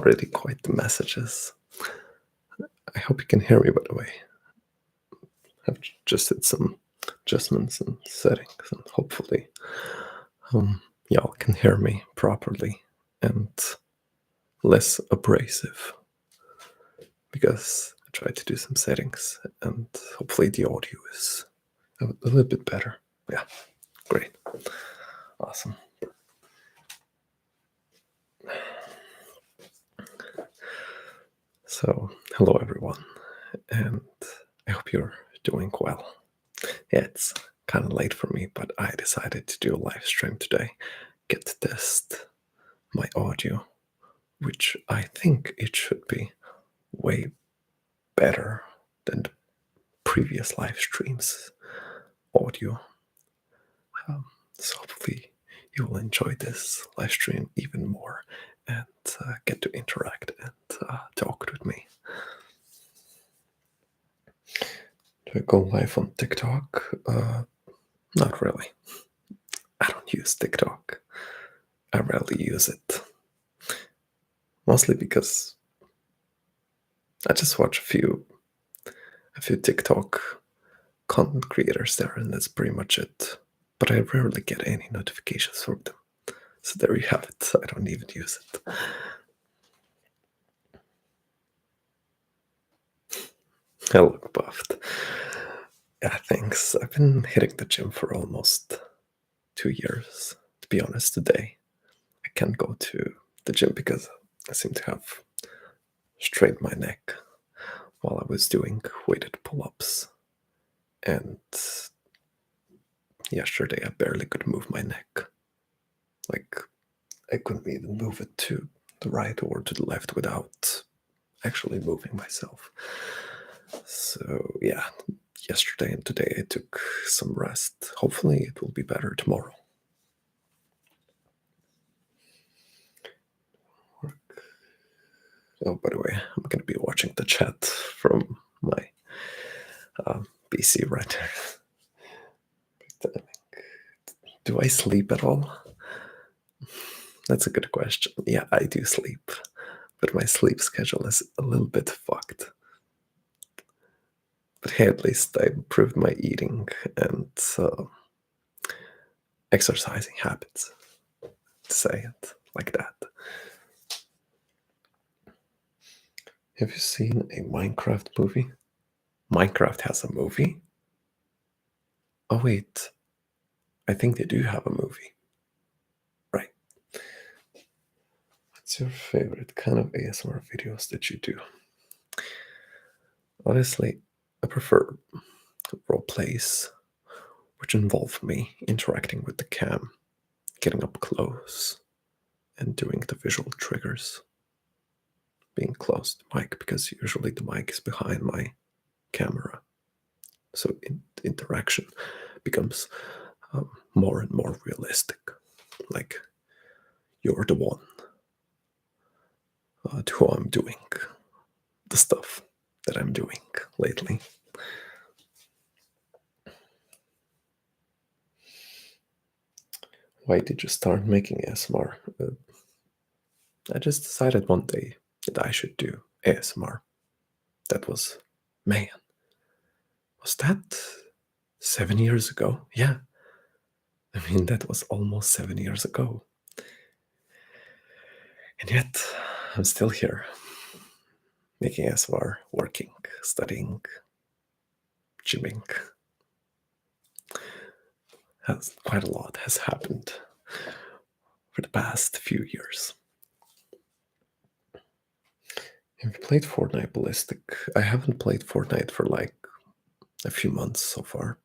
already quite the messages. I hope you can hear me, by the way. I've just did some adjustments and settings, and hopefully y'all can hear me properly and less abrasive, because I tried to do some settings and hopefully the audio is a little bit better. Yeah, great. Awesome. So, hello everyone, and I hope you're doing well. Yeah, it's kind of late for me, but I decided to do a live stream today, get to test my audio, which I think it should be way better than the previous live streams audio. So hopefully you will enjoy this live stream even more and get to interact and talk with me. Do I go live on TikTok? Not really. I don't use TikTok. I rarely use it. Mostly because I just watch a few TikTok content creators there, and that's pretty much it. But I rarely get any notifications from them. So there you have it. I don't even use it. I look buffed. Yeah, thanks. I've been hitting the gym for almost 2 years. To be honest, today I can't go to the gym because I seem to have strained my neck while I was doing weighted pull-ups. And yesterday I barely could move my neck. Like, I couldn't even move it to the right or to the left without actually moving myself. So yeah, yesterday and today I took some rest. Hopefully it will be better tomorrow. Oh, by the way, I'm going to be watching the chat from my PC right there. Do I sleep at all? That's a good question. Yeah, I do sleep, but my sleep schedule is a little bit fucked. But hey, at least I improved my eating and exercising habits, to say it like that. Have you seen a Minecraft movie? Minecraft has a movie? Oh wait, I think they do have a movie. Right. What's your favorite kind of ASMR videos that you do? Honestly, I prefer role plays, which involve me interacting with the cam, getting up close, and doing the visual triggers. Being close to the mic, because usually the mic is behind my camera. So interaction becomes more and more realistic. Like, you're the one to who I'm doing the stuff that I'm doing lately. Why did you start making ASMR? I just decided one day that I should do ASMR. That was, man, was that 7 years ago? Yeah. I mean, that was almost 7 years ago. And yet, I'm still here, making ASMR, working, studying, gymming. Quite a lot has happened for the past few years. Have you played Fortnite Ballistic? I haven't played Fortnite for like a few months so far.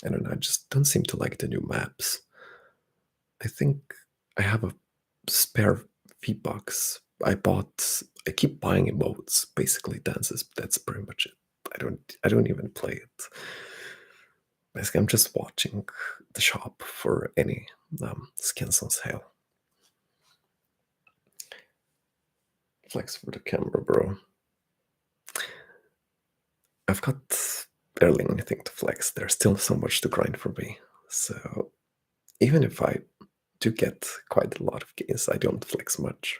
I don't know, I just don't seem to like the new maps. I think I have a spare V-Bucks. I keep buying emotes, basically dances, but that's pretty much it. I don't even play it. Basically, I'm just watching the shop for any skins on sale. Flex for the camera, bro. I've got barely anything to flex. There's still so much to grind for me. So even if I do get quite a lot of gains, I don't flex much.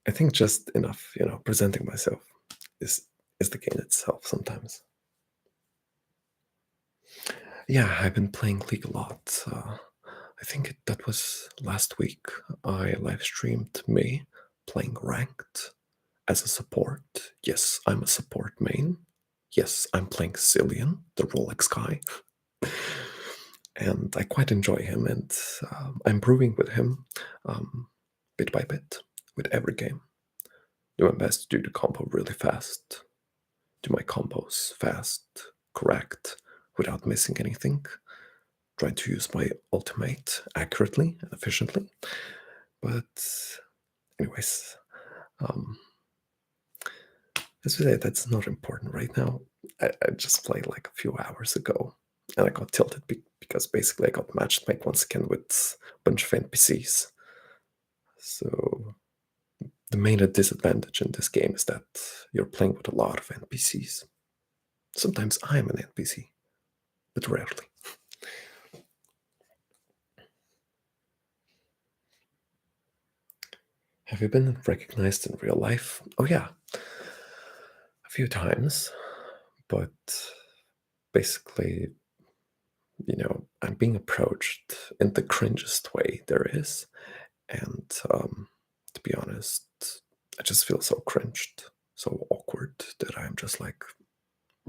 I think just enough, presenting myself is the game itself sometimes. Yeah, I've been playing League a lot. I think that was last week. I live streamed me playing ranked as a support. Yes, I'm a support main. Yes, I'm playing Cillian, the Rolex guy, and I quite enjoy him. And I'm improving with him bit by bit with every game. Do my best to do the combo really fast. Do my combos fast, correct, without missing anything. Try to use my ultimate accurately and efficiently. But, anyways, um, as we say, that's not important right now. I just played like a few hours ago, and I got tilted because basically I got matched made once again with a bunch of NPCs. So the main disadvantage in this game is that you're playing with a lot of NPCs. Sometimes I'm an NPC, but rarely. Have you been recognized in real life? Oh, yeah, a few times, but basically, I'm being approached in the cringest way there is. And to be honest, I just feel so cringed, so awkward that I'm just like,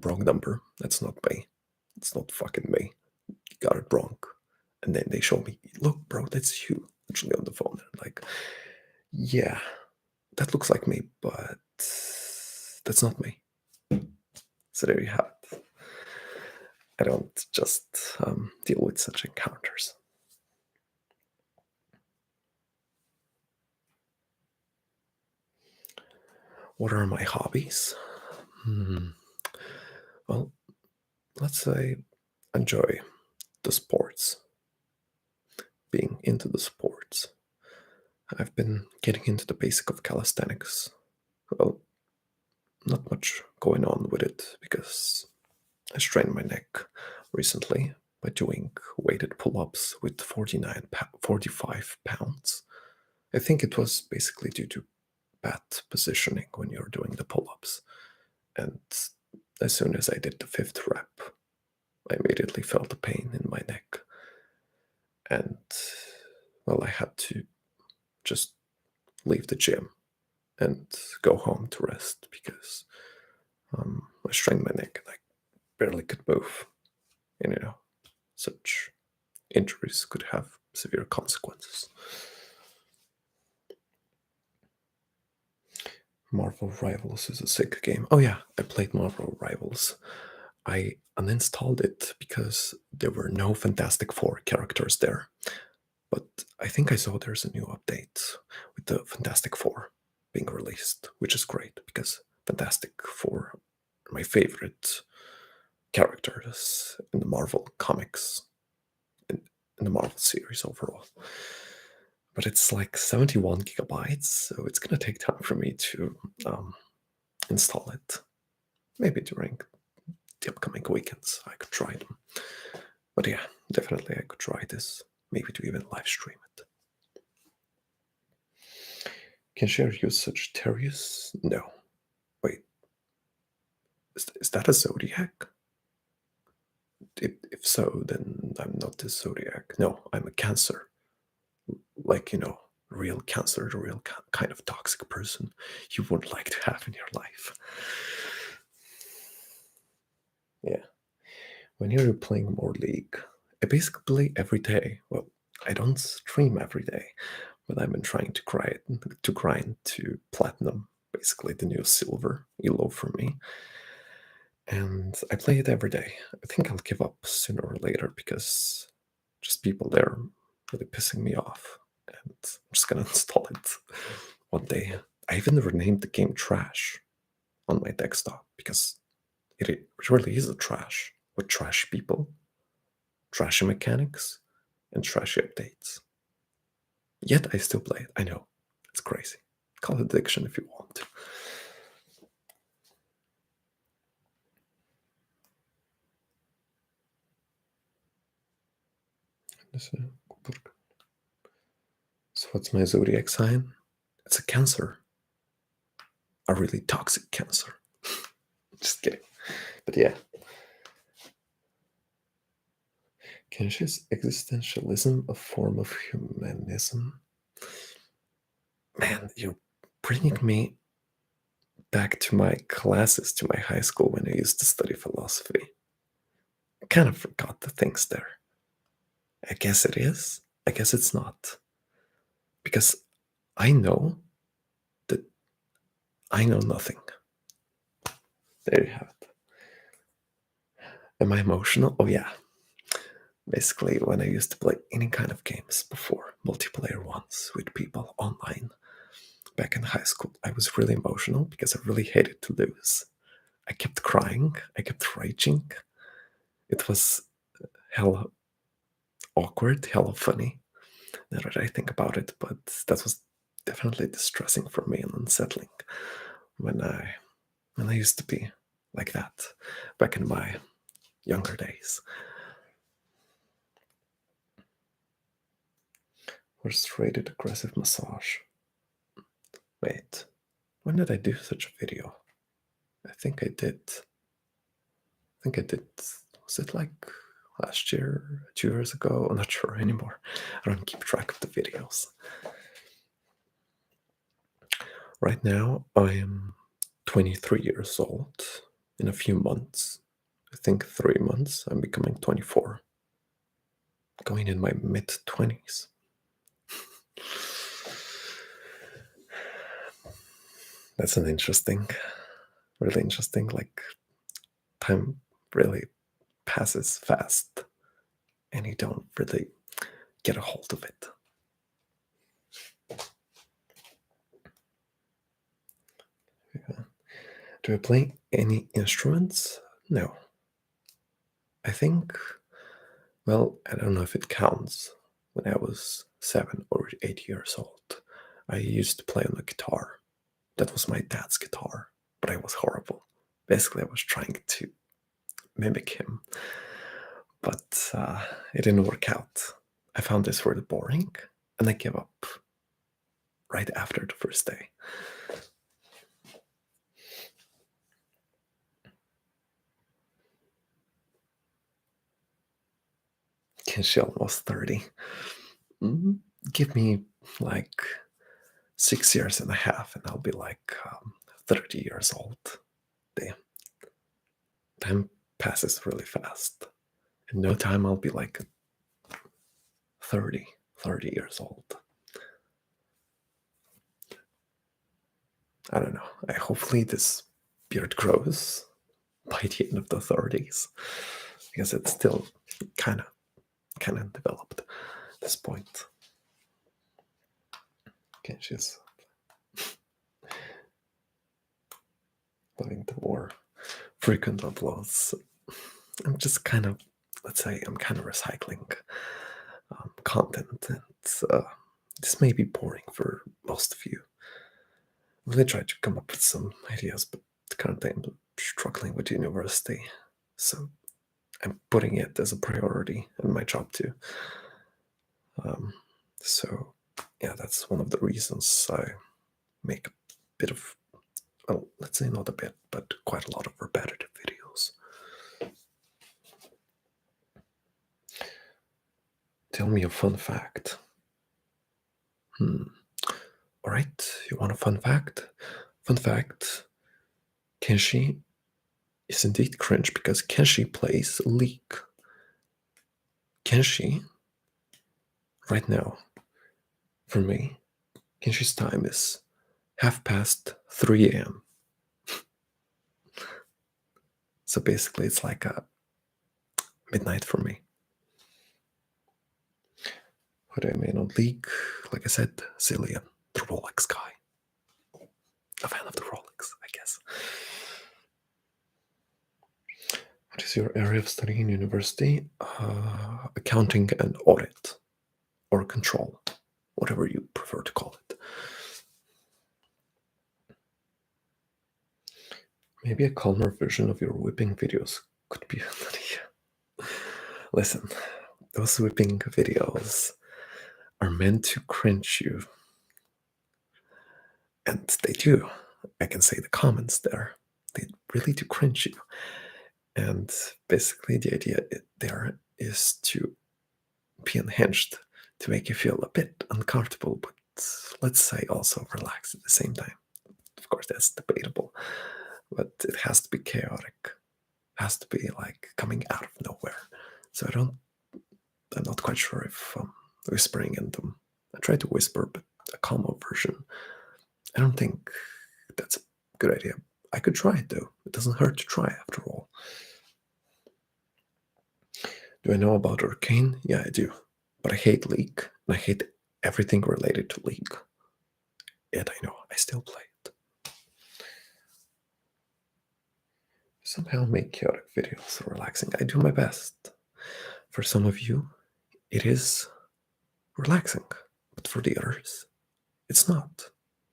wrong number. That's not me. It's not fucking me. You got it wrong. And then they show me, look, bro, that's you. Literally on the phone. And like, yeah, that looks like me, but that's not me. So there you have it. I don't just deal with such encounters. What are my hobbies? Hmm. Well, let's say enjoy the sports, being into the sports. I've been getting into the basic of calisthenics. Well, not much going on with it because I strained my neck recently by doing weighted pull ups with 45 pounds. I think it was basically due to bad positioning when you're doing the pull ups. And as soon as I did the fifth rep, I immediately felt the pain in my neck. And, well, I had to just leave the gym and go home to rest because I strained my neck and I barely could move. And, such injuries could have severe consequences. Marvel Rivals is a sick game. Oh, yeah, I played Marvel Rivals. I uninstalled it because there were no Fantastic Four characters there. But I think I saw there's a new update with the Fantastic Four being released, which is great because Fantastic Four are my favorite characters in the Marvel comics, in the Marvel series overall. But it's like 71 gigabytes, so it's gonna take time for me to install it. Maybe during the upcoming weekends I could try them. But yeah, definitely I could try this. Maybe to even live stream it. Can share use Sagittarius? No. Wait, is that a zodiac? If so, then I'm not a zodiac. No, I'm a Cancer. Like, real Cancer, the real kind of toxic person you would like to have in your life. Yeah. When you're playing more League, I basically play every day. Well, I don't stream every day, but I've been trying to grind to platinum, basically the new silver elo for me. And I play it every day. I think I'll give up sooner or later because just people there really pissing me off. And I'm just gonna install it one day. I even renamed the game Trash on my desktop because it really is a trash with trashy people, trashy mechanics, and trashy updates. Yet I still play it. I know. It's crazy. Call it addiction if you want. So what's my zodiac sign? It's a Cancer. a really toxic cancer. Just kidding. But yeah. Kenshi's existentialism a form of humanism? Man, you're bringing me back to my classes, to my high school when I used to study philosophy. I kind of forgot the things there. I guess it is. I guess it's not. Because I know that I know nothing. There you have it. Am I emotional? Oh, yeah. Basically, when I used to play any kind of games before, multiplayer ones with people online, back in high school, I was really emotional because I really hated to lose. I kept crying, I kept raging. It was hella awkward, hella funny, now that I think about it, but that was definitely distressing for me and unsettling when I used to be like that back in my younger days. Worst rated aggressive massage. Wait, when did I do such a video? I think I did. Was it like last year, 2 years ago? I'm not sure anymore. I don't keep track of the videos. Right now, I am 23 years old. In a few months, I think 3 months, I'm becoming 24. Going in my mid 20s. That's an interesting, really interesting. Like, time really passes fast, and you don't really get a hold of it. Yeah. Do I play any instruments? No. I think, well, I don't know if it counts. When I was 7 or 8 years old, I used to play on the guitar. That was my dad's guitar, but I was horrible. Basically, I was trying to mimic him, but it didn't work out. I found this really boring, and I gave up right after the first day. Kenshi almost 30. Give me like 6 years and a half, and I'll be like 30 years old. Damn. Time passes really fast. In no time, I'll be like 30 years old. I don't know. Hopefully this beard grows by the end of the 30s, because it's still kind of developed at this point. Okay, she's loving the more frequent uploads. I'm just kind of, let's say, I'm kind of recycling content, and this may be boring for most of you. I'm really trying to come up with some ideas, but currently I'm struggling with university, so I'm putting it as a priority in my job too. So yeah, that's one of the reasons I make a bit of, well, let's say not a bit, but quite a lot of repetitive videos. Tell me a fun fact. All right, you want a fun fact? Fun fact, Kenshi is indeed cringe because Kenshi plays League. Kenshi, right now, for me, Kenshi's time is 3:30 a.m. So basically, it's like a midnight for me. What do I mean on League? Like I said, Zillion, the Rolex guy. A fan of the Rolex, I guess. What is your area of study in university? Accounting and audit, or control, whatever you prefer to call it. Maybe a calmer version of your whipping videos could be an idea. Listen, those whipping videos are meant to cringe you. And they do. I can say the comments there, they really do cringe you. And basically, the idea there is to be unhinged, to make you feel a bit uncomfortable, but let's say also relax at the same time. Of course, that's debatable, but it has to be chaotic. It has to be like coming out of nowhere. So I'm not quite sure if whispering in them. I try to whisper, but a calmer version. I don't think that's a good idea. I could try it though. It doesn't hurt to try after all. Do I know about Arcane? Yeah, I do. But I hate League, and I hate everything related to League. Yet I know I still play it. Somehow make chaotic videos relaxing. I do my best. For some of you, it is relaxing, but for the others, it's not.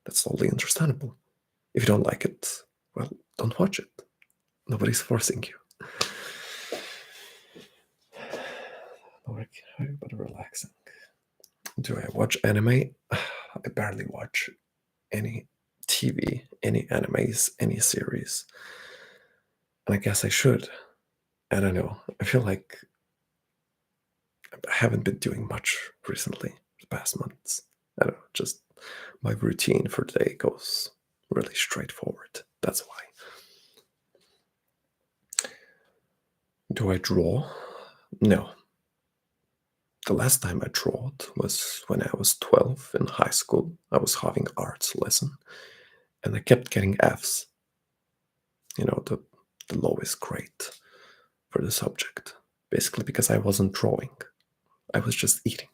That's totally understandable. If you don't like it, well, don't watch it. Nobody's forcing you. But relaxing. Do I watch anime? I barely watch any TV, any animes, any series. And I guess I should. I don't know. I feel like I haven't been doing much recently, the past months. I don't know, just my routine for the day goes really straightforward. That's why. Do I draw? No. The last time I drawed was when I was 12 in high school. I was having arts lesson and I kept getting Fs. You know, the lowest grade for the subject. Basically because I wasn't drawing. I was just eating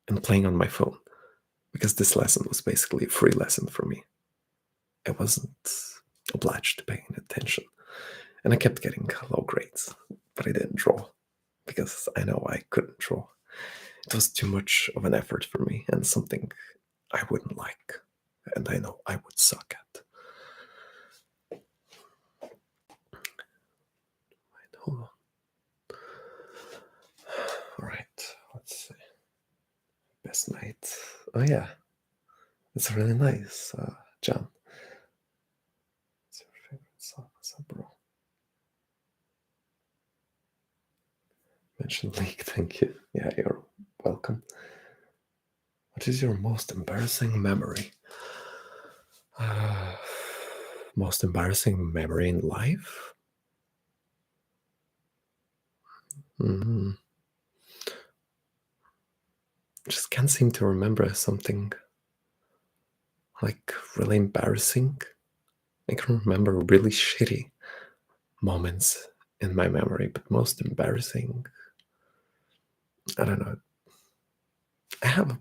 and playing on my phone. Because this lesson was basically a free lesson for me. I wasn't obliged to pay any attention. And I kept getting low grades. But I didn't draw. Because I know I couldn't draw. It was too much of an effort for me and something I wouldn't like. And I know I would suck at. Hold on. Alright, let's see. Best night. Oh yeah. It's really nice, John. What's your favorite song? What's up, bro? Mention League, thank you. Yeah, you're welcome. What is your most embarrassing memory? Most embarrassing memory in life? Mm, just can't seem to remember something like really embarrassing. I can remember really shitty moments in my memory, but most embarrassing, I don't know. I have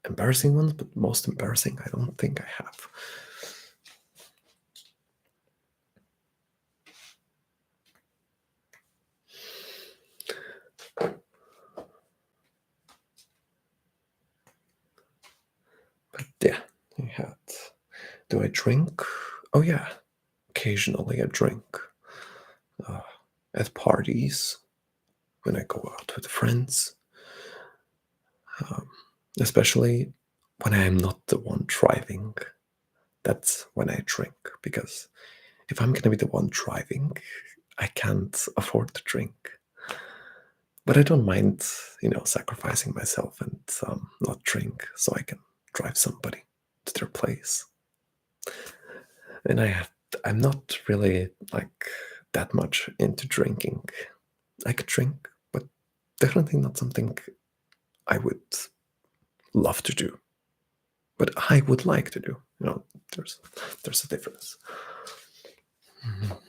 embarrassing ones, but most embarrassing, I don't think I have. But yeah, I had. Do I drink? Oh yeah, occasionally I drink. Uh, at parties, when I go out with friends, um, especially when I am not the one driving. That's when I drink, because if I'm gonna be the one driving, I can't afford to drink. But I don't mind, sacrificing myself and not drink so I can drive somebody to their place. And I'm not really like that much into drinking. I could drink, but definitely not something I would love to do. But I would like to do. There's a difference. Mhm.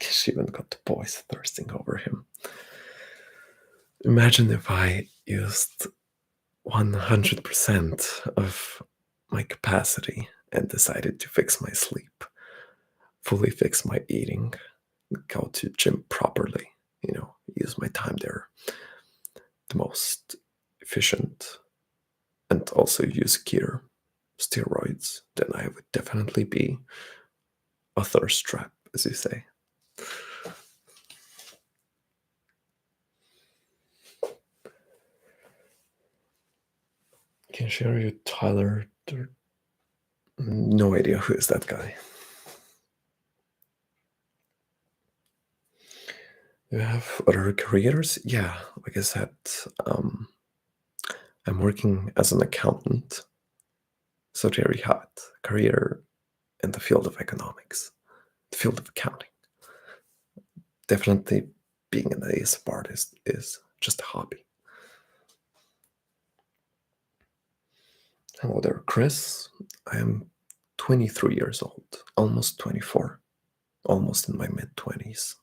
She even got the boys thirsting over him. Imagine if I used 100% of my capacity and decided to fix my sleep, fully fix my eating, go to gym properly, use my time there the most efficient, and also use gear, steroids, then I would definitely be a thirst trap, as you say. Can share your Tyler. No idea who is that guy. You have other careers? Yeah, like I said, um, I'm working as an accountant. So there you have it. Career in the field of economics, the field of accounting. Definitely being an ASMR artist is just a hobby. Hello there, Chris. I am 23 years old, almost 24, almost in my mid 20s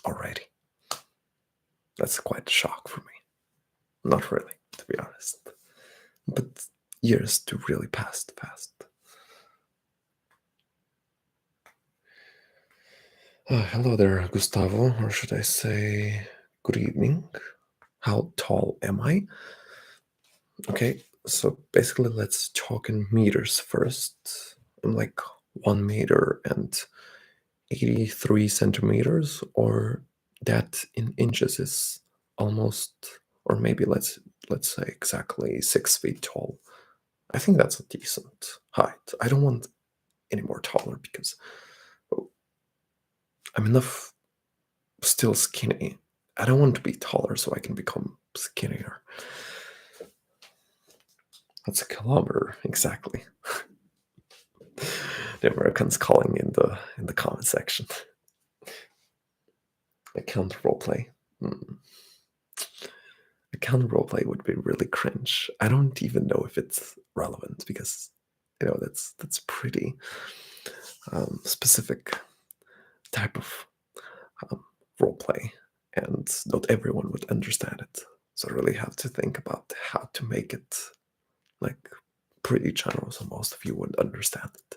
already. That's quite a shock for me. Not really, to be honest. But years do really pass fast. Hello there, Gustavo, or should I say good evening? How tall am I? Okay, so basically, let's talk in meters first. I'm like 1 meter and 83 centimeters, or that in inches is almost, or maybe let's say exactly 6 feet tall. I think that's a decent height. I don't want any more taller because well, I'm enough still skinny. I don't want to be taller so I can become skinnier. That's a kilometer exactly. The Americans calling in the comment section. Account roleplay. Account roleplay would be really cringe. I don't even know if it's relevant because that's pretty specific type of um, roleplay, and not everyone would understand it. So I really have to think about how to make it like pretty general so most of you would understand it.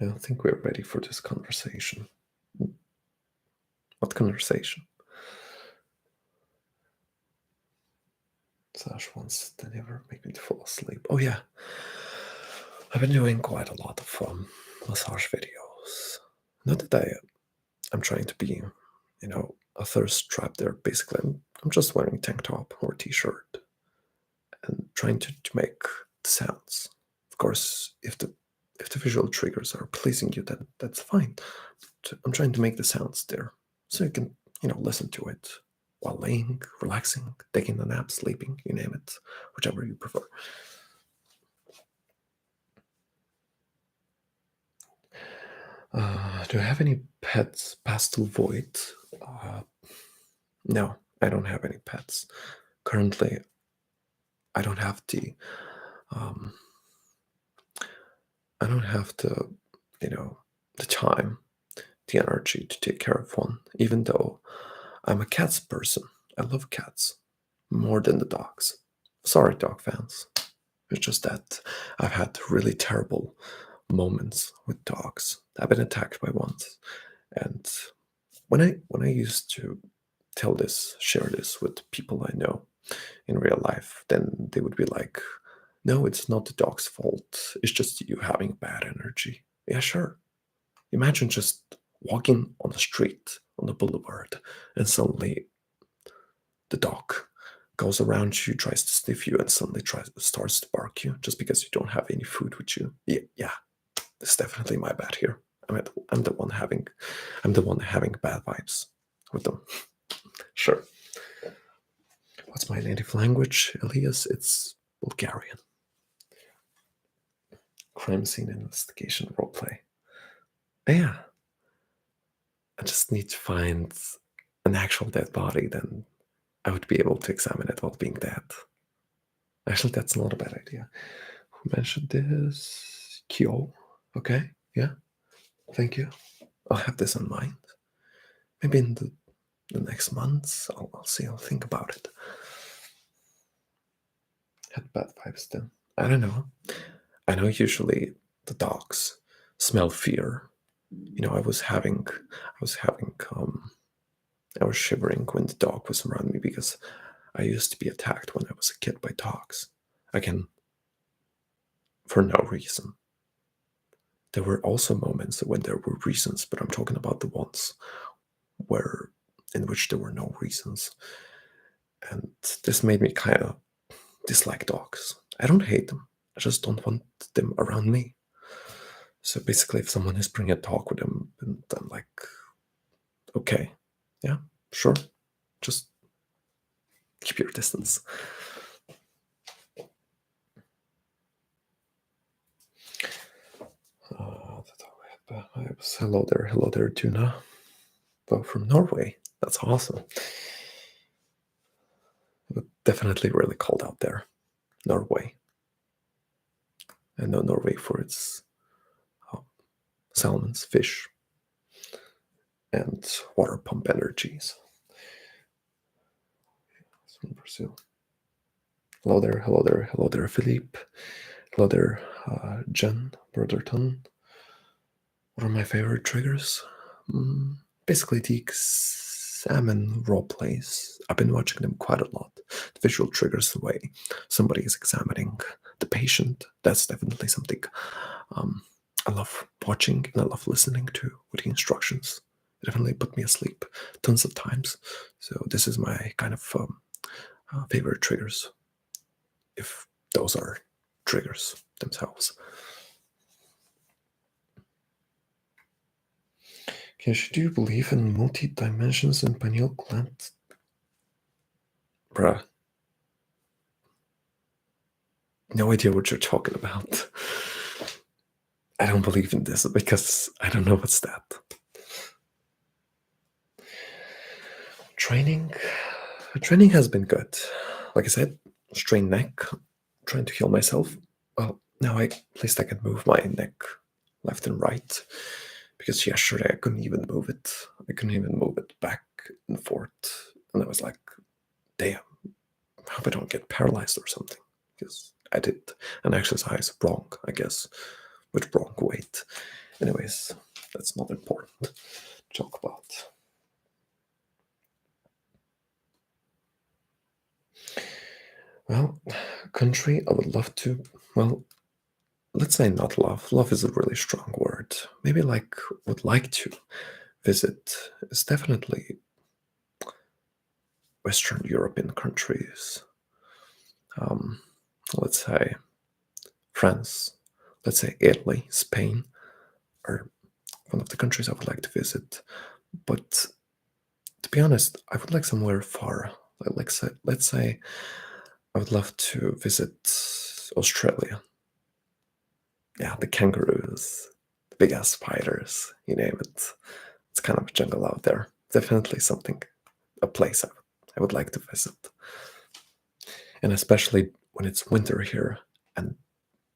I don't think we're ready for this conversation. What conversation? Sash wants to never make me fall asleep. Oh yeah, I've been doing quite a lot of massage videos. Not that I'm trying to be, a thirst trap there. Basically, I'm just wearing a tank top or t-shirt and trying to make the sounds. Of course, if the visual triggers are pleasing you, then that's fine. But I'm trying to make the sounds there so you can, listen to it while laying, relaxing, taking a nap, sleeping, you name it, whichever you prefer. Do I have any pets? Pastel Void. No, I don't have any pets. Currently, I don't have the um, I don't have the time, the energy to take care of one, even though I'm a cats person. I love cats more than the dogs. Sorry, dog fans. It's just that I've had really terrible moments with dogs. I've been attacked by one, and when I used to share this with people I know in real life, then they would be like, "No, it's not the dog's fault. It's just you having bad energy." Yeah, sure. Imagine just walking on the street on the boulevard, and suddenly the dog goes around you, tries to sniff you, and suddenly starts to bark you just because you don't have any food with you. Yeah, it's definitely my bad here. I'm the one having bad vibes with them. Sure. What's my native language, Elias? It's Bulgarian. Crime scene investigation roleplay. Yeah, I just need to find an actual dead body, then I would be able to examine it while being dead. Actually, that's not a bad idea. Who mentioned this? Kyo. Okay, yeah, thank you. I'll have this in mind. Maybe in the next months, I'll see, I'll think about it. Had bad vibes then. I don't know. I know usually the dogs smell fear. I was shivering when the dog was around me because I used to be attacked when I was a kid by dogs. Again, for no reason. There were also moments when there were reasons, but I'm talking about the ones where in which there were no reasons. And this made me kind of dislike dogs. I don't hate them. I just don't want them around me. So basically, if someone is bringing a dog with them, and I'm like, okay, yeah, sure, just keep your distance. Hello there, Tuna. Well, from Norway. That's awesome. But definitely really cold out there. Norway. I know Norway for its salmons, fish, and water pump energies. It's from Brazil. Hello there, Philippe. Hello there, Jen Brotherton. What are my favorite triggers? Basically, the examine role plays. I've been watching them quite a lot. The visual triggers, the way somebody is examining the patient. That's definitely something I love watching and I love listening to with the instructions. It definitely put me asleep tons of times. So this is my kind of favorite triggers, if those are triggers themselves. Kish, do you believe in multi-dimensions and pineal gland? Bruh. No idea what you're talking about. I don't believe in this because I don't know what's that. Training has been good. Like I said, strained neck, trying to heal myself. Well, now at least I can move my neck left and right. Because yesterday I couldn't even move it. I couldn't even move it back and forth. And I was like, damn, I hope I don't get paralyzed or something. Because I did an exercise wrong, I guess, with wrong weight. Anyways, that's not important to talk about. Well, country I would love to, well, let's say not love. Love is a really strong word. Maybe like would like to visit is definitely Western European countries. Let's say France, let's say Italy, Spain are one of the countries I would like to visit. But to be honest, I would like somewhere far. Let's say I would love to visit Australia. Yeah, the kangaroos, the big ass spiders, you name it. It's kind of a jungle out there. Definitely something, a place I would like to visit. And especially when it's winter here and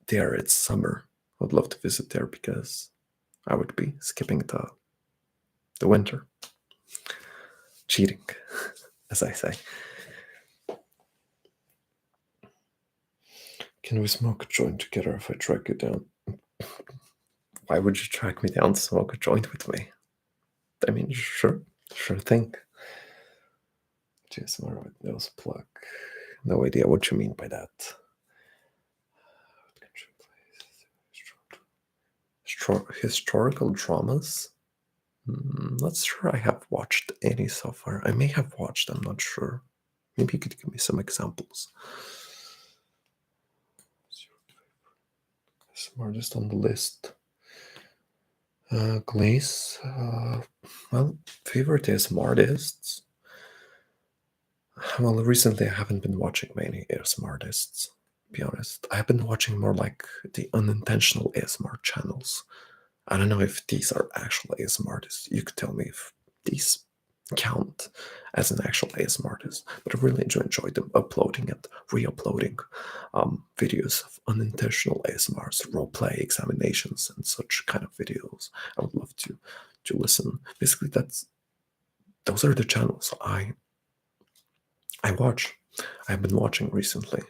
there it's summer. I would love to visit there because I would be skipping the winter. Cheating, as I say. Can we smoke a joint together if I track you down? Why would you track me down to smoke a joint with me? I mean, sure thing. GSMR with nose plug. No idea what you mean by that. Historical dramas? Not sure I have watched any so far. I may have watched, I'm not sure. Maybe you could give me some examples. Smartest on the list. Glaze. Well, favorite ASMR artists. Well, recently I haven't been watching many ASMR artists, to be honest. I have been watching more like the unintentional ASMR channels. I don't know if these are actual ASMR artists. You could tell me if these count as an actual ASMR artist, but I really enjoyed them uploading and re-uploading videos of unintentional ASMRs, roleplay examinations, and such kind of videos. I would love to listen. Basically, those are the channels I watch. I've been watching recently.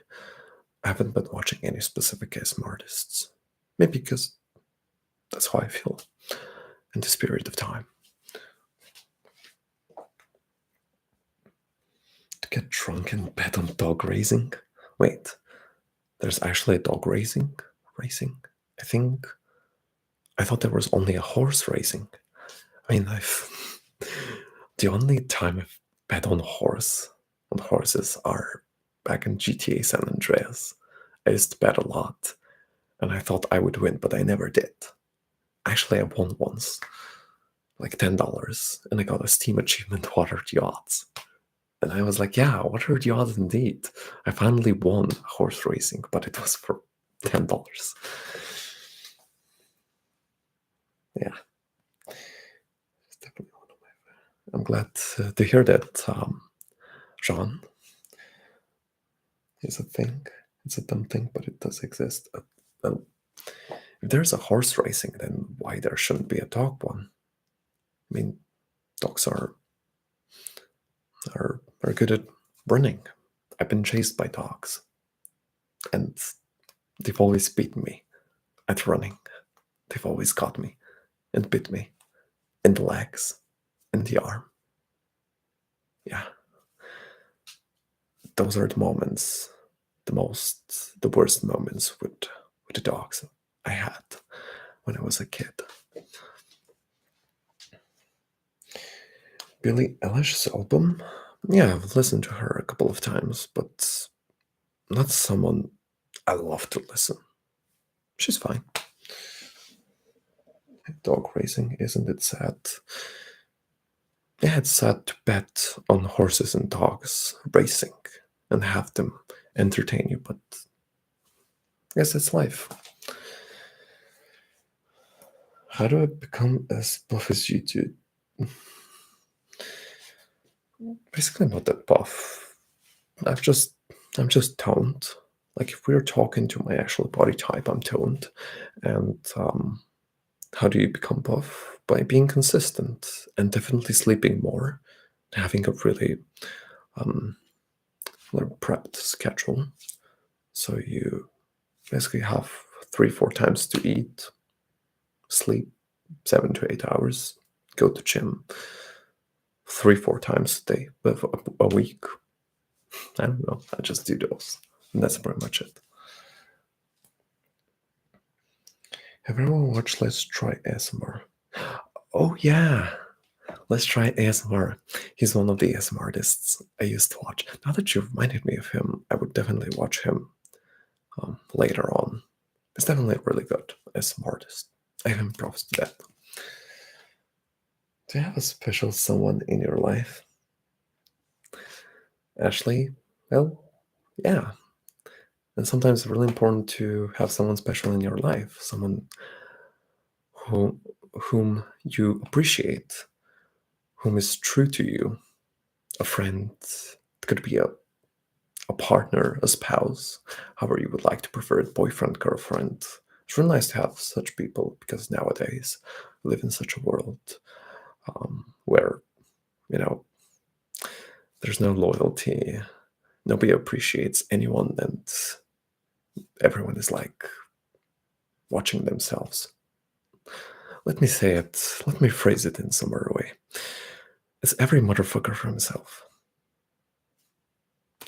I haven't been watching any specific ASMR artists. Maybe because that's how I feel in this period of time. To get drunk and bet on dog racing? Wait, there's actually a dog racing? I thought there was only a horse racing. I mean, the only time I've bet on horses are back in GTA San Andreas. I used to bet a lot, and I thought I would win, but I never did. Actually, I won once, like $10, and I got a Steam achievement, What Are the Odds? And I was like, yeah, what are the odds indeed? I finally won horse racing, but it was for $10. Yeah, it's definitely one of my. I'm glad to hear that, Jean. Is a thing. It's a dumb thing, but it does exist. Well, if there's a horse racing, then why there shouldn't be a dog one? I mean, dogs are good at running. I've been chased by dogs, and they've always beaten me at running. They've always got me and bit me in the legs, in the arm. Yeah, those are the moments, the worst moments with the dogs I had when I was a kid. Billie Eilish's album? Yeah, I've listened to her a couple of times, but not someone I love to listen. She's fine. Dog racing, isn't it sad? Yeah, it's sad to bet on horses and dogs racing and have them entertain you, but I guess it's life. How do I become as buff as you do? Basically, not that buff. I'm just toned. Like if we're talking to my actual body type, I'm toned. And how do you become buff? By being consistent and definitely sleeping more, having a really prepped schedule. So you basically have 3-4 times to eat, sleep 7 to 8 hours, go to gym 3-4 times a day, a week. I don't know. I just do those, and that's pretty much it. Have you ever watched Let's Try ASMR? Oh yeah, Let's Try ASMR. He's one of the ASMR artists I used to watch. Now that you reminded me of him, I would definitely watch him later on. He's definitely really good ASMR artist. I have him props to that. Do you have a special someone in your life? Ashley? Well, yeah. And sometimes it's really important to have someone special in your life, someone whom you appreciate, whom is true to you, a friend. It could be a partner, a spouse, however you would like to prefer it, boyfriend, girlfriend. It's really nice to have such people because nowadays we live in such a world where, you know, there's no loyalty, nobody appreciates anyone, and everyone is like watching themselves. Let me say it, let me phrase it in some other way. It's every motherfucker for himself.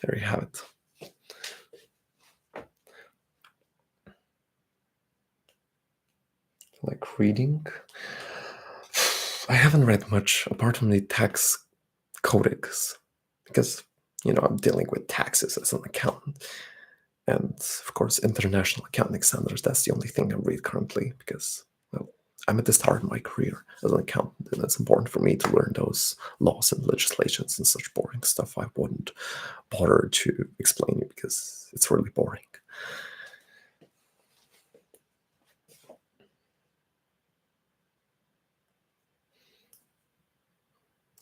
There you have it. Like reading. I haven't read much apart from the tax codex because, I'm dealing with taxes as an accountant. And of course, international accounting standards. That's the only thing I read currently because, well, I'm at the start of my career as an accountant, and it's important for me to learn those laws and legislations and such boring stuff I wouldn't bother to explain you because it's really boring.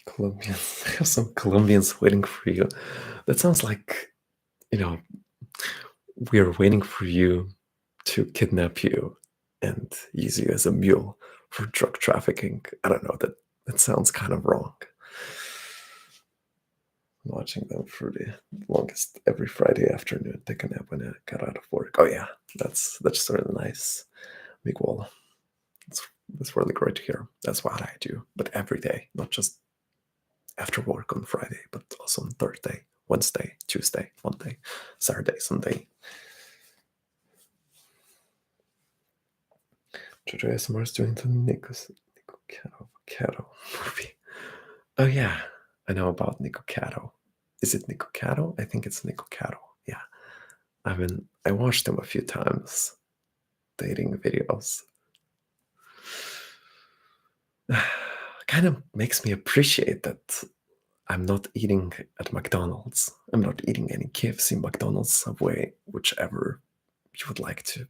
Colombians. I have some Colombians waiting for you. That sounds like, we are waiting for you to kidnap you and use you as a mule for drug trafficking. I don't know, that sounds kind of wrong. I'm watching them for the longest every Friday afternoon, take a nap when I got out of work. Oh yeah, that's really nice. Miguel. That's really great to hear. That's what I do, but every day, not just after work on Friday, but also on Thursday, Wednesday, Tuesday, Monday, Saturday, Sunday. Jojo ASMR is doing the Nico Cato movie. Oh yeah, I know about Nico Cato. is it Nicocado? I think it's Nicocado. Yeah. I watched him a few times, the eating videos. Kind of makes me appreciate that I'm not eating at McDonald's. I'm not eating any KFC, McDonald's, Subway, whichever you would like to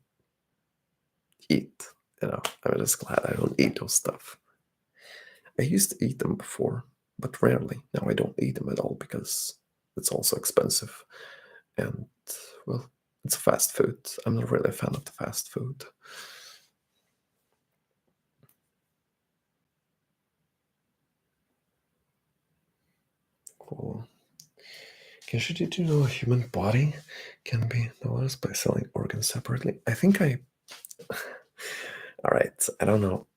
eat. I'm just glad I don't eat those stuff. I used to eat them before, but rarely. Now I don't eat them at all because it's also expensive. And, well, it's fast food. I'm not really a fan of the fast food. Cool. Did you know a human body can be noticed by selling organs separately? I think I. Alright, I don't know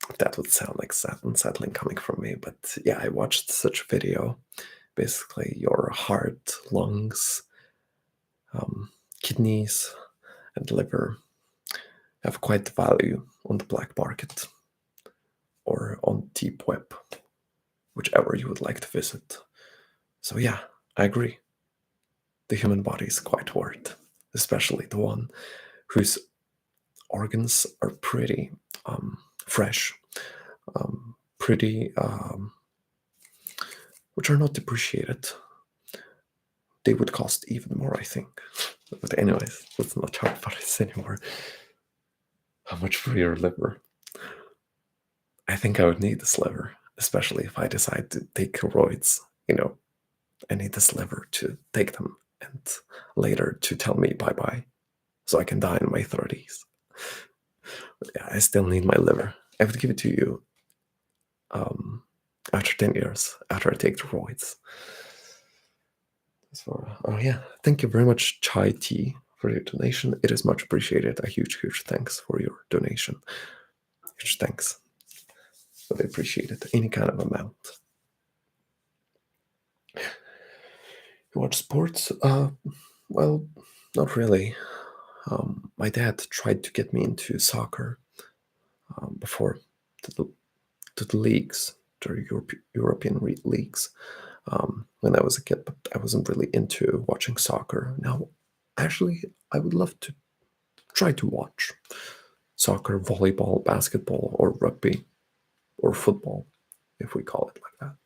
if that would sound like unsettling coming from me, but yeah, I watched such a video. Basically, your heart, lungs, kidneys, and liver have quite the value on the black market or on deep web, whichever you would like to visit. So yeah, I agree. The human body is quite worth, especially the one whose organs are pretty fresh, pretty, which are not depreciated. They would cost even more, I think. But anyways, let's not talk about this anymore. How much for your liver? I think I would need this liver, especially if I decide to take roids. I need this liver to take them and later to tell me bye-bye so I can die in my 30s. But yeah, I still need my liver. I would give it to you after 10 years, after I take the roids. So, oh yeah, thank you very much, Chai Tea, for your donation. It is much appreciated. A huge, huge thanks for your donation. Huge thanks. Really appreciate it. Any kind of amount. You watch sports? Well, not really. My dad tried to get me into soccer before to the leagues, to European leagues, when I was a kid, but I wasn't really into watching soccer. Now, actually, I would love to try to watch soccer, volleyball, basketball, or rugby, or football, if we call it like that.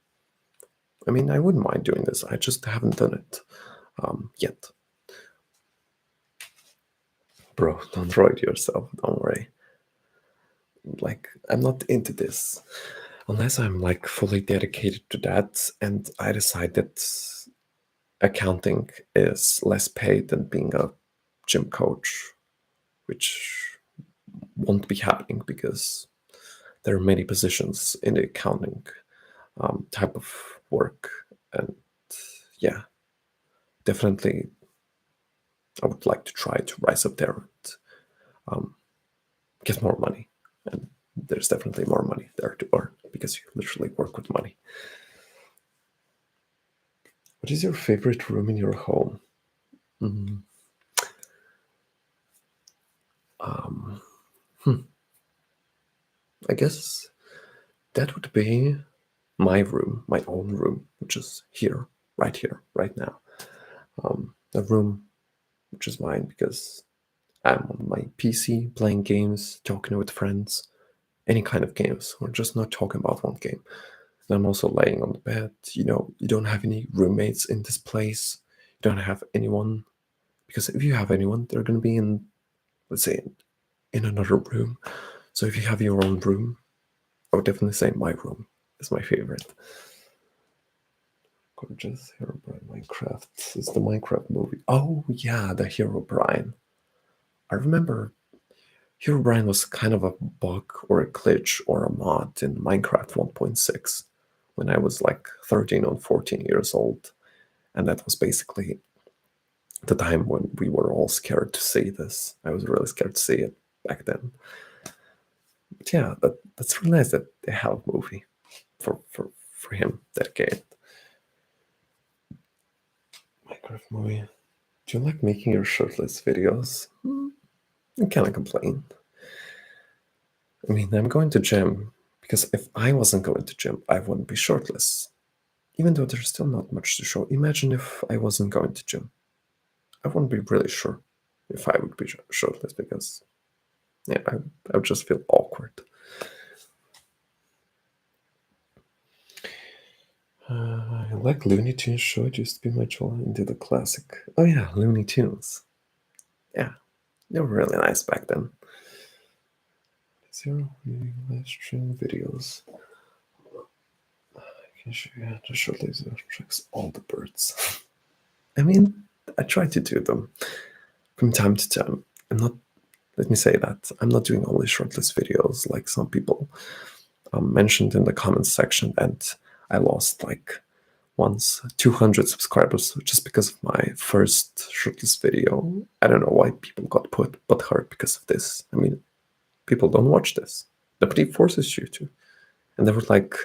I mean, I wouldn't mind doing this. I just haven't done it yet. Bro, don't roid yourself. Don't worry. Like, I'm not into this unless I'm like fully dedicated to that, and I decide that accounting is less paid than being a gym coach, which won't be happening because there are many positions in the accounting type of work, and yeah, definitely I would like to try to rise up there and get more money. And there's definitely more money there to earn because you literally work with money. What is your favorite room in your home? Mm, I guess that would be my room, my own room, which is here, right now. A room which is mine because I'm on my PC playing games, talking with friends, any kind of games. We're just not talking about one game. And I'm also laying on the bed. You don't have any roommates in this place. You don't have anyone. Because if you have anyone, they're going to be in, let's say, in another room. So if you have your own room, I would definitely say my room is my favorite. Gorgeous Herobrine Minecraft. This is the Minecraft movie. Oh, yeah, the Herobrine. I remember Herobrine was kind of a bug or a glitch or a mod in Minecraft 1.6 when I was like 13 or 14 years old. And that was basically the time when we were all scared to see this. I was really scared to see it back then. But yeah, that's really nice that they have a movie for him dedicated. Minecraft movie. Do you like making your shirtless videos? I can't complain. I mean, I'm going to gym because if I wasn't going to gym, I wouldn't be shirtless. even though there's still not much to show. Imagine if I wasn't going to gym. I wouldn't be really sure if I would be shirtless, because yeah, I would just feel awkward. I like Looney Tunes show. It used to be my childhood into the classic. Oh yeah, Looney Tunes. Yeah, they were really nice back then. Zero live stream videos. I can show you how to shortly tracks all the birds. I mean, I try to do them from time to time. I'm not. Let me say that I'm not doing only shortlist videos like some people mentioned in the comments section, and I lost like once 200 subscribers just because of my first shirtless video. I don't know why people got but hurt because of this. I mean, people don't watch this. Nobody forces you to. And they were like,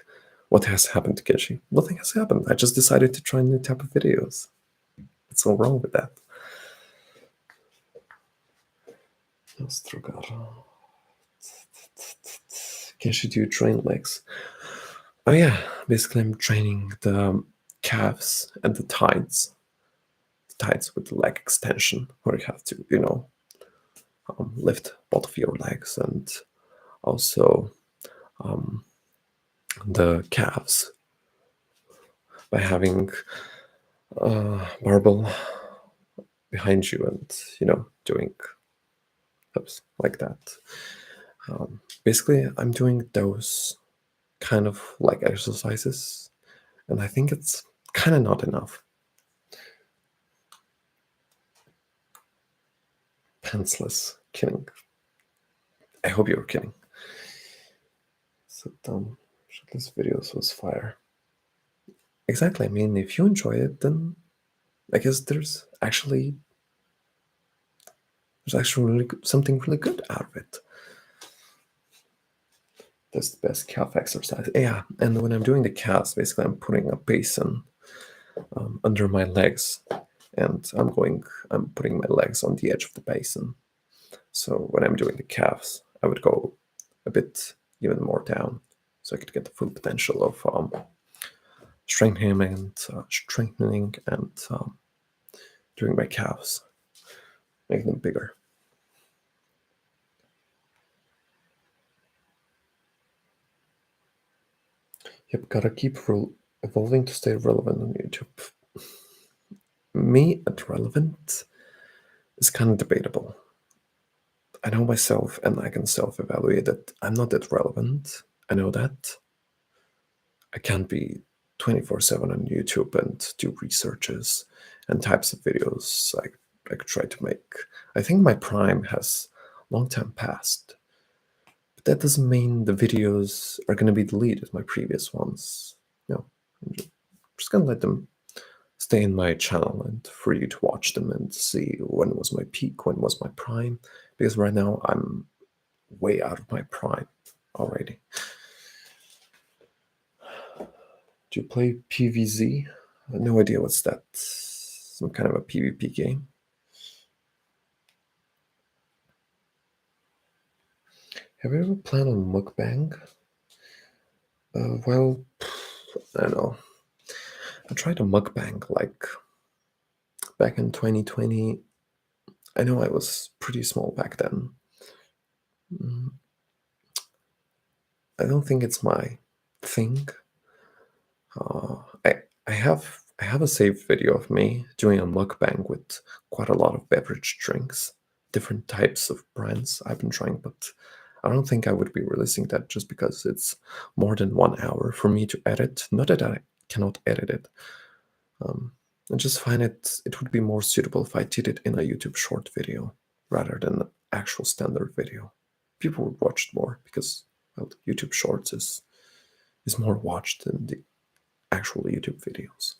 what has happened to Genji? Nothing has happened. I just decided to try new type of videos. What's so wrong with that? Genji, do you train legs? Oh yeah, basically I'm training the calves and the tides. The tides with the leg extension, where you have to, lift both of your legs, and also the calves by having barbell behind you and doing hips like that. Basically, I'm doing those kind of like exercises, and I think it's kind of not enough. Pantsless, kidding. I hope you're kidding. So dumb. This videos was fire. Exactly. I mean, if you enjoy it, then I guess there's actually really something really good out of it. That's the best calf exercise. Yeah, and when I'm doing the calves, basically I'm putting a basin under my legs, and I'm putting my legs on the edge of the basin. So when I'm doing the calves, I would go a bit even more down, so I could get the full potential of strengthening and doing my calves, making them bigger. Yep, gotta keep evolving to stay relevant on YouTube. Me at relevant is kind of debatable. I know myself, and I can self-evaluate that I'm not that relevant. I know that. I can't be 24/7 on YouTube and do researches and types of videos I could try to make. I think my prime has long time passed. But that doesn't mean the videos are going to be deleted, my previous ones. No, I'm just going to let them stay in my channel and for you to watch them and see when was my peak, when was my prime. Because right now I'm way out of my prime already. Do you play PvZ? I have no idea what's that. Some kind of a PvP game. Have you ever planned on mukbang? Well, I don't know. I tried a mukbang like back in 2020. I know I was pretty small back then. I don't think it's my thing. I have a saved video of me doing a mukbang with quite a lot of beverage drinks, different types of brands I've been trying, but I don't think I would be releasing that just because it's more than 1 hour for me to edit. Not that I cannot edit it. I just find it would be more suitable if I did it in a YouTube short video rather than an actual standard video. People would watch it more because, well, YouTube Shorts is more watched than the actual YouTube videos.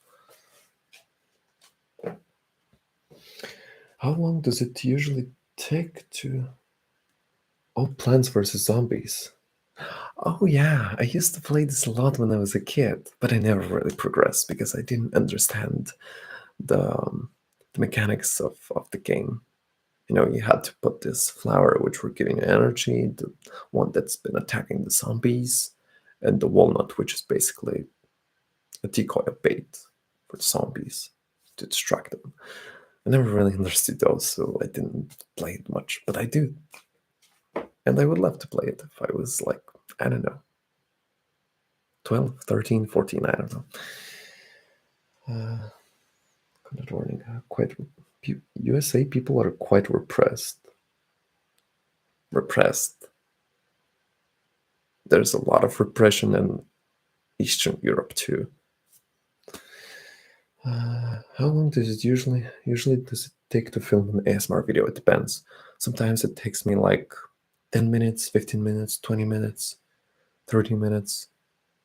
How long does it usually take to... Oh, Plants vs. Zombies. Oh yeah, I used to play this a lot when I was a kid, but I never really progressed because I didn't understand the mechanics of the game. You had to put this flower which were giving energy, the one that's been attacking the zombies, and the walnut, which is basically a decoy, a bait for the zombies to distract them. I never really understood those, so I didn't play it much, but I do. And I would love to play it if I was like, I don't know, 12, 13, 14, I don't know. Content warning, quite USA people are quite repressed. There's a lot of repression in Eastern Europe too. How long does it usually does it take to film an ASMR video? It depends. Sometimes it takes me like 10 minutes, 15 minutes, 20 minutes, 30 minutes,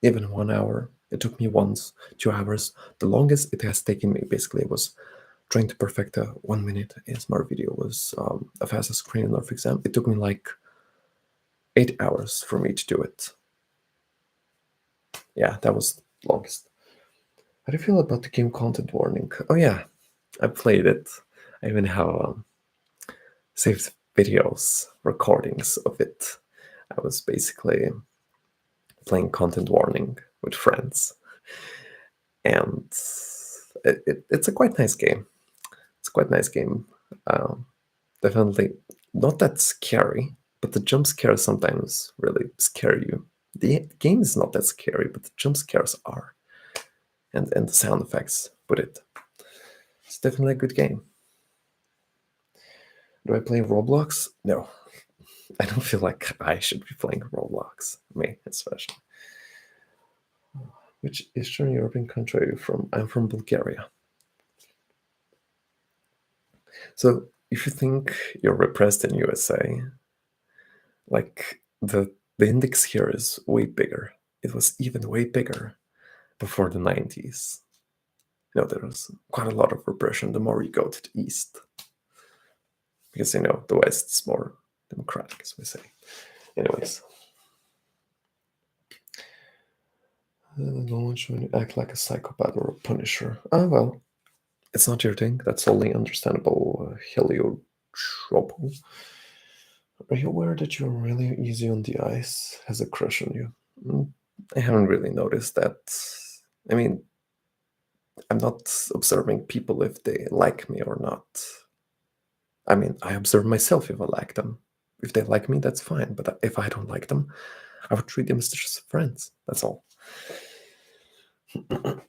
even 1 hour. It took me once 2 hours. The longest it has taken me basically was trying to perfect a 1 minute ASMR video was a fastest screen nerf exam. It took me like 8 hours for me to do it. Yeah, that was the longest. How do you feel about the game content warning? Oh yeah, I played it. I even have saved videos, recordings of it. I was basically playing content warning with friends, and it's a quite nice game. It's a quite nice game. Definitely not that scary, but the jump scares sometimes really scare you. The game is not that scary, but the jump scares are, and the sound effects with it. It's definitely a good game. Do I play Roblox? No. I don't feel like I should be playing Roblox. Me, especially. Which Eastern European country are you from? I'm from Bulgaria. So if you think you're repressed in USA, like the index here is way bigger. It was even way bigger before the 90s. You know, there was quite a lot of repression the more you go to the east. Because, you know, the West is more democratic, as we say. Anyways. Don't want you to act like a psychopath or a punisher. Ah, well, it's not your thing. That's only understandable. Heliotropo. Are you aware that you're really easy on the ice? Has a crush on you? I haven't really noticed that. I mean, I'm not observing people if they like me or not. I mean, I observe myself if I like them. If they like me, that's fine. But if I don't like them, I would treat them as just friends. That's all. Would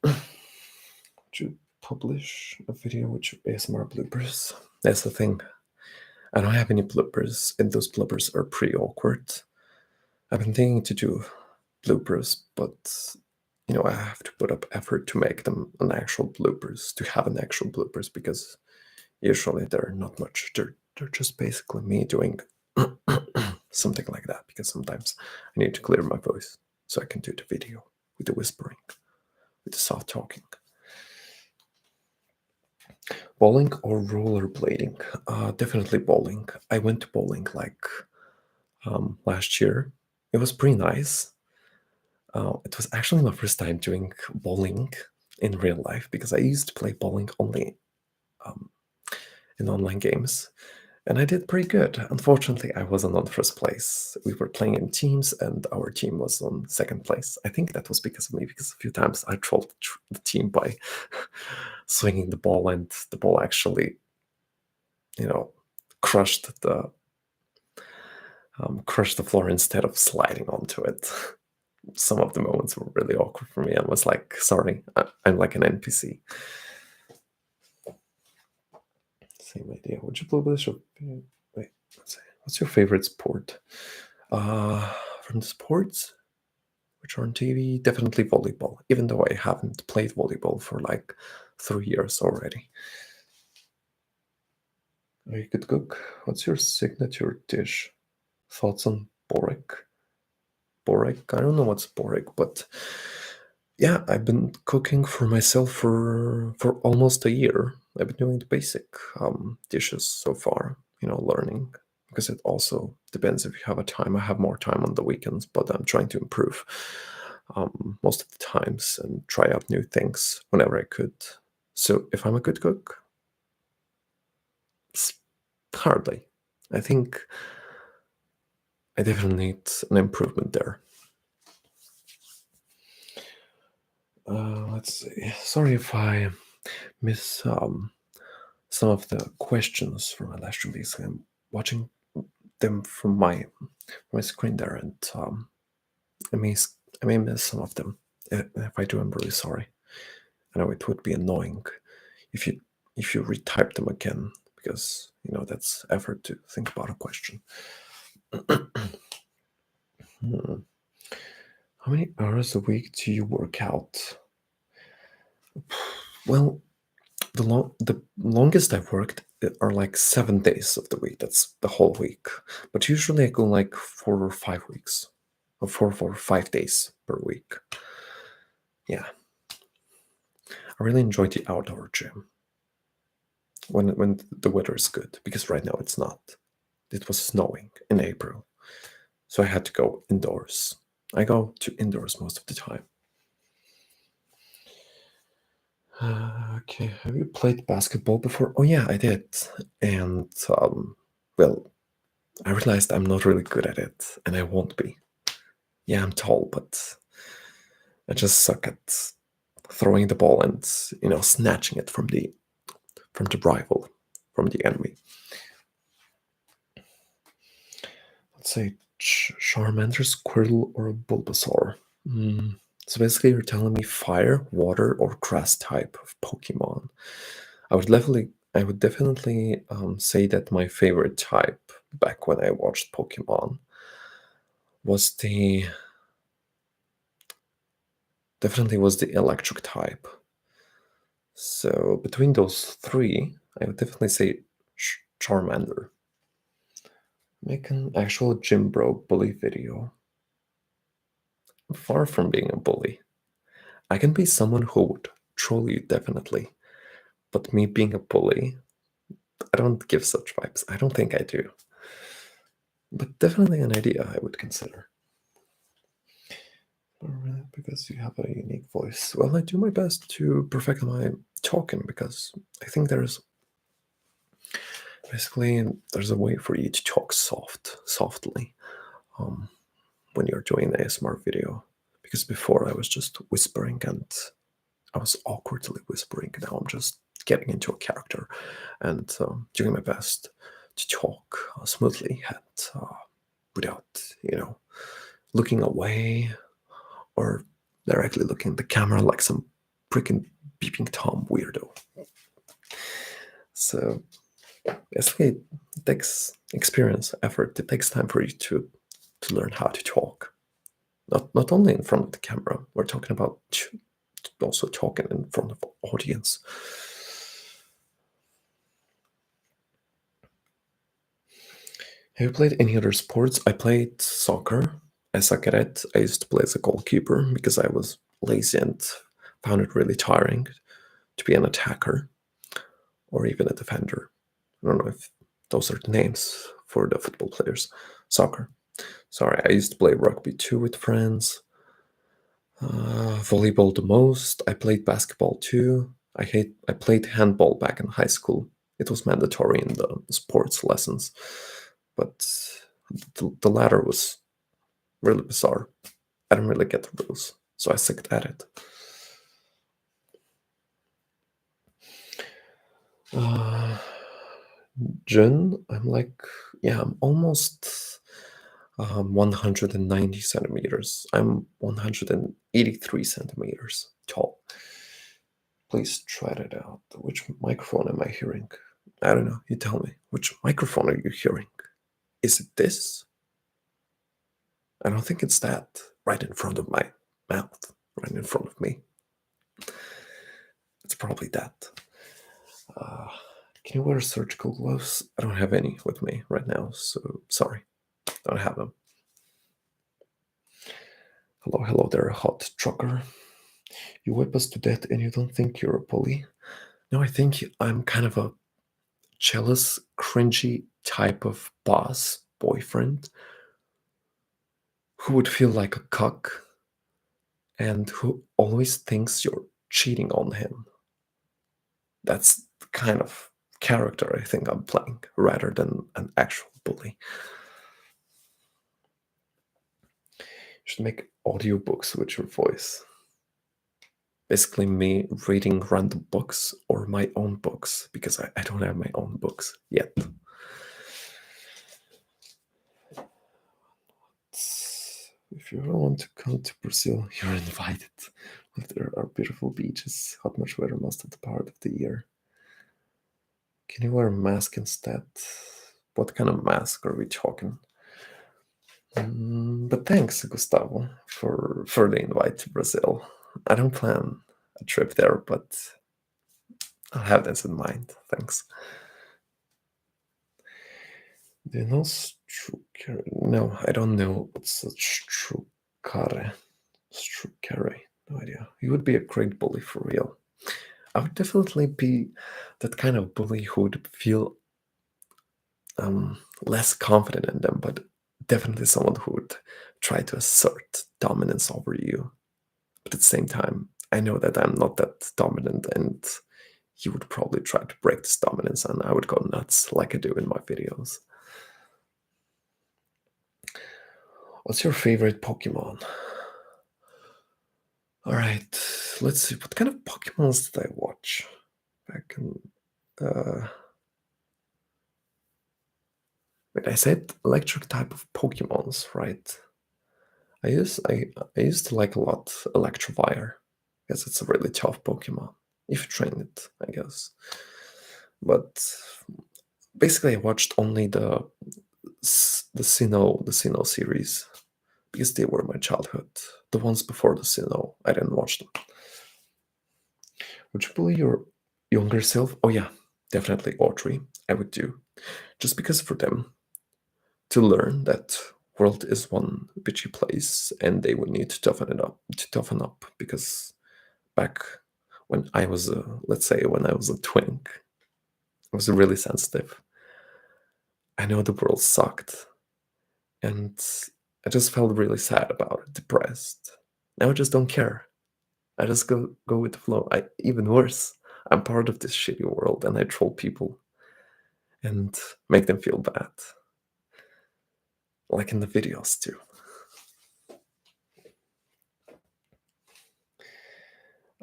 you publish a video with your ASMR bloopers? That's the thing. I don't have any bloopers, and those bloopers are pretty awkward. I've been thinking to do bloopers, but you know, I have to put up effort to make them an actual bloopers, to have an actual bloopers, because usually they're not much. They're just basically me doing something like that, because sometimes I need to clear my voice so I can do the video with the whispering, with the soft talking. Bowling or rollerblading? Definitely bowling. I went to bowling like last year. It was pretty nice. It was actually my first time doing bowling in real life, because I used to play bowling only in online games, and I did pretty good. Unfortunately, I wasn't on first place. We were playing in teams, and our team was on second place. I think that was because of me, because a few times I trolled the team by swinging the ball, and the ball actually, you know, crushed the floor instead of sliding onto it. Some of the moments were really awkward for me. I was like, sorry, I'm like an NPC. Same idea. Would you publish a... Wait, let's see. What's your favorite sport? From the sports which are on TV, definitely volleyball, even though I haven't played volleyball for like 3 years already. Are you good cook? What's your signature dish? Thoughts on borek? Borek? I don't know what's borek, but yeah, I've been cooking for myself for almost a year. I've been doing the basic dishes so far, you know, learning, because it also depends if you have a time. I have more time on the weekends, but I'm trying to improve most of the times and try out new things whenever I could. So if I'm a good cook, hardly. I think I definitely need an improvement there. Let's see. Sorry if I miss some of the questions from my live stream because I'm watching them from my screen there, and I may I may miss some of them. If I do, I'm really sorry. I know it would be annoying if you retype them again because that's effort to think about a question. Hmm. How many hours a week do you work out? Well, the longest I've worked are like 7 days of the week. That's the whole week. But usually I go like 4 or 5 weeks, or 4 or 5 days per week. Yeah, I really enjoy the outdoor gym when the weather is good because right now it's not. It was snowing in April, so I had to go indoors. I go to indoors most of the time. Okay, have you played basketball before? Oh yeah, I did, and well, I realized I'm not really good at it, and I won't be. Yeah, I'm tall, but I just suck at throwing the ball and snatching it from the rival, from the enemy. Let's say Charmander, Squirtle, or Bulbasaur. So basically, you're telling me fire, water, or grass type of Pokemon. I would definitely say that my favorite type back when I watched Pokemon was definitely was the electric type. So between those three, I would definitely say Charmander. Make an actual gym bro bully video. Far from being a bully. I can be someone who would troll you definitely, but me being a bully, I don't give such vibes. I don't think I do. But definitely an idea I would consider. Because you have a unique voice. Well, I do my best to perfect my talking because I think there's a way for you to talk softly um, when you're doing an ASMR video. Because before I was just whispering and I was awkwardly whispering. Now I'm just getting into a character and doing my best to talk smoothly and without, looking away or directly looking at the camera like some freaking beeping Tom weirdo. So basically, it takes experience, effort. It takes time for you to learn how to talk. Not only in front of the camera. We're talking about also talking in front of audience. Have you played any other sports? I played soccer. I suck at it. I used to play as a goalkeeper because I was lazy and found it really tiring to be an attacker or even a defender. I don't know if those are the names for the football players. Soccer. Sorry, I used to play rugby too with friends. Volleyball the most. I played basketball too. I played handball back in high school. It was mandatory in the sports lessons, but the latter was really bizarre. I didn't really get the rules, so I sucked at it. Jun, I'm almost 190 centimeters. I'm 183 centimeters tall. Please try that out. Which microphone am I hearing? I don't know. You tell me. Which microphone are you hearing? Is it this? I don't think it's that. Right in front of my mouth. Right in front of me. It's probably that. Uh, can you wear surgical gloves? I don't have any with me right now, so sorry. Don't have them. Hello there, hot trucker. You whip us to death and you don't think you're a bully? No, I think I'm kind of a jealous, cringy type of boss, boyfriend, who would feel like a cuck and who always thinks you're cheating on him. That's the kind of character I think I'm playing rather than an actual bully. You should make audiobooks with your voice. basically me reading random books or my own books, because I don't have my own books yet. If you ever want to come to Brazil, you're invited. There are beautiful beaches, hot much weather most of the part of the year. Can you wear a mask instead? What kind of mask are we talking? But thanks, Gustavo, for the invite to Brazil. I don't plan a trip there, but I'll have this in mind. Thanks. Do you know Strukare? No, I don't know what's a Strukare. Strukare, no idea. He would be a great bully for real. I would definitely be that kind of bully who would feel less confident in them, but definitely someone who would try to assert dominance over you. But at the same time, I know that I'm not that dominant, and he would probably try to break this dominance, and I would go nuts like I do in my videos. What's your favorite Pokemon? Alright, let's see. What kind of Pokemons did I watch back in. Wait, I said electric type of Pokemons, right? I used to like a lot Electivire, because it's a really tough Pokemon if you train it, I guess. But basically, I watched only the Sinnoh series, because they were my childhood. The ones before the Sinnoh, I didn't watch them. Would you bully your younger self? Oh yeah, definitely Audrey. I would do, just because for them to learn that world is one bitchy place, and they would need to toughen up, because back when I was let's say when I was a twink, I was really sensitive. I know the world sucked, and I just felt really sad about it, depressed. Now I just don't care. I just go with the flow. Even worse, I'm part of this shitty world, and I troll people and make them feel bad, like in the videos too.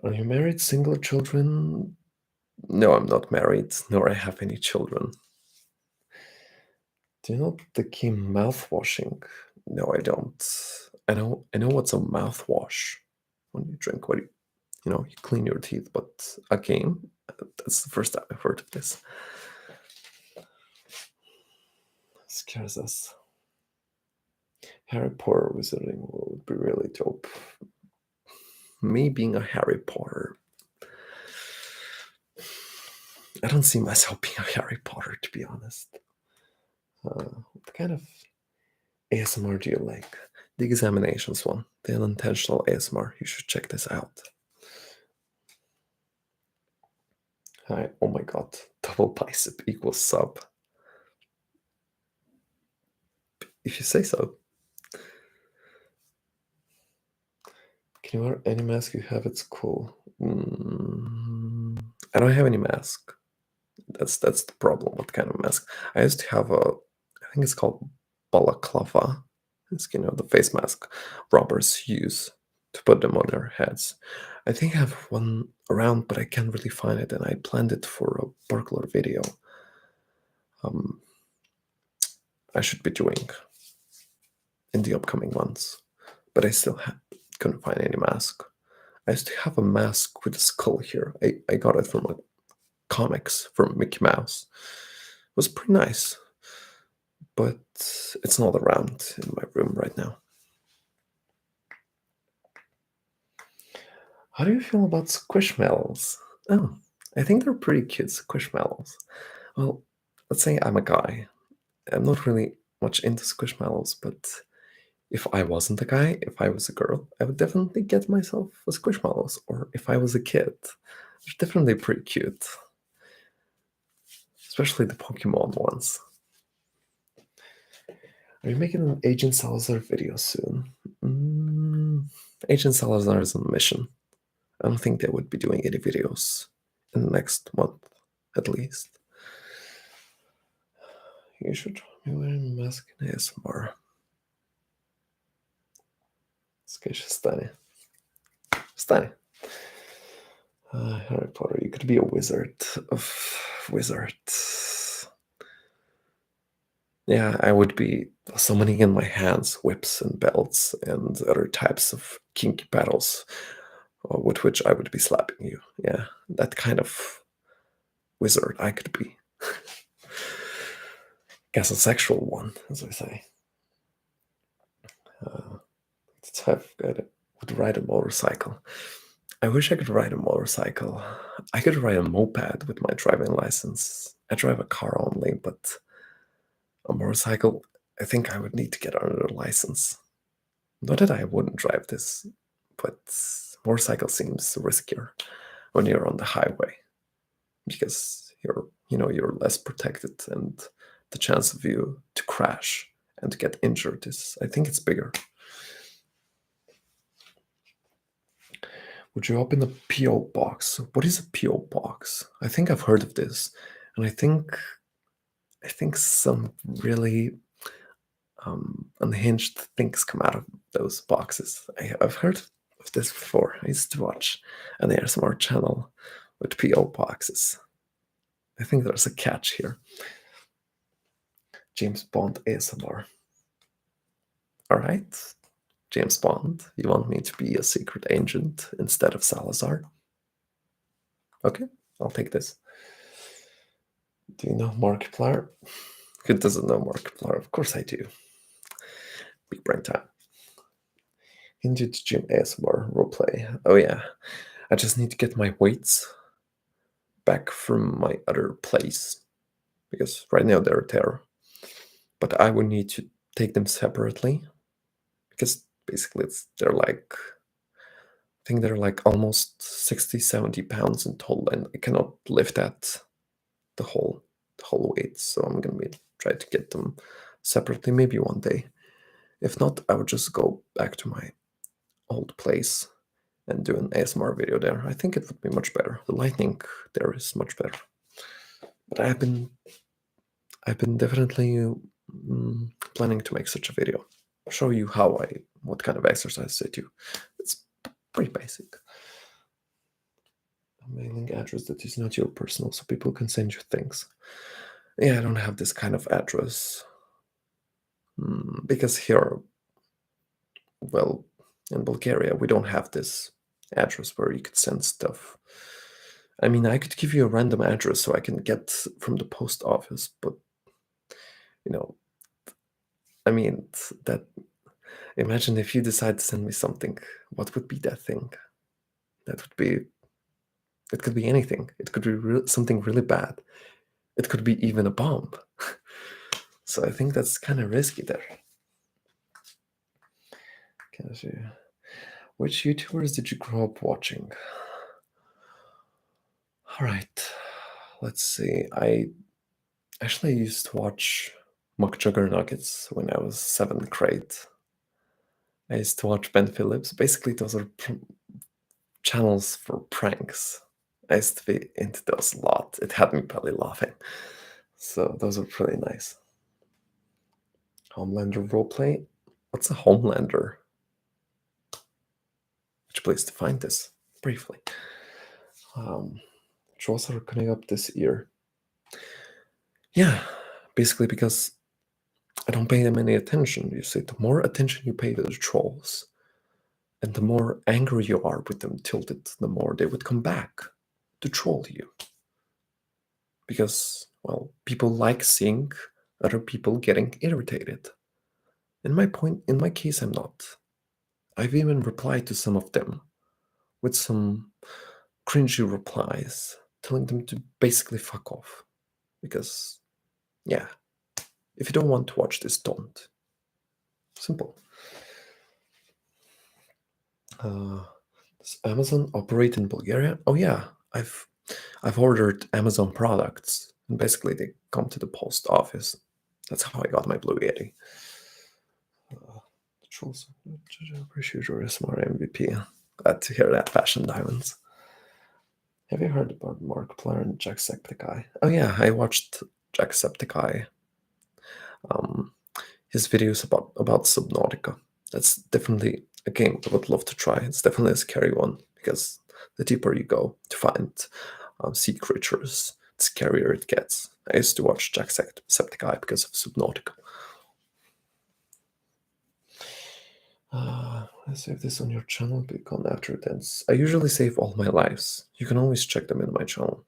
Are you married, single, children? No, I'm not married, nor I have any children. Do you know the key mouthwashing? No, I don't. I know what's a mouthwash. When you drink, you clean your teeth, but a game? That's the first time I've heard of this. Scares us. Harry Potter wizarding would be really dope. Me being a Harry Potter, I don't see myself being a Harry Potter, to be honest. What kind of ASMR do you like? The examinations one, the unintentional ASMR. You should check this out. Hi, oh my god, double bicep equals sub. If you say so. Can you wear any mask you have? It's cool. I don't have any mask. That's the problem. What kind of mask? I used to have I think it's called balaclava. It's the face mask robbers use to put them on their heads. I think I have one around, but I can't really find it, and I planned it for a burglar video. I should be doing in the upcoming months, but I still couldn't find any mask. I used to have a mask with a skull here. I got it from comics from Mickey Mouse. It was pretty nice, but it's not around in my room right now. How do you feel about squishmallows? Oh, I think they're pretty cute, squishmallows. Well, let's say I'm a guy. I'm not really much into squishmallows, but if I wasn't a guy, if I was a girl, I would definitely get myself a squishmallows. Or if I was a kid, they're definitely pretty cute. Especially the Pokemon ones. Are you making an Agent Salazar video soon? Agent Salazar is on a mission. I don't think they would be doing any videos in the next month, at least. You should be wearing a mask in ASMR. Sketch Stani. Stani. Harry Potter, you could be a wizard of wizards. Yeah, I would be summoning in my hands whips and belts and other types of kinky paddles with which I would be slapping you. Yeah, that kind of wizard I could be. Guess a sexual one, as I say. Let's have would ride a motorcycle. I wish I could ride a motorcycle. I could ride a moped with my driving license. I drive a car only, but a motorcycle, I think I would need to get another license. Not that I wouldn't drive this, but motorcycle seems riskier when you're on the highway because you're less protected and the chance of you to crash and to get injured is, I think, it's bigger. Would you open a PO box? What is a PO box? I think I've heard of this, and I think some really unhinged things come out of those boxes. I've heard of this before. I used to watch an ASMR channel with PO boxes. I think there's a catch here. James Bond ASMR. All right, James Bond, you want me to be a secret agent instead of Salazar? Okay, I'll take this. Do you know Markiplier? Who doesn't know Markiplier? Of course I do. Big brain time. Into the gym ASMR roleplay. Oh yeah, I just need to get my weights back from my other place because right now they're there. But I would need to take them separately because basically I think they're like almost 60, 70 pounds in total, and I cannot lift that the whole weight. So I'm gonna try to get them separately maybe one day. If not, I would just go back to my old place and do an ASMR video there. I think it would be much better. The lighting there is much better. But I've been definitely planning to make such a video. I'll show you what kind of exercise I do. It's pretty basic. A mailing address that is not your personal, so people can send you things. Yeah, I don't have this kind of address because here, well, in Bulgaria, we don't have this address where you could send stuff. I mean, I could give you a random address so I can get from the post office, but I mean, that. Imagine if you decide to send me something. What would be that thing? That would be. It could be anything. It could be something really bad. It could be even a bomb. So I think that's kind of risky there. Which YouTubers did you grow up watching? All right, let's see. I actually used to watch Muck Jugger Nuggets when I was 7th grade. I used to watch Ben Phillips. Basically, those are channels for pranks. I used to be into those a lot. It had me belly laughing. So those are pretty nice. Homelander roleplay? What's a Homelander? Which place to find this? Briefly. Trolls are coming up this year. Yeah, basically because I don't pay them any attention. You see, the more attention you pay to the trolls, and the more angry you are with them tilted, the more they would come back to troll you. Because, well, people like seeing other people getting irritated. In my case, I'm not. I've even replied to some of them with some cringy replies, telling them to basically fuck off. Because, yeah, if you don't want to watch this, don't. Simple. Does Amazon operate in Bulgaria? Oh yeah, I've ordered Amazon products, and basically they come to the post office. That's how I got my Blue Yeti. Appreciate your smart MVP. Glad to hear that, Fashion Diamonds. Have you heard about Markiplier and Jacksepticeye? Oh yeah, I watched Jacksepticeye. His videos about Subnautica. That's definitely a game I would love to try. It's definitely a scary one because the deeper you go to find sea creatures, the scarier it gets. I used to watch Jacksepticeye because of Subnautica. I save this on your channel, become after events. I usually save all my lives. You can always check them in my channel.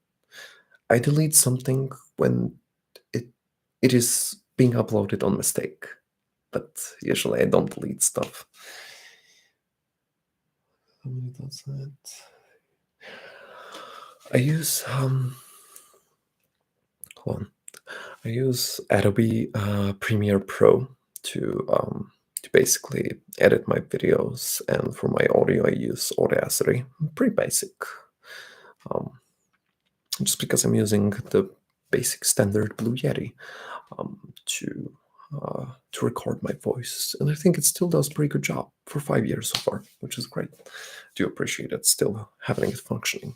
I delete something when it is being uploaded on mistake, but usually I don't delete stuff. How many does that? I use hold on. I use Adobe Premiere Pro to basically edit my videos, and for my audio I use Audacity. Pretty basic. Just because I'm using the basic standard Blue Yeti to record my voice, and I think it still does a pretty good job for 5 years so far, which is great. Do appreciate it still having it functioning.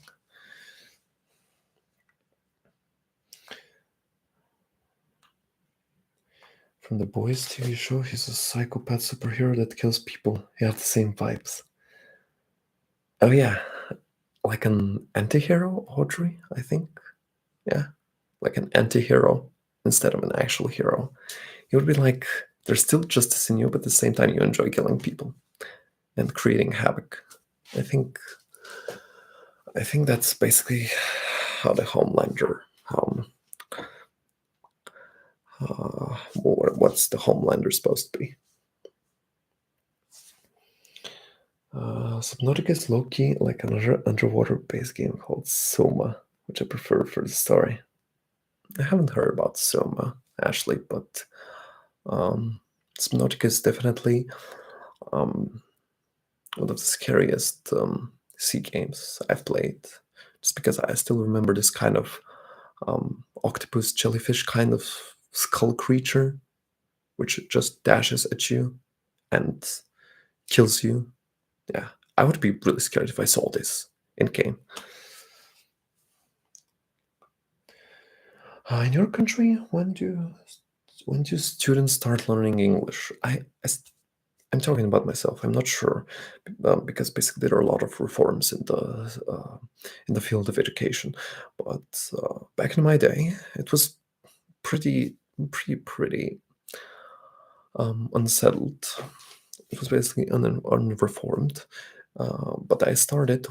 From the Boys TV show, he's a psychopath superhero that kills people. He has the same vibes. Oh yeah, like an anti-hero, Audrey, I think. Yeah, like an anti-hero instead of an actual hero. He would be like, there's still justice in you, but at the same time you enjoy killing people and creating havoc. I think that's basically how the Homelander what's the Homelander supposed to be? Subnautica is low-key like another underwater-based game called Soma, which I prefer for the story. I haven't heard about Soma, actually, but Subnautica is definitely one of the scariest sea games I've played, just because I still remember this kind of octopus, jellyfish kind of skull creature, which just dashes at you and kills you. Yeah, I would be really scared if I saw this in game. In your country, when do students start learning English? I'm talking about myself. I'm not sure, because basically there are a lot of reforms in the field of education. But back in my day, it was pretty unsettled. It was basically unreformed. But I started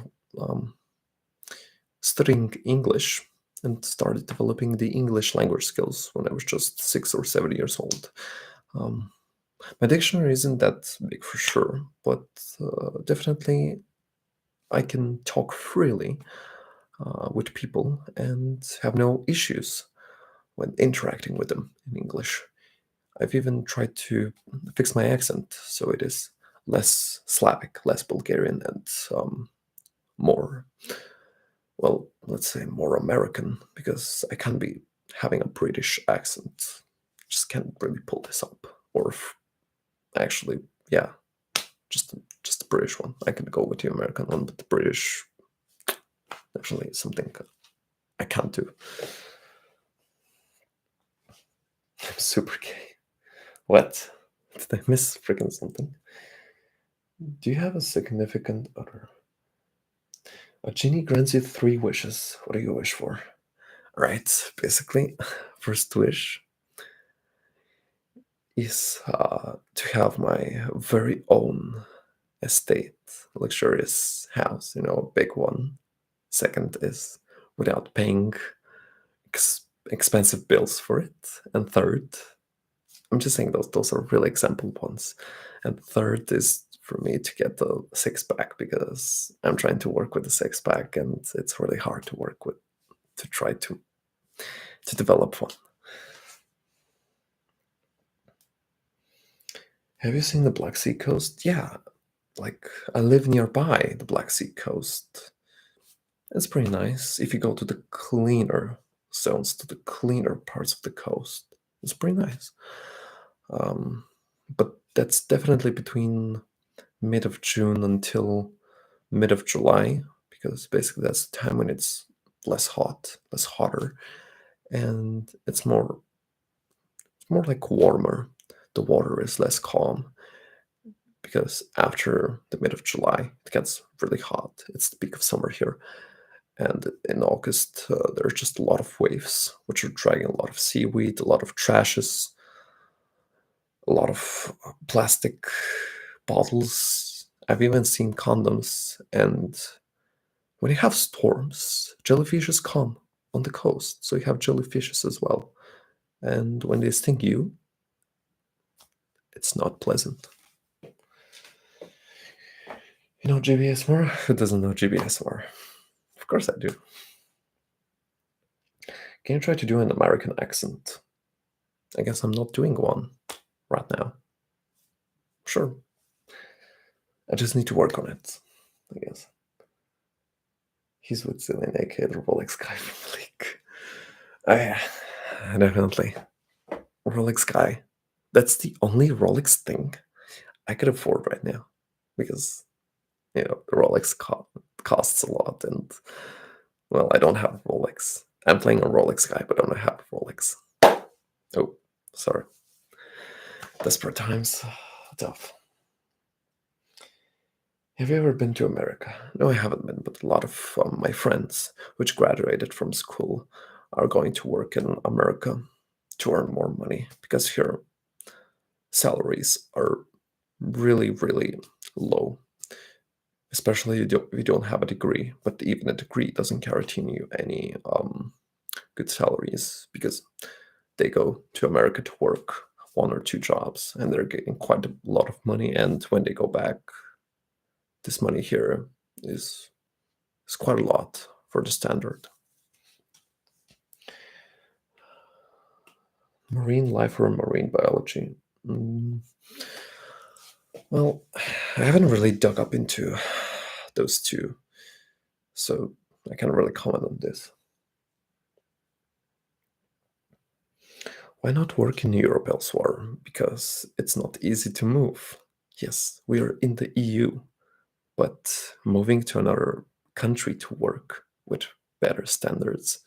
studying English and started developing the English language skills when I was just 6 or 7 years old. My dictionary isn't that big for sure, but definitely I can talk freely with people and have no issues when interacting with them in English. I've even tried to fix my accent so it is less Slavic, less Bulgarian, and more, well, let's say more American, because I can't be having a British accent. Just can't really pull this up. Or actually, yeah, just the British one. I could go with the American one, but the British definitely is something I can't do. I'm super gay. What? Did I miss freaking something? Do you have a significant other? A genie grants you 3 wishes. What do you wish for? Right, basically, first wish is to have my very own estate, luxurious house, a big one. Second is without paying expensive bills for it. And third, I'm just saying those are really example ones. And third is for me to get the six pack, because I'm trying to work with the six pack and it's really hard to work with, to try to develop one. Have you seen the Black Sea coast? Yeah, like I live nearby the Black Sea coast. It's pretty nice if you go to the cleaner zones, to the cleaner parts of the coast. It's pretty nice. But that's definitely between mid of June until mid of July, because basically that's the time when it's less hotter, and it's more like warmer. The water is less calm, because after the mid of July, it gets really hot. It's the peak of summer here. And in August, there are just a lot of waves, which are dragging a lot of seaweed, a lot of trashes, a lot of plastic bottles. I've even seen condoms. And when you have storms, jellyfishes come on the coast. So you have jellyfishes as well. And when they sting you, it's not pleasant. You know GBSMR? Who doesn't know GBSMR? Of course I do. Can you try to do an American accent? I guess I'm not doing one right now. Sure. I just need to work on it, I guess. He's with Zillion, aka the Rolex guy from the league. Oh yeah, definitely. Rolex guy. That's the only Rolex thing I could afford right now. Because, the Rolex costs a lot, and, well, I don't have a Rolex. I'm playing a Rolex guy, but I don't have a Rolex. Oh, sorry. Desperate times. Tough. Have you ever been to America? No, I haven't been, but a lot of my friends, which graduated from school, are going to work in America to earn more money because here salaries are really, really low, especially if you don't have a degree. But even a degree doesn't guarantee you any good salaries because they go to America to work 1 or 2 jobs and they're getting quite a lot of money. And when they go back, this money here is quite a lot for the standard. Marine life or marine biology? Well, I haven't really dug up into those two, so I can't really comment on this. Why not work in Europe elsewhere? Because it's not easy to move. Yes, we are in the EU, but moving to another country to work with better standards,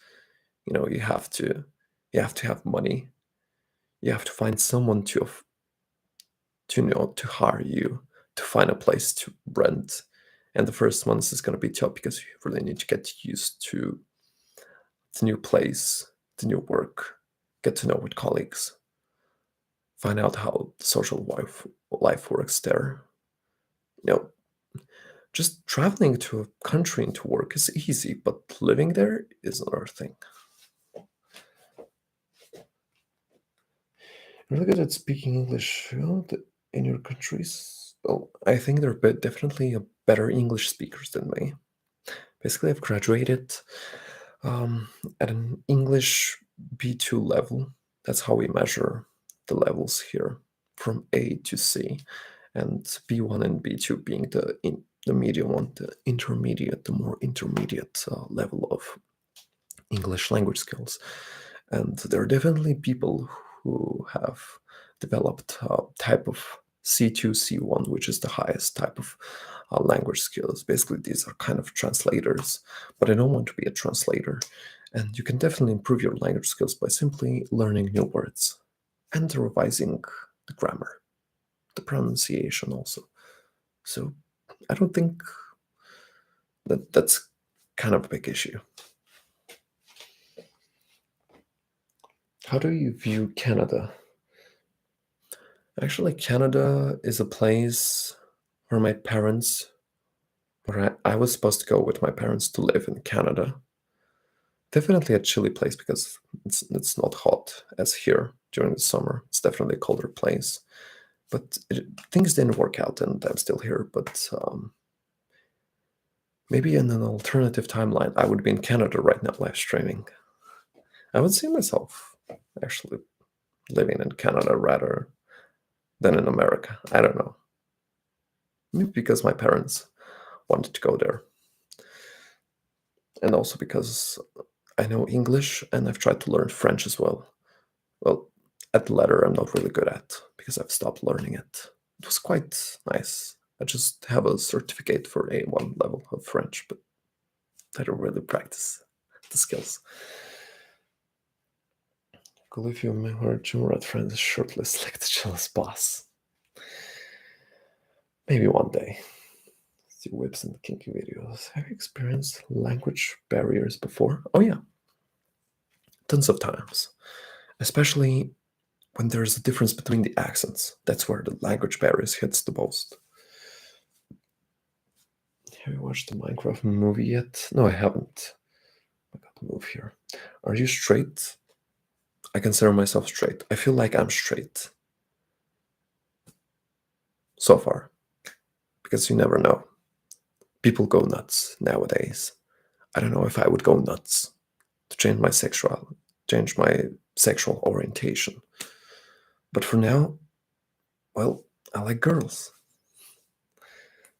you have to have money. You have to find someone to hire you, to find a place to rent. And the first months is going to be tough because you really need to get used to the new place, the new work, get to know with colleagues, find out how the social life works there. Just traveling to a country and to work is easy, but living there is another thing. You're really good at speaking English in your countries. Well, I think they're definitely better English speakers than me. Basically, I've graduated at an English B2 level. That's how we measure the levels here, from A to C, and B1 and B2 being the medium one, the intermediate, the more intermediate level of English language skills. And there are definitely people who have developed a type of C2, C1, which is the highest type of language skills. Basically, these are kind of translators, but I don't want to be a translator. And you can definitely improve your language skills by simply learning new words and revising the grammar, the pronunciation also. So I don't think that's kind of a big issue. How do you view Canada? Actually, Canada is a place where I was supposed to go with my parents to live in Canada. Definitely a chilly place because it's not hot as here during the summer. It's definitely a colder place. But things didn't work out and I'm still here. But maybe in an alternative timeline, I would be in Canada right now live streaming. I would see myself actually living in Canada rather than in America. I don't know. Maybe because my parents wanted to go there. And also because I know English and I've tried to learn French as well. Well, at the latter, I'm not really good at because I've stopped learning it. It was quite nice. I just have a certificate for A1 level of French, but I don't really practice the skills. Cool if you heard Jim Red Friends shortlist like the jealous boss. Maybe one day. See whips and kinky videos. Have you experienced language barriers before? Oh yeah, tons of times. Especially when there's a difference between the accents. That's where the language barriers hits the most. Have you watched the Minecraft movie yet? No, I haven't. I got to move here. Are you straight? I consider myself straight. I feel like I'm straight. So far. Because you never know. People go nuts nowadays. I don't know if I would go nuts to change my sexual orientation. But for now, well, I like girls,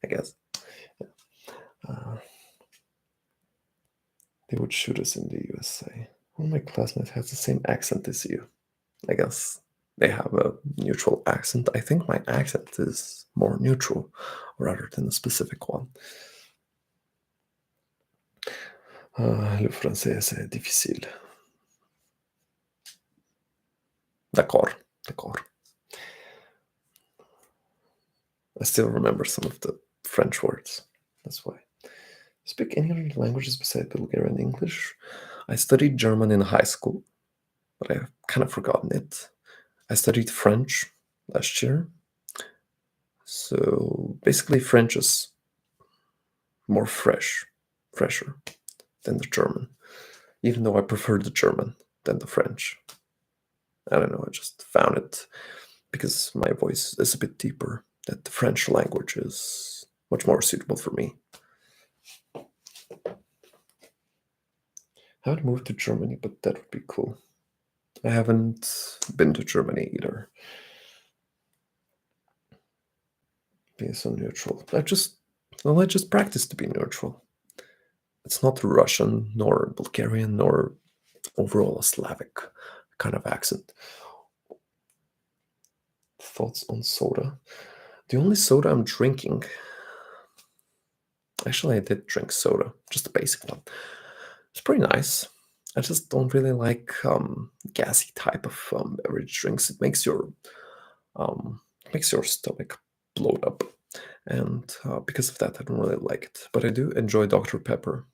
I guess. Uh, they would shoot us in the USA. One of my classmates has the same accent as you. I guess they have a neutral accent. I think my accent is more neutral rather than a specific one. Le français, c'est difficile. D'accord, d'accord. I still remember some of the French words. That's why. Speak any other languages besides Bulgarian and English? I studied German in high school, but I've kind of forgotten it. I studied French last year. So basically, French is more fresher than the German, even though I prefer the German than the French. I don't know, I just found it because my voice is a bit deeper, that the French language is much more suitable for me. I haven't moved to Germany, but that would be cool. I haven't been to Germany either. Being so neutral. I just practice to be neutral. It's not Russian, nor Bulgarian, nor overall a Slavic kind of accent. Thoughts on soda? The only soda I'm drinking. Actually, I did drink soda, just a basic one. It's pretty nice. I just don't really like gassy type of beverage drinks. It makes your stomach bloat up, and because of that, I don't really like it. But I do enjoy Dr. Pepper.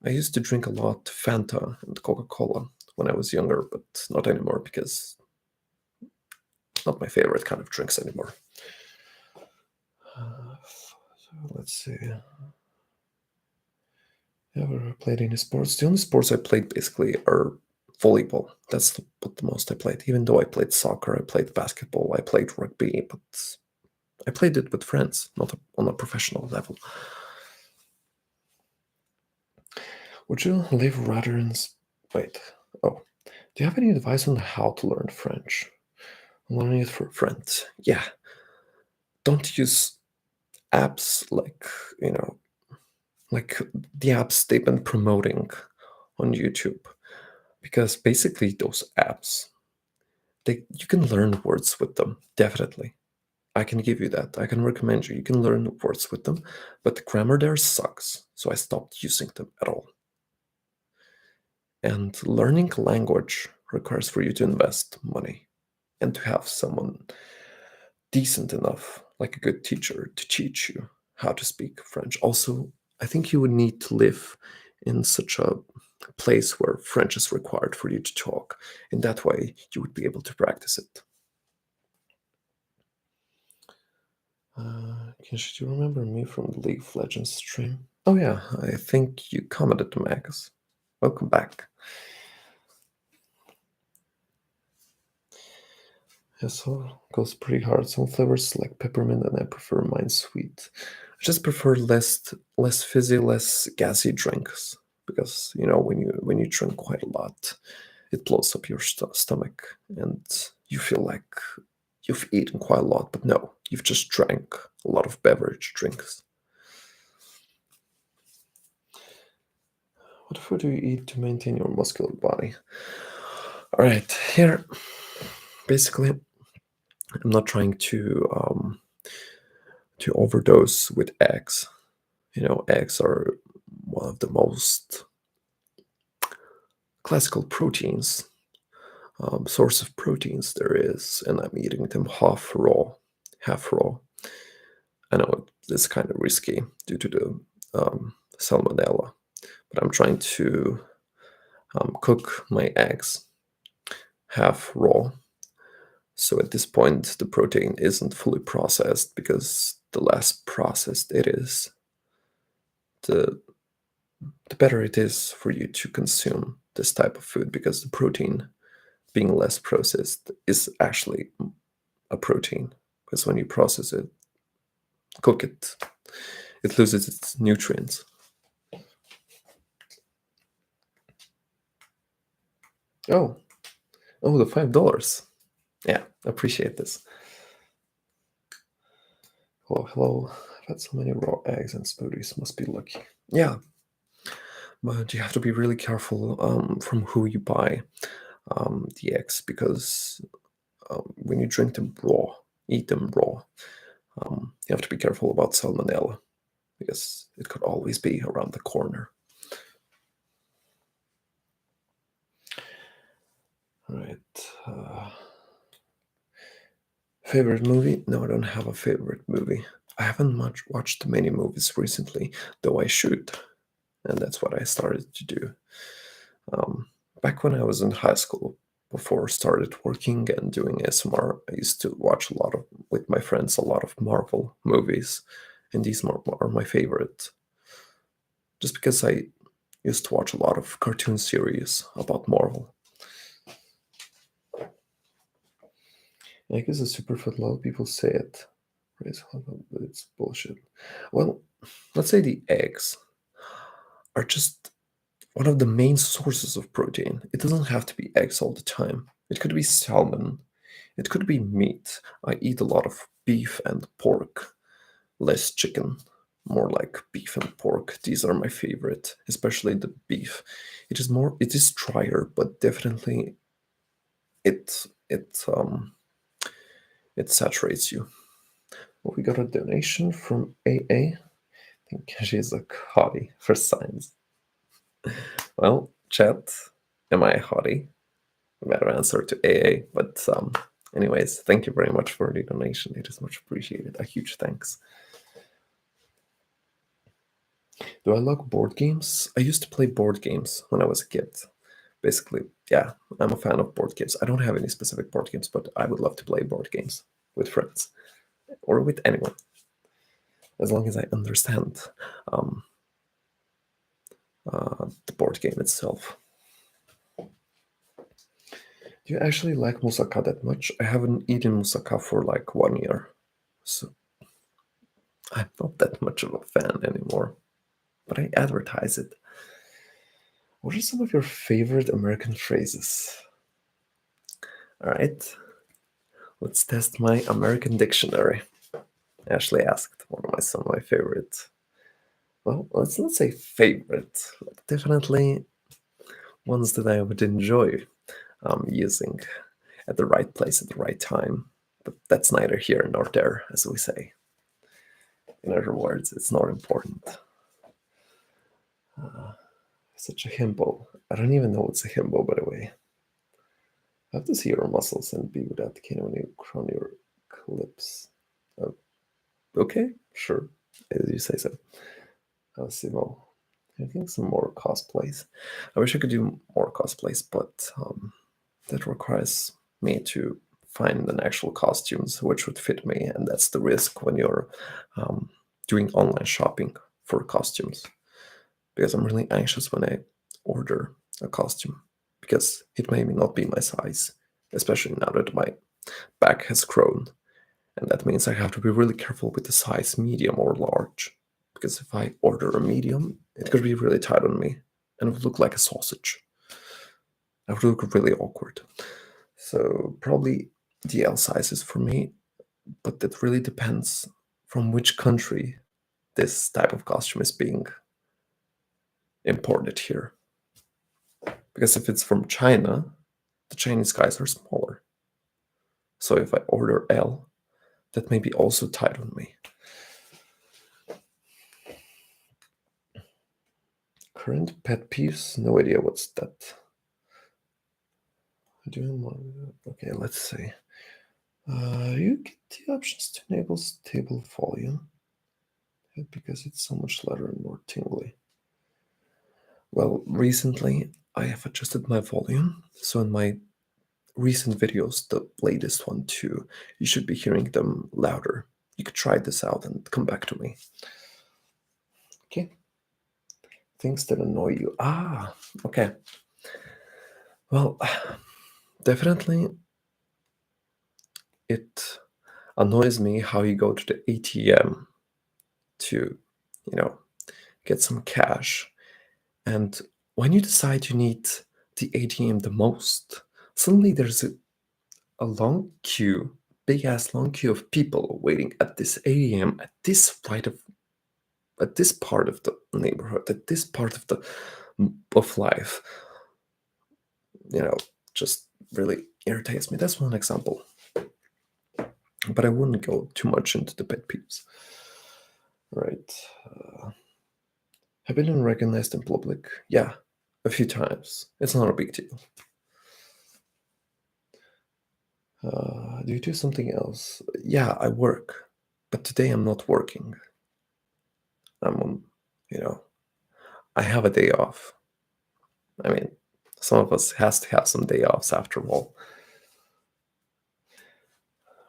I used to drink a lot Fanta and Coca-Cola when I was younger, but not anymore because it's not my favorite kind of drinks anymore. Let's see. Ever played any sports? The only sports I played basically are volleyball. That's the most I played. Even though I played soccer, I played basketball, I played rugby, but I played it with friends, not on a professional level. Would you live rather in... Wait. Oh. Do you have any advice on how to learn French? I'm learning it for friends. Yeah. Don't use apps like the apps they've been promoting on YouTube. Because basically those apps, you can learn words with them, definitely. I can give you that. I can recommend you. You can learn words with them, but the grammar there sucks, so I stopped using them at all. And learning language requires for you to invest money and to have someone decent enough, like a good teacher, to teach you how to speak French. Also, I think you would need to live in such a place where French is required for you to talk. In that way, you would be able to practice it. Should you remember me from the League of Legends stream? Oh yeah, I think you commented to Magus. Welcome back. Yeah, so goes pretty hard. Some flavors like peppermint, and I prefer mine sweet. I just prefer less fizzy, less gassy drinks because when you drink quite a lot, it blows up your stomach, and you feel like you've eaten quite a lot, but no, you've just drank a lot of beverage drinks. What food do you eat to maintain your muscular body? All right, here, basically, I'm not trying to overdose with eggs. Eggs are one of the most classical proteins, source of proteins there is, and I'm eating them half raw. I know it's kind of risky due to the salmonella, but I'm trying to cook my eggs half raw. So at this point, the protein isn't fully processed, because the less processed it is, the better it is for you to consume this type of food, because the protein being less processed is actually a protein. Because when you process it, cook it, it loses its nutrients. Oh, oh, the $5. Yeah, appreciate this. Hello, hello. I've had so many raw eggs and smoothies. Must be lucky. Yeah, but you have to be really careful from who you buy the eggs, because when you drink them raw, eat them raw, you have to be careful about salmonella, because it could always be around the corner. All right. Favorite movie? No, I don't have a favorite movie. I haven't much watched many movies recently, though I should, and that's what I started to do. Back when I was in high school, before I started working and doing ASMR, I used to watch a lot of, with my friends, a lot of Marvel movies, and these are my favorite. Just because I used to watch a lot of cartoon series about Marvel. I guess a superfood, a lot of people say it. But it's bullshit. Well, let's say the eggs are just one of the main sources of protein. It doesn't have to be eggs all the time. It could be salmon. It could be meat. I eat a lot of beef and pork, less chicken, more like beef and pork. These are my favorite, especially the beef. It is drier, but definitely it it um it saturates you. Well, we got a donation from AA. I think she's a hottie for science. Well, chat, am I a hottie? Better answer to AA. But anyways, thank you very much for the donation. It is much appreciated. A huge thanks. Do I like board games? I used to play board games when I was a kid. Basically, yeah, I'm a fan of board games. I don't have any specific board games, but I would love to play board games with friends or with anyone, as long as I understand um, the board game itself. Do you actually like moussaka that much? I haven't eaten moussaka for like 1 year, so I'm not that much of a fan anymore. But I advertise it. What are some of your favorite American phrases? All right, let's test my American dictionary. Ashley asked some of my favorite. Well, let's not say favorite, but definitely ones that I would enjoy using at the right place at the right time. But that's neither here nor there, as we say. In other words, it's not important. Such a himbo. I don't even know what's a himbo, by the way. I have to see your muscles and be without the cane when you crown your clips. Uh, okay, sure, as you say so. Simo. I think some more cosplays. I wish I could do more cosplays, but that requires me to find an actual costumes which would fit me, and that's the risk when you're doing online shopping for costumes. Because I'm really anxious when I order a costume, because it may not be my size, especially now that my back has grown, and that means I have to be really careful with the size medium or large, because if I order a medium, it could be really tight on me and it would look like a sausage. I would look really awkward. So probably the L size is for me, but that really depends from which country this type of costume is being imported here. Because if it's from China, the Chinese guys are smaller. So if I order L, that may be also tight on me. Current pet peeves? No idea what's that. Okay, let's see. You get the options to enable stable volume. because it's so much louder and more tingly. Well, recently I have adjusted my volume, so in my recent videos, the latest one too, you should be hearing them louder. You could try this out and come back to me. Okay. Things that annoy you. Ah, okay. Well, definitely it annoys me how you go to the ATM to, get some cash. And when you decide you need the ATM the most, suddenly there's a long queue, big ass long queue of people waiting at this ATM at this part of the neighborhood, at this part of the of life. Just really irritates me. That's one example. But I wouldn't go too much into the pet peeves. Right. Have you been recognized in public? Yeah, a few times. It's not a big deal. Do you do something else? Yeah, I work. But today I'm not working. I'm, you know, I have a day off. I mean, some of us has to have some day offs after all.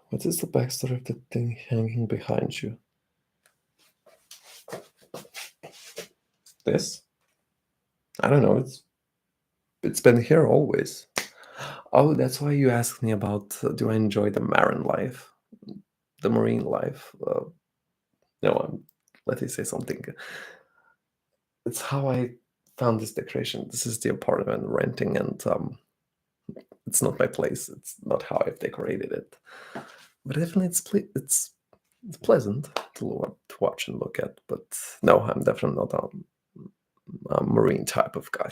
What is the backstory of the thing hanging behind you? This? I don't know. It's been here always. Oh, that's why you asked me about do I enjoy the marine life, the marine life? No, let me say something. It's how I found this decoration. This is the apartment I'm renting, and it's not my place. It's not how I've decorated it. But definitely, it's pleasant to watch and look at. But no, I'm definitely not a marine type of guy.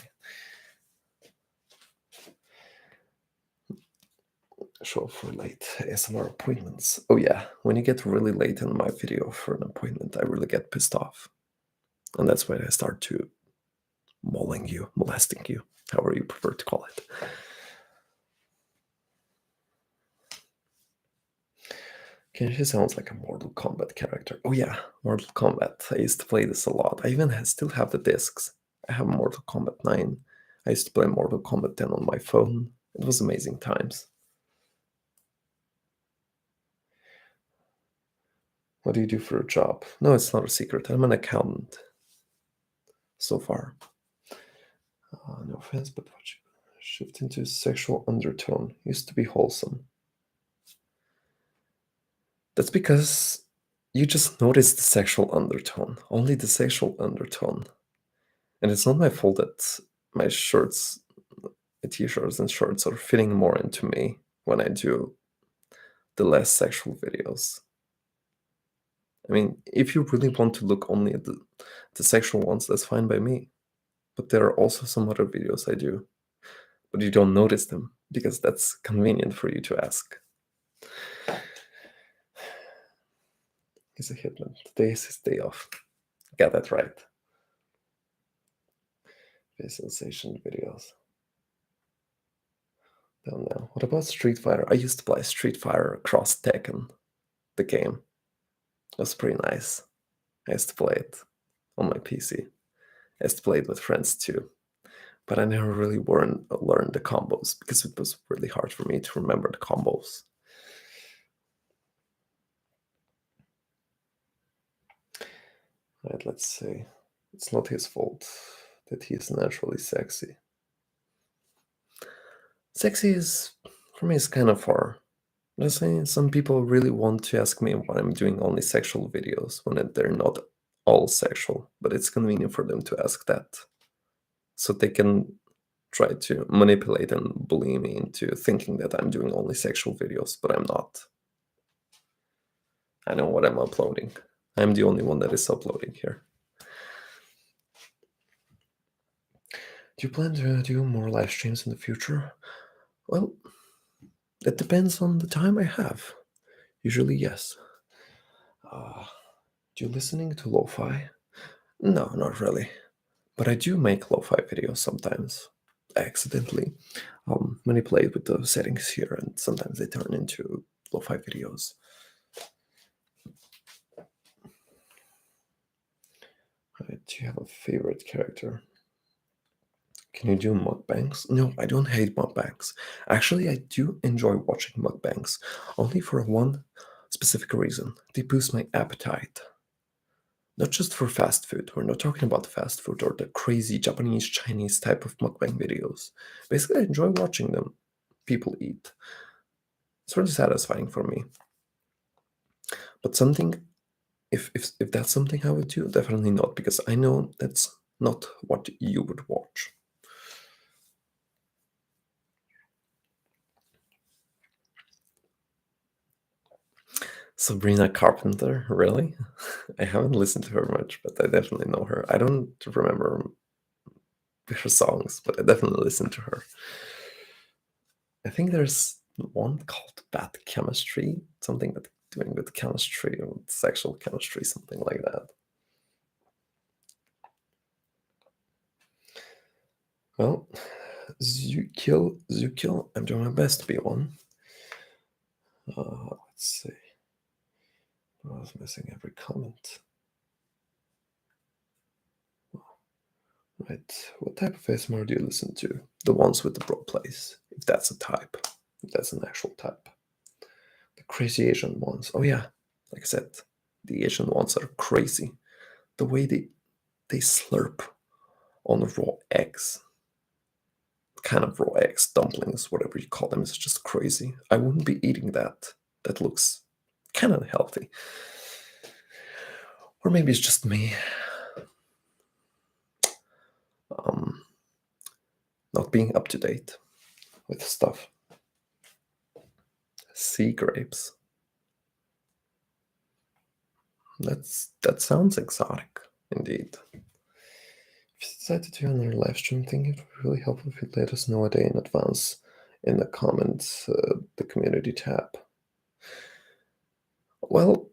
Show up for late ASMR appointments. Oh yeah, when you get really late in my video for an appointment, I really get pissed off. And that's when I start to molesting you, however you prefer to call it. Kenshi sounds like a Mortal Kombat character. Oh yeah, Mortal Kombat. I used to play this a lot. I even still have the discs. I have Mortal Kombat 9. I used to play Mortal Kombat 10 on my phone. It was amazing times. What do you do for a job? No, it's not a secret. I'm an accountant. So far. No offense, but what you shift into a sexual undertone used to be wholesome. That's because you just noticed the sexual undertone, only the sexual undertone. And it's not my fault that my shirts, my t-shirts and shirts are fitting more into me when I do the less sexual videos. I mean, if you really want to look only at the sexual ones, that's fine by me. But there are also some other videos I do, but you don't notice them because that's convenient for you to ask. He's a hitman. Today is his day off. Got that right. Visualization videos. Don't know. What about Street Fighter? I used to play Street Fighter across Tekken, the game. It was pretty nice. I used to play it on my PC. I used to play it with friends too. But I never really learned the combos because it was really hard for me to remember the combos. Right, let's see. It's not his fault that he is naturally sexy. Sexy is, for me, is kind of far. Honestly, some people really want to ask me why I'm doing only sexual videos when they're not all sexual, but it's convenient for them to ask that. So they can try to manipulate and bully me into thinking that I'm doing only sexual videos, but I'm not. I know what I'm uploading. I'm the only one that is uploading here. Do you plan to do more live streams in the future? Well, it depends on the time I have. Usually, yes. Do you listening to lo-fi? No, not really. But I do make lo-fi videos sometimes. I accidentally manipulate with the settings here, and sometimes they turn into lo-fi videos. Right, do you have a favorite character? Can you do mukbangs? No, I don't hate mukbangs. Actually, I do enjoy watching mukbangs, only for one specific reason. They boost my appetite. Not just for fast food. We're not talking about fast food or the crazy Japanese, Chinese type of mukbang videos. Basically, I enjoy watching them. People eat. It's really satisfying for me. But something, if that's something I would do, definitely not, because I know that's not what you would watch. Sabrina Carpenter, really? I haven't listened to her much, but I definitely know her. I don't remember her songs, but I definitely listen to her. I think there's one called Bad Chemistry, something that doing with chemistry or sexual chemistry, something like that. Well, Zukil, I'm doing my best to be one. Let's see. I was missing every comment. Right. What type of ASMR do you listen to? The ones with the broad plays, if that's a type. If that's an actual type. The crazy Asian ones. Oh yeah, like I said, the Asian ones are crazy. The way they slurp on raw eggs, kind of raw eggs, dumplings, whatever you call them, is just crazy. I wouldn't be eating that. That looks kind of healthy. Or maybe it's just me. Um, Not being up to date with stuff. Sea grapes. That sounds exotic, indeed. If you decide to do another live stream thing, it would be really helpful if you'd let us know a day in advance in the comments, the community tab. Well,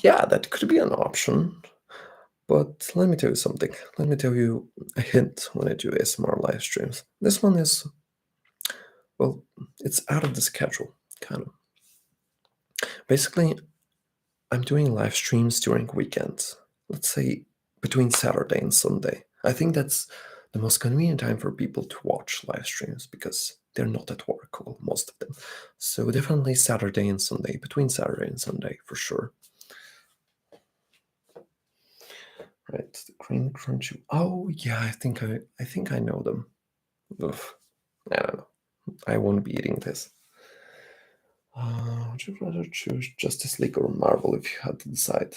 yeah, that could be an option. But let me tell you something. Let me tell you a hint when I do ASMR live streams. This one is, well, it's out of the schedule, kind of. Basically, I'm doing live streams during weekends. Let's say between Saturday and Sunday. I think that's the most convenient time for people to watch live streams because they're not at work, well, most of them. So definitely Saturday and Sunday, between Saturday and Sunday for sure. Right, the green crunchy. Oh yeah, I think I know them. Oof. I don't know. I won't be eating this. Would you rather choose Justice League or Marvel if you had to decide?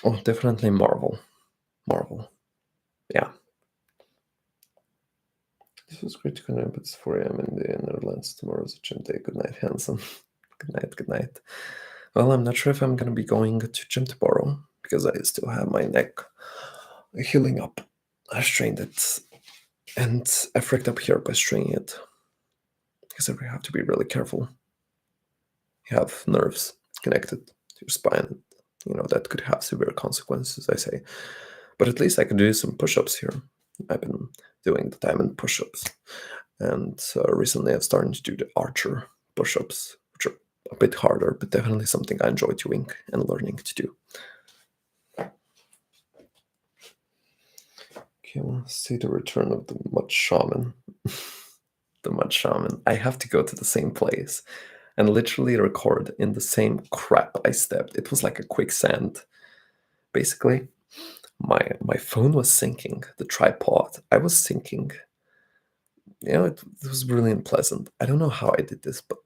Oh, definitely Marvel. Marvel. Yeah. This was great to connect, but it's 4 a.m. in the Netherlands. Tomorrow's a gym day. Good night, Hanson. Good night, good night. Well, I'm not sure if I'm going to be going to gym tomorrow because I still have my neck healing up. I strained it and I freaked up here by straining it because I have to be really careful. You have nerves connected to your spine. You know, that could have severe consequences, I say. But at least I can do some push-ups here. I've been doing the diamond push-ups. And recently I've started to do the archer push-ups, which are a bit harder, but definitely something I enjoy doing and learning to do. Okay, let's see the return of the mud shaman. The mud shaman. I have to go to the same place and literally record in the same crap I stepped. It was like a quicksand. Basically, my phone was sinking, the tripod. I was sinking. You know, it was really unpleasant. I don't know how I did this, but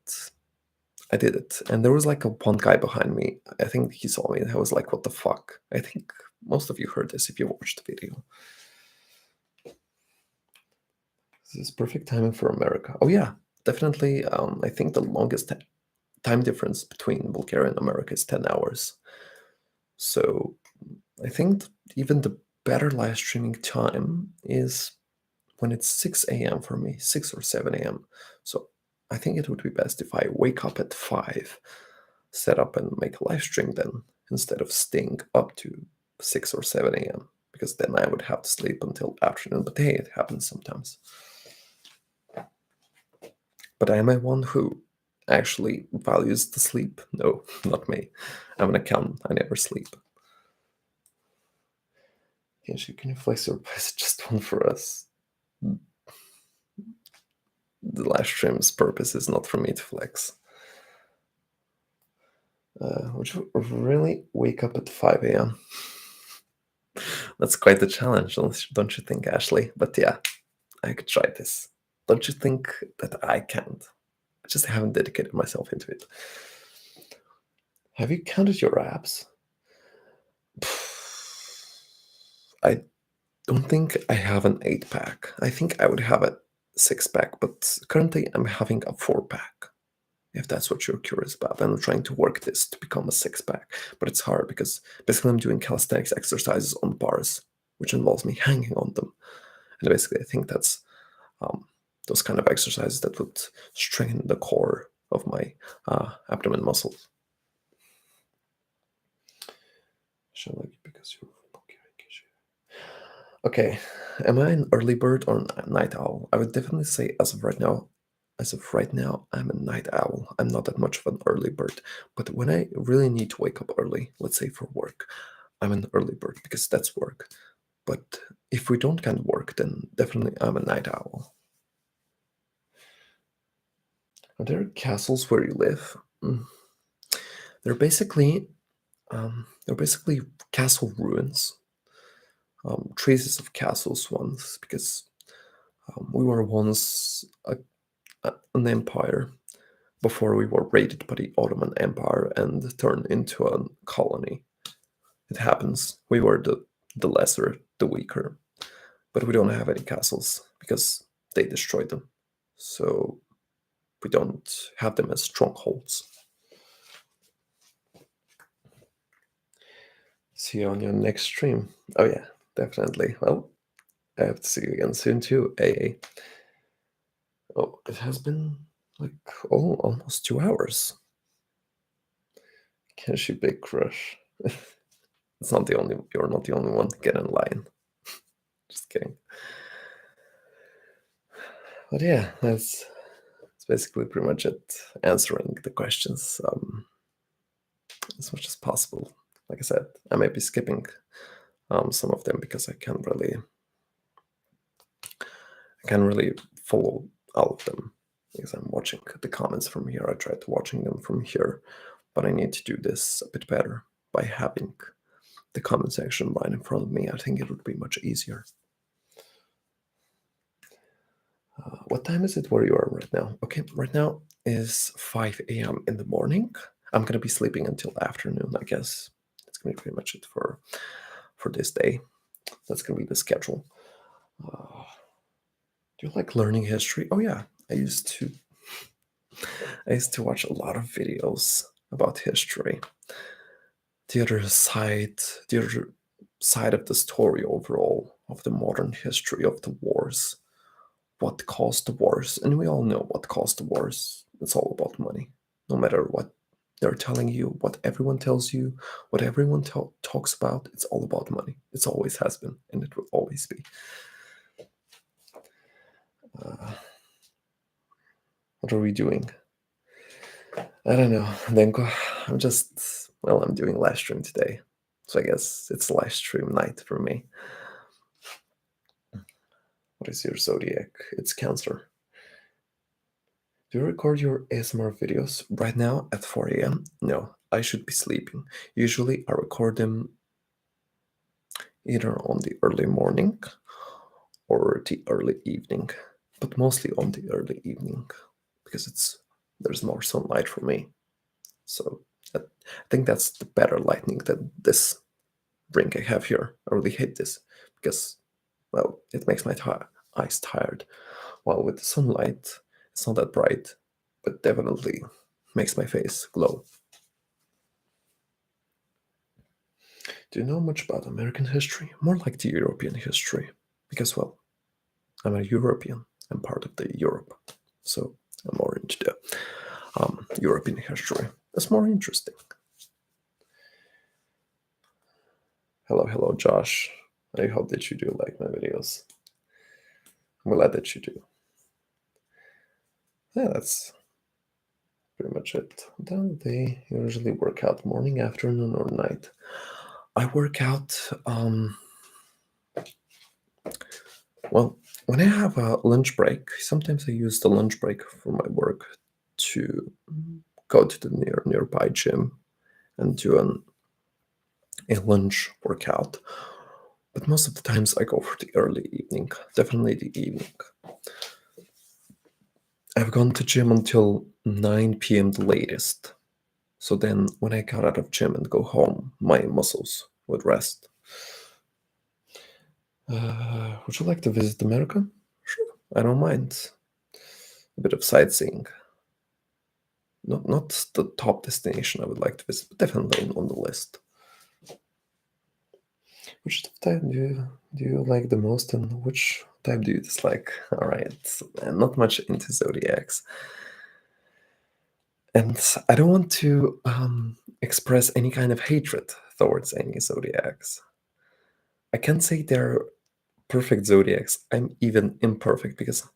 I did it. And there was like a one guy behind me. I think he saw me and I was like, what the fuck? I think most of you heard this if you watched the video. This is perfect timing for America. Oh yeah, definitely. I think the longest time difference between Bulgaria and America is 10 hours. So I think even the better live streaming time is when it's 6 a.m. for me, 6 or 7 a.m. So I think it would be best if I wake up at 5, set up and make a live stream then, instead of staying up to 6 or 7 a.m. because then I would have to sleep until afternoon. But hey, it happens sometimes. But am I one who actually values the sleep? No, not me. I'm an accountant. I never sleep. Can you flex your bicep just one for us? The live stream's purpose is not for me to flex. Would you really wake up at 5 a.m.? That's quite the challenge, don't you think, Ashley? But yeah, I could try this. Don't you think that I can't? I just haven't dedicated myself into it. Have you counted your abs? I don't think I have an 8-pack. I think I would have a 6-pack, but currently I'm having a 4-pack. If that's what you're curious about. I'm trying to work this to become a 6-pack, but it's hard because basically I'm doing calisthenics exercises on bars, which involves me hanging on them. And basically I think that's those kind of exercises that would strengthen the core of my abdomen muscles. Because you're okay. Am I an early bird or a night owl? I would definitely say as of right now, I'm a night owl. I'm not that much of an early bird. But when I really need to wake up early, let's say for work, I'm an early bird because that's work. But if we don't kind of work, then definitely I'm a night owl. Are there castles where you live? They're basically castle ruins, traces of castles once, because we were once an empire before we were raided by the Ottoman Empire and turned into a colony. It happens. We were the lesser, the weaker, but we don't have any castles because they destroyed them. So we don't have them as strongholds. See you on your next stream. Oh yeah, definitely. Well, I have to see you again soon too, AA. Oh, it has been like almost 2 hours. Can she big crush? You're not the only one. Get in line. Just kidding. But yeah, that's basically pretty much it. Answering the questions as much as possible. Like I said, I may be skipping some of them because I can't really follow all of them because I'm watching the comments from here. I tried watching them from here, but I need to do this a bit better by having the comment section right in front of me. I think it would be much easier. What time is it where you are right now? Okay, right now is 5 a.m. in the morning. I'm gonna be sleeping until afternoon, I guess. That's gonna be pretty much it for this day. That's gonna be the schedule. Do you like learning history? Oh yeah, I used to watch a lot of videos about history. The other side of the story overall of the modern history of the wars. What caused the wars? And we all know what caused the wars. It's all about money. No matter what they're telling you, what everyone tells you, what everyone talks about, it's all about money. It always has been, and it will always be. What are we doing? I don't know. I'm doing live stream today. So I guess it's live stream night for me. What is your zodiac? It's Cancer. Do you record your ASMR videos right now at 4 a.m.? No, I should be sleeping. Usually I record them either on the early morning or the early evening, but mostly on the early evening because there's more sunlight for me. So I think that's the better lighting than this drink I have here. I really hate this because, well, it makes my eyes tired. While with the sunlight, it's not that bright, but definitely makes my face glow. Do you know much about American history? More like the European history. Because, well, I'm a European. I'm part of the Europe. So I'm more into the European history. That's more interesting. Hello, Josh. I hope that you do like my videos. I'm glad that you do. Yeah, that's pretty much it. Don't they usually work out morning, afternoon, or night? I work out Well, when I have a lunch break, sometimes I use the lunch break for my work to go to the nearby gym and do a lunch workout. But most of the times I go for the early evening, definitely the evening. I've gone to gym until 9 p.m. the latest. So then when I got out of gym and go home, my muscles would rest. Would you like to visit America? Sure, I don't mind. A bit of sightseeing. Not the top destination I would like to visit, but definitely on the list. Which type do you like the most, and which type do you dislike? All right, I'm not much into zodiacs, and I don't want to express any kind of hatred towards any zodiacs. I can't say they're perfect zodiacs. I'm even imperfect because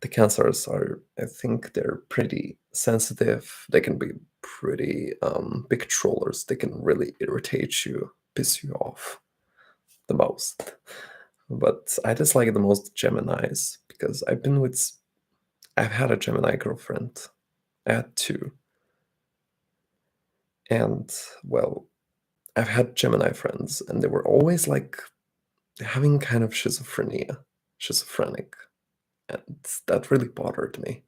the cancers are, I think they're pretty sensitive. They can be pretty big trollers. They can really irritate you, piss you off the most. But I dislike the most Geminis because I've had a Gemini girlfriend. I had two. And, well, I've had Gemini friends, and they were always like having kind of schizophrenic. And that really bothered me.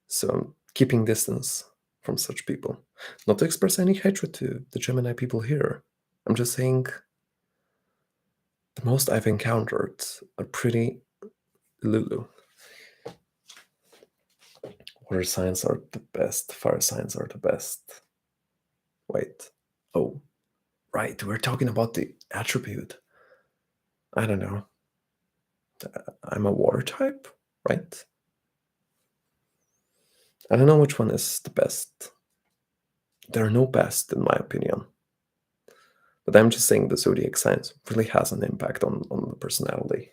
So I'm keeping distance from such people. Not to express any hatred to the Gemini people here. I'm just saying the most I've encountered are pretty Lulu. Water signs are the best. Fire signs are the best. Wait. Oh, right. We're talking about the attribute. I don't know. I'm a water type, right? I don't know which one is the best. There are no best, in my opinion. But I'm just saying the zodiac signs really has an impact on the personality.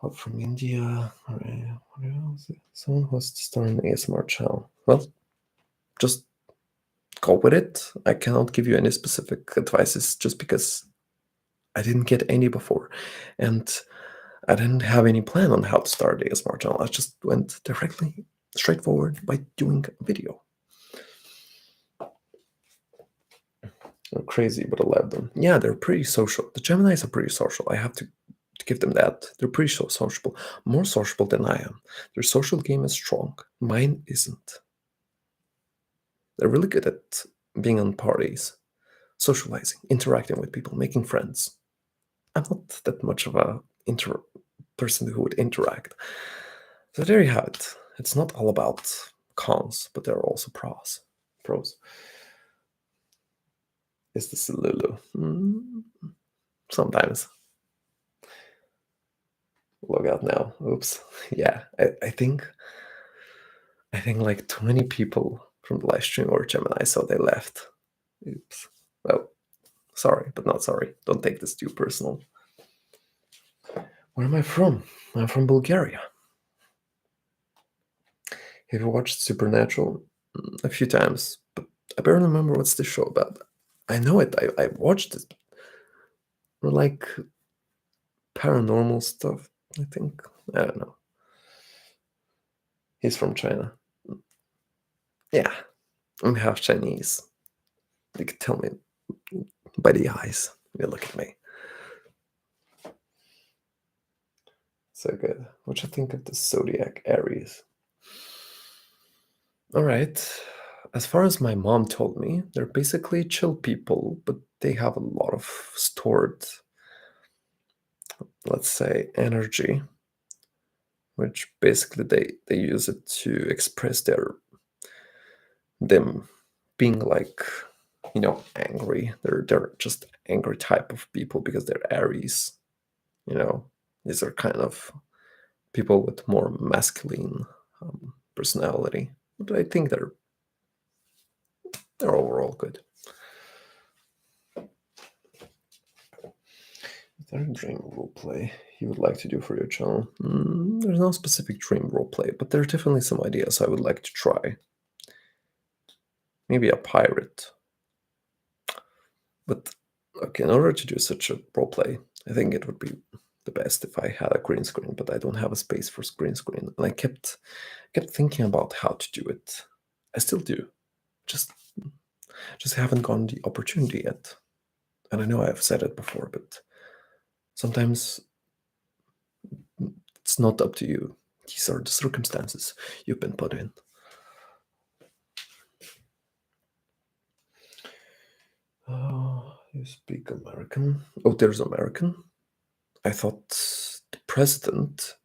Well, from India. All right. What else? Someone who has to start an ASMR channel. Well, just go with it. I cannot give you any specific advices just because I didn't get any before. And I didn't have any plan on how to start a ASMR channel. I just went directly, straightforward by doing a video. They're crazy, but I love them. Yeah, they're pretty social. The Geminis are pretty social. I have to give them that. They're pretty sociable. More sociable than I am. Their social game is strong. Mine isn't. They're really good at being on parties, socializing, interacting with people, making friends. I'm not that much of a person who would interact. So there you have it. It's not all about cons, but there are also pros. Pros. Is this a Lulu? Sometimes. Log out now. Oops. Yeah, I think like 20 people from the live stream were Gemini, so they left. Oops. Well, sorry, but not sorry. Don't take this too personal. Where am I from? I'm from Bulgaria. Have you watched Supernatural? A few times, but I barely remember what's the show about. I know it. I watched it. Or like paranormal stuff, I think. I don't know. He's from China. Yeah, I'm half Chinese. You can tell me by the eyes. You look at me. So good. What you think of the zodiac Aries? All right. As far as my mom told me, they're basically chill people, but they have a lot of stored, let's say, energy, which basically they use it to express them being like, angry. They're just angry type of people because they're Aries. These are kind of people with more masculine personality, but I think they're overall good. Is there a dream roleplay you would like to do for your channel? There's no specific dream roleplay, but there are definitely some ideas I would like to try. Maybe a pirate. But okay, in order to do such a roleplay, I think it would be the best if I had a green screen, but I don't have a space for green screen. And I kept thinking about how to do it. I still do. Just haven't gotten the opportunity yet. And I know I've said it before, but sometimes it's not up to you. These are the circumstances you've been put in. You speak American? Oh, there's American? I thought the president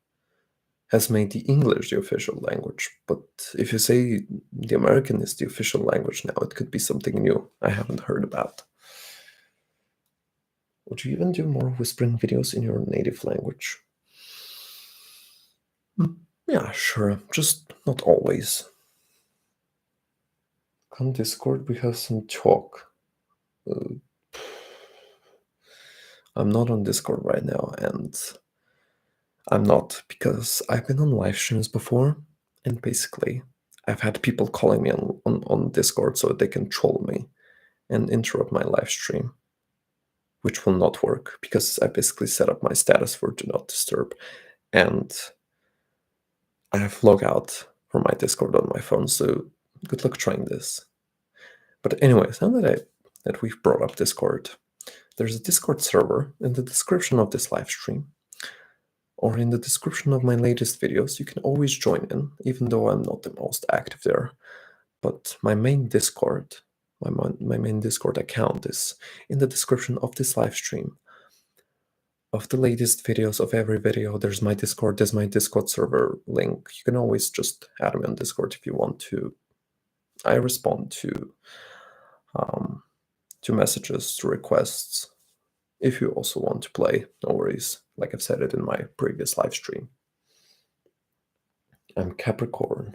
has made the English the official language, but if you say the American is the official language now, it could be something new I haven't heard about. Would you even do more whispering videos in your native language? Yeah, sure, just not always. On Discord, we have some talk. I'm not on Discord right now, and I'm not because I've been on live streams before, and basically, I've had people calling me on Discord so they can troll me and interrupt my live stream, which will not work because I basically set up my status for do not disturb, and I have log out from my Discord on my phone, so good luck trying this. But anyways, now that we've brought up Discord, there's a Discord server in the description of this live stream, or in the description of my latest videos. You can always join in, even though I'm not the most active there. But my main Discord, my main Discord account is in the description of this live stream. Of the latest videos, of every video, there's my Discord server link. You can always just add me on Discord if you want to. I respond to messages, to requests. If you also want to play, no worries. Like I've said it in my previous live stream. I'm Capricorn.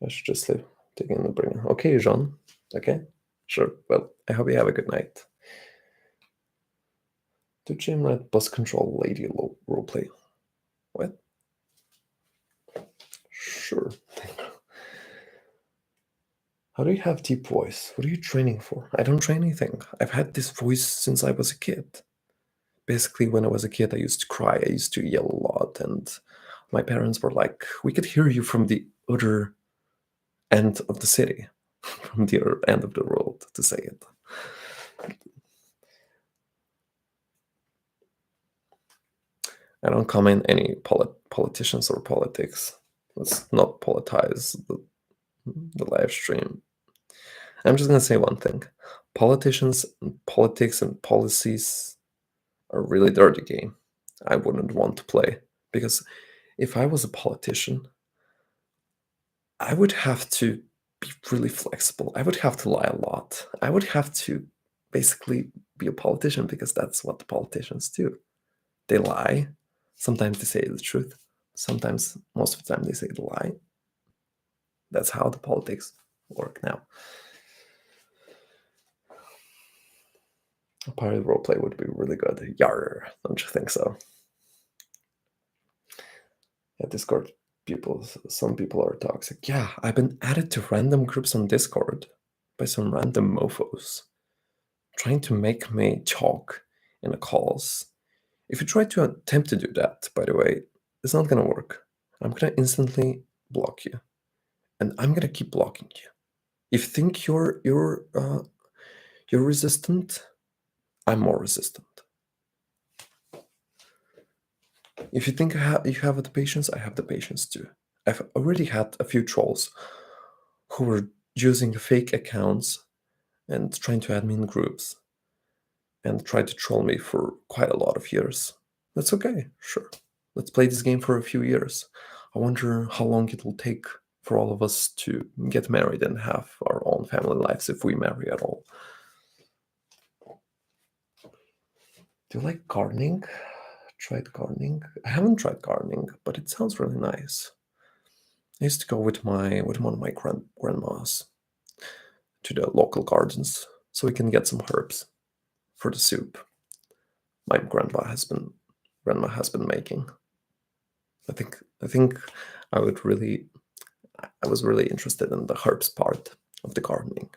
I should just take in the bringer. Okay, Jean. Okay, sure. Well, I hope you have a good night. Do gym rat bus control lady roleplay? What? Sure. How do you have deep voice? What are you training for? I don't train anything. I've had this voice since I was a kid. Basically, when I was a kid, I used to cry. I used to yell a lot, and my parents were like, "We could hear you from the other end of the city, from the other end of the world," to say it. I don't comment any politicians or politics. Let's not politize the live stream. I'm just gonna say one thing: politicians, politics, and policies are a really dirty game. I wouldn't want to play because if I was a politician, I would have to be really flexible. I would have to lie a lot. I would have to basically be a politician because that's what the politicians do. They lie. Sometimes they say the truth. Sometimes, most of the time, they say the lie. That's how the politics work now. A pirate roleplay would be really good. Yar, don't you think so? Yeah, Discord people, some people are toxic. Yeah, I've been added to random groups on Discord by some random mofos trying to make me talk in the calls. If you try to attempt to do that, by the way, it's not gonna work. I'm gonna instantly block you, and I'm gonna keep blocking you. If you think you're resistant, I'm more resistant. If you think you have the patience, I have the patience too. I've already had a few trolls who were using fake accounts and trying to add me in groups and tried to troll me for quite a lot of years. That's okay, sure. Let's play this game for a few years. I wonder how long it will take for all of us to get married and have our own family lives if we marry at all. Do you like gardening? Tried gardening? I haven't tried gardening, but it sounds really nice. I used to go with one of my grandmas to the local gardens so we can get some herbs for the soup my grandma has been making. I think I was really interested in the herbs part of the gardening.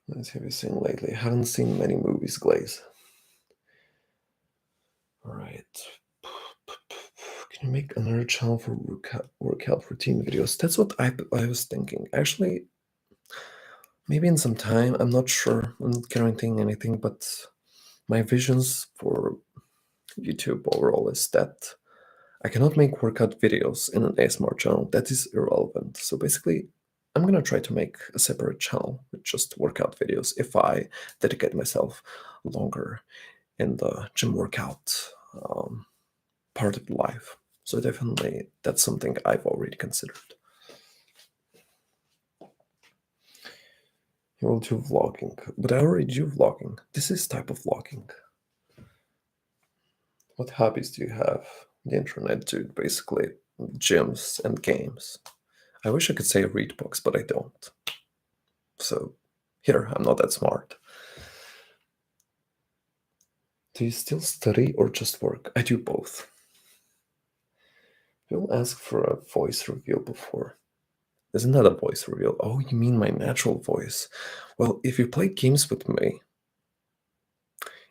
What have you seen lately? I haven't seen many movies, Glaze. Alright. Can you make another channel for workout routine videos? That's what I was thinking. Actually, maybe in some time. I'm not sure. I'm not guaranteeing anything, but my visions for YouTube overall is that I cannot make workout videos in an ASMR channel. That is irrelevant. So basically, I'm gonna try to make a separate channel with just workout videos if I dedicate myself longer in the gym workout part of life. So definitely, that's something I've already considered. You will do vlogging, but I already do vlogging. This is type of vlogging. What hobbies do you have? The internet, dude, basically gyms and games. I wish I could say read books, but I don't. So here, I'm not that smart. Do you still study or just work? I do both. You'll ask for a voice reveal before. Isn't that a voice reveal? Oh, you mean my natural voice? Well, if you play games with me,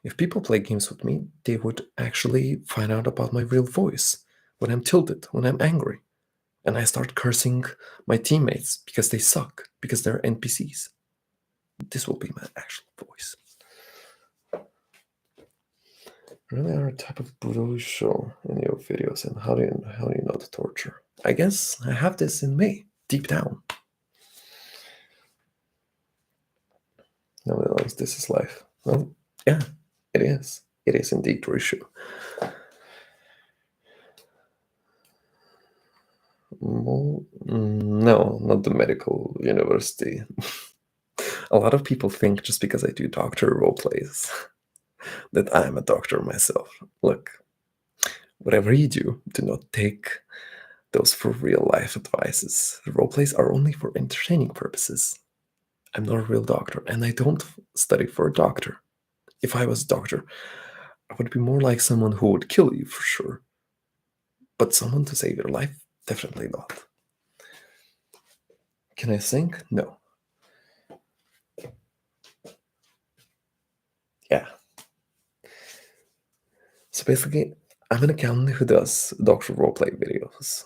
if people play games with me, they would actually find out about my real voice when I'm tilted, when I'm angry, and I start cursing my teammates because they suck, because they're NPCs. This will be my actual voice. Really are a type of brutal you show in your videos, and how do you know the torture? I guess I have this in me, deep down. Nevertheless, this is life. Well, yeah, it is. It is indeed Rishu. No, not the medical university. A lot of people think just because I do doctor role plays that I'm a doctor myself. Look, whatever you do, do not take those for real life advices. The role plays are only for entertaining purposes. I'm not a real doctor, and I don't study for a doctor. If I was a doctor, I would be more like someone who would kill you for sure. But someone to save your life, definitely not. Can I sing? No. Yeah. So basically, I'm an accountant who does doctor roleplay videos.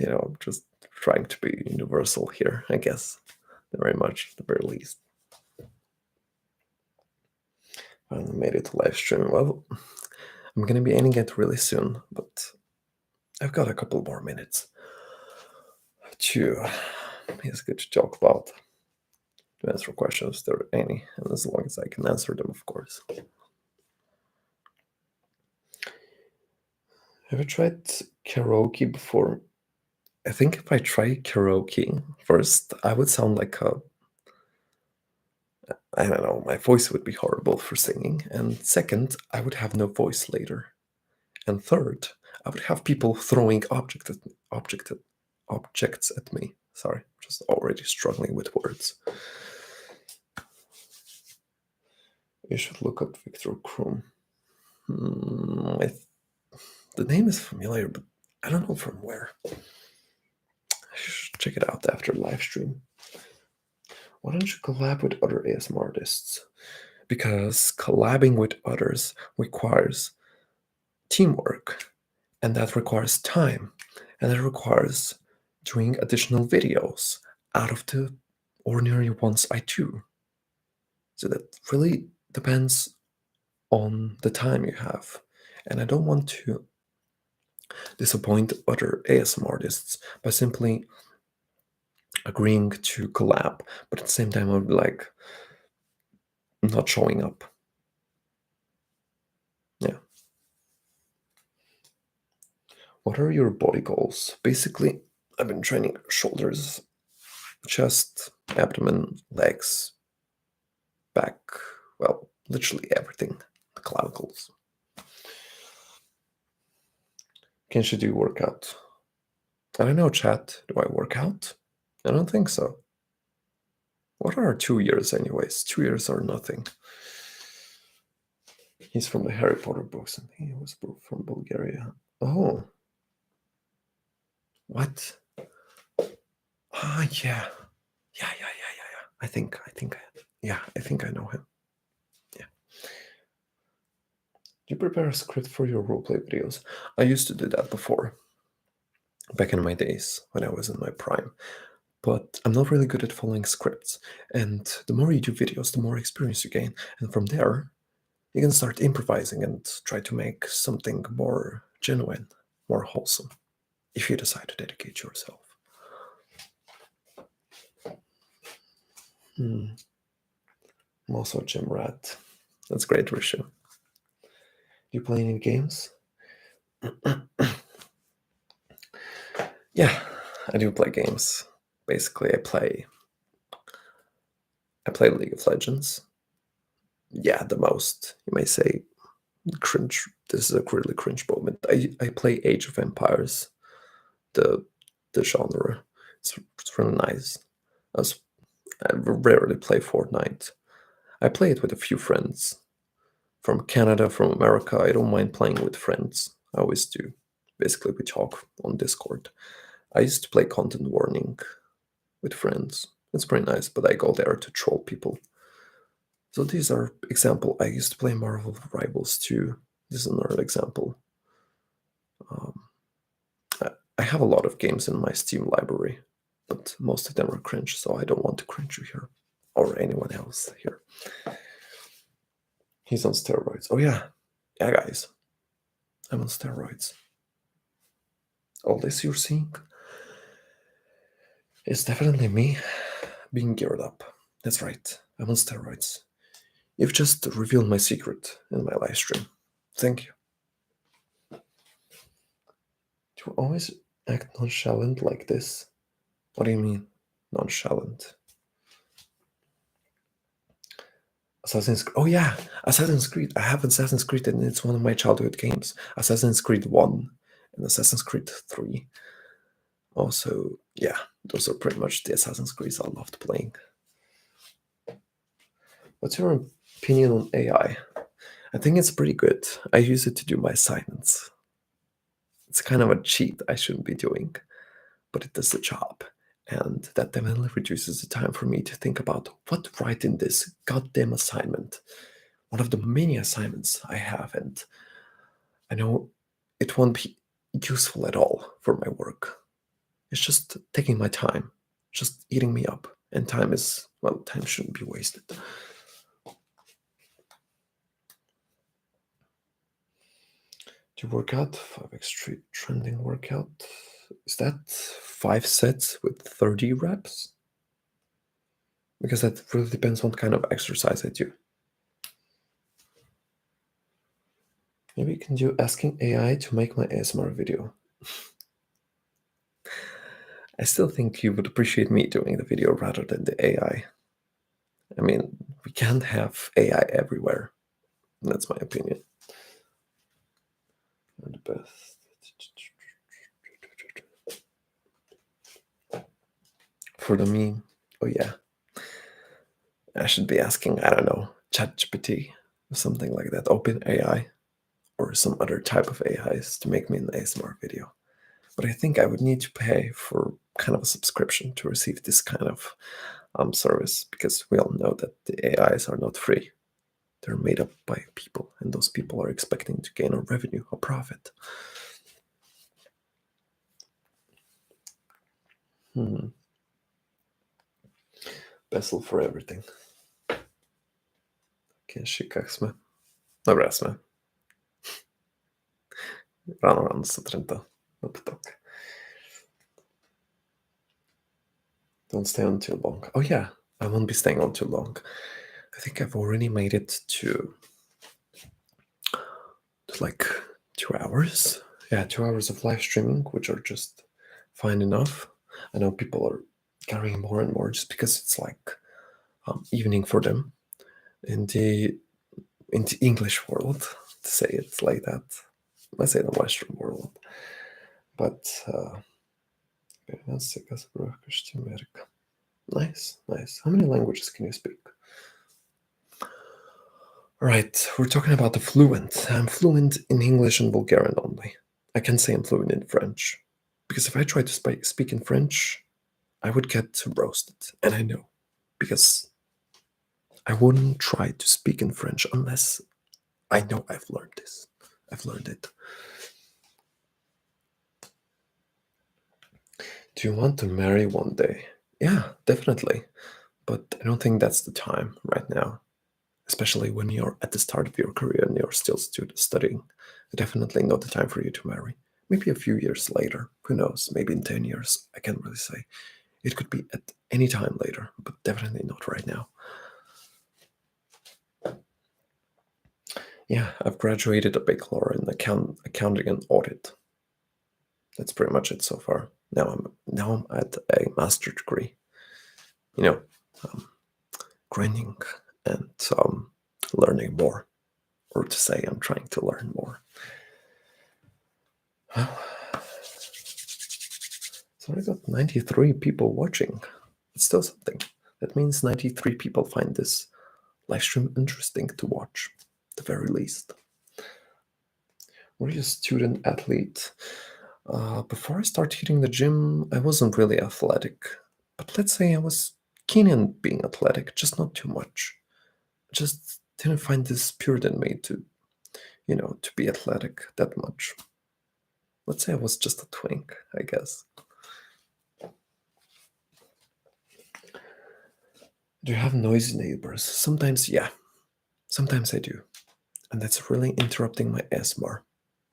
I'm just trying to be universal here, I guess. Very much, at the very least. I made it to live stream. Well, I'm gonna be ending it really soon, but I've got a couple more minutes to. It's good to talk about, to answer questions if there are any, and as long as I can answer them, of course. Have you tried karaoke before? I think if I try karaoke first, I would sound like I don't know, my voice would be horrible for singing. And second, I would have no voice later. And third, I would have people throwing objects at me. Sorry, just already struggling with words. You should look up Victor Krum. The name is familiar, but I don't know from where. I should check it out after live stream. Why don't you collab with other ASMR artists? Because collabing with others requires teamwork, and that requires time, and that requires doing additional videos out of the ordinary ones I do. So that really depends on the time you have. And I don't want to disappoint other ASMR artists by simply agreeing to collab, but at the same time, I would be like not showing up. Yeah. What are your body goals? Basically, I've been training shoulders, chest, abdomen, legs, back, well, literally everything, the clavicles. Can she do workout? I don't know, chat. Do I work out? I don't think so. What are 2 years, anyways? 2 years are nothing. He's from the Harry Potter books, and he was from Bulgaria. Oh. What? Ah, yeah. Yeah. I think I know him. Yeah. Do you prepare a script for your roleplay videos? I used to do that before, back in my days when I was in my prime. But I'm not really good at following scripts. And the more you do videos, the more experience you gain. And from there, you can start improvising and try to make something more genuine, more wholesome, if you decide to dedicate yourself. I'm also a gym rat. That's great, Rishu. Do you play any games? Yeah, I do play games. Basically, I play League of Legends. Yeah, the most, you may say. Cringe. This is a really cringe moment. I play Age of Empires, the genre. It's really nice. I rarely play Fortnite. I play it with a few friends from Canada, from America. I don't mind playing with friends. I always do. Basically, we talk on Discord. I used to play Content Warning with friends. It's pretty nice, but I go there to troll people. So these are example. I used to play Marvel Rivals too. This is another example. I have a lot of games in my Steam library, but most of them are cringe, so I don't want to cringe you here or anyone else here. He's on steroids. Oh yeah, guys, I'm on steroids. All this you're seeing is definitely me being geared up. That's right, I'm on steroids. You've just revealed my secret in my live stream. Thank you. Do you always act nonchalant like this? What do you mean, nonchalant? Assassin's Creed. Oh yeah, Assassin's Creed. I have Assassin's Creed, and it's one of my childhood games. Assassin's Creed 1 and Assassin's Creed 3. Also, yeah, those are pretty much the Assassin's Creeds I loved playing. What's your opinion on AI? I think it's pretty good. I use it to do my assignments. It's kind of a cheat I shouldn't be doing, but it does the job. And that definitely reduces the time for me to think about what to write in this goddamn assignment. One of the many assignments I have, and I know it won't be useful at all for my work. It's just taking my time, just eating me up. And time shouldn't be wasted. Do you work out? 5x Street trending workout. Is that 5 sets with 30 reps? Because that really depends on what kind of exercise I do. Maybe you can do asking AI to make my ASMR video. I still think you would appreciate me doing the video rather than the AI. I mean, we can't have AI everywhere. That's my opinion. You're the best. For the meme, oh yeah. I should be asking, I don't know, ChatGPT or something like that, OpenAI, or some other type of AIs to make me an ASMR video. But I think I would need to pay for kind of a subscription to receive this kind of service, because we all know that the AIs are not free. They're made up by people, and those people are expecting to gain a revenue, a profit. Bezel for everything. Kiežikak sme. Dobre sme. Ráno sa trenta na potok. Don't stay on too long. Oh yeah, I won't be staying on too long. I think I've already made it to like 2 hours. Yeah, 2 hours of live streaming, which are just fine enough. I know people are carrying more and more just because it's like evening for them in the English world, to say it like that. Let's say the Western world. But nice. How many languages can you speak? Right, we're talking about the fluent. I'm fluent in English and Bulgarian only. I can say I'm fluent in French. Because if I try to speak in French, I would get roasted. And I know. because I wouldn't try to speak in French unless I know I've learned this. I've learned it. Do you want to marry one day? Yeah, definitely. But I don't think that's the time right now, especially when you're at the start of your career and you're still studying. Definitely not the time for you to marry. Maybe a few years later. Who knows? Maybe in 10 years. I can't really say. It could be at any time later, but definitely not right now. Yeah, I've graduated a bachelor in accounting and audit. That's pretty much it so far. Now I'm at a master degree. You know, um, grinding and learning more, or to say I'm trying to learn more. Well, so I got 93 people watching. It's still something. That means 93 people find this live stream interesting to watch, at the very least. Were you a student athlete? Before I started hitting the gym, I wasn't really athletic. But let's say I was keen in being athletic, just not too much. Just didn't find the spirit in me to be athletic that much. Let's say I was just a twink, I guess. Do you have noisy neighbors? Sometimes, yeah. Sometimes I do. And that's really interrupting my ASMR.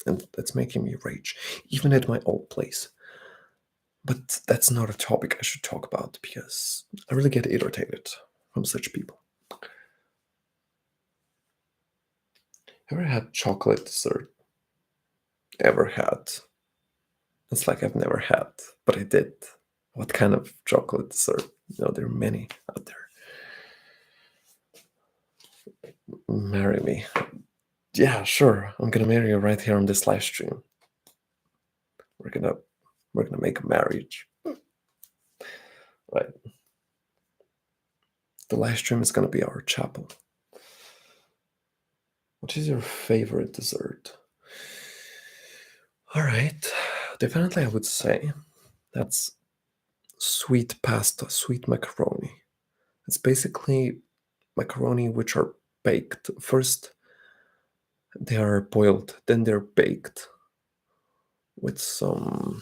And that's making me rage, even at my old place. But that's not a topic I should talk about because I really get irritated from such people. Ever had chocolate dessert? Ever had? It's like I've never had, but I did. What kind of chocolate dessert? There are many out there. Marry me. Yeah, sure. I'm gonna marry you right here on this live stream. We're gonna make a marriage. Right. The live stream is gonna be our chapel. What is your favorite dessert? All right. Definitely I would say that's sweet pasta, sweet macaroni. It's basically macaroni which are baked. First they are boiled, then they're baked with some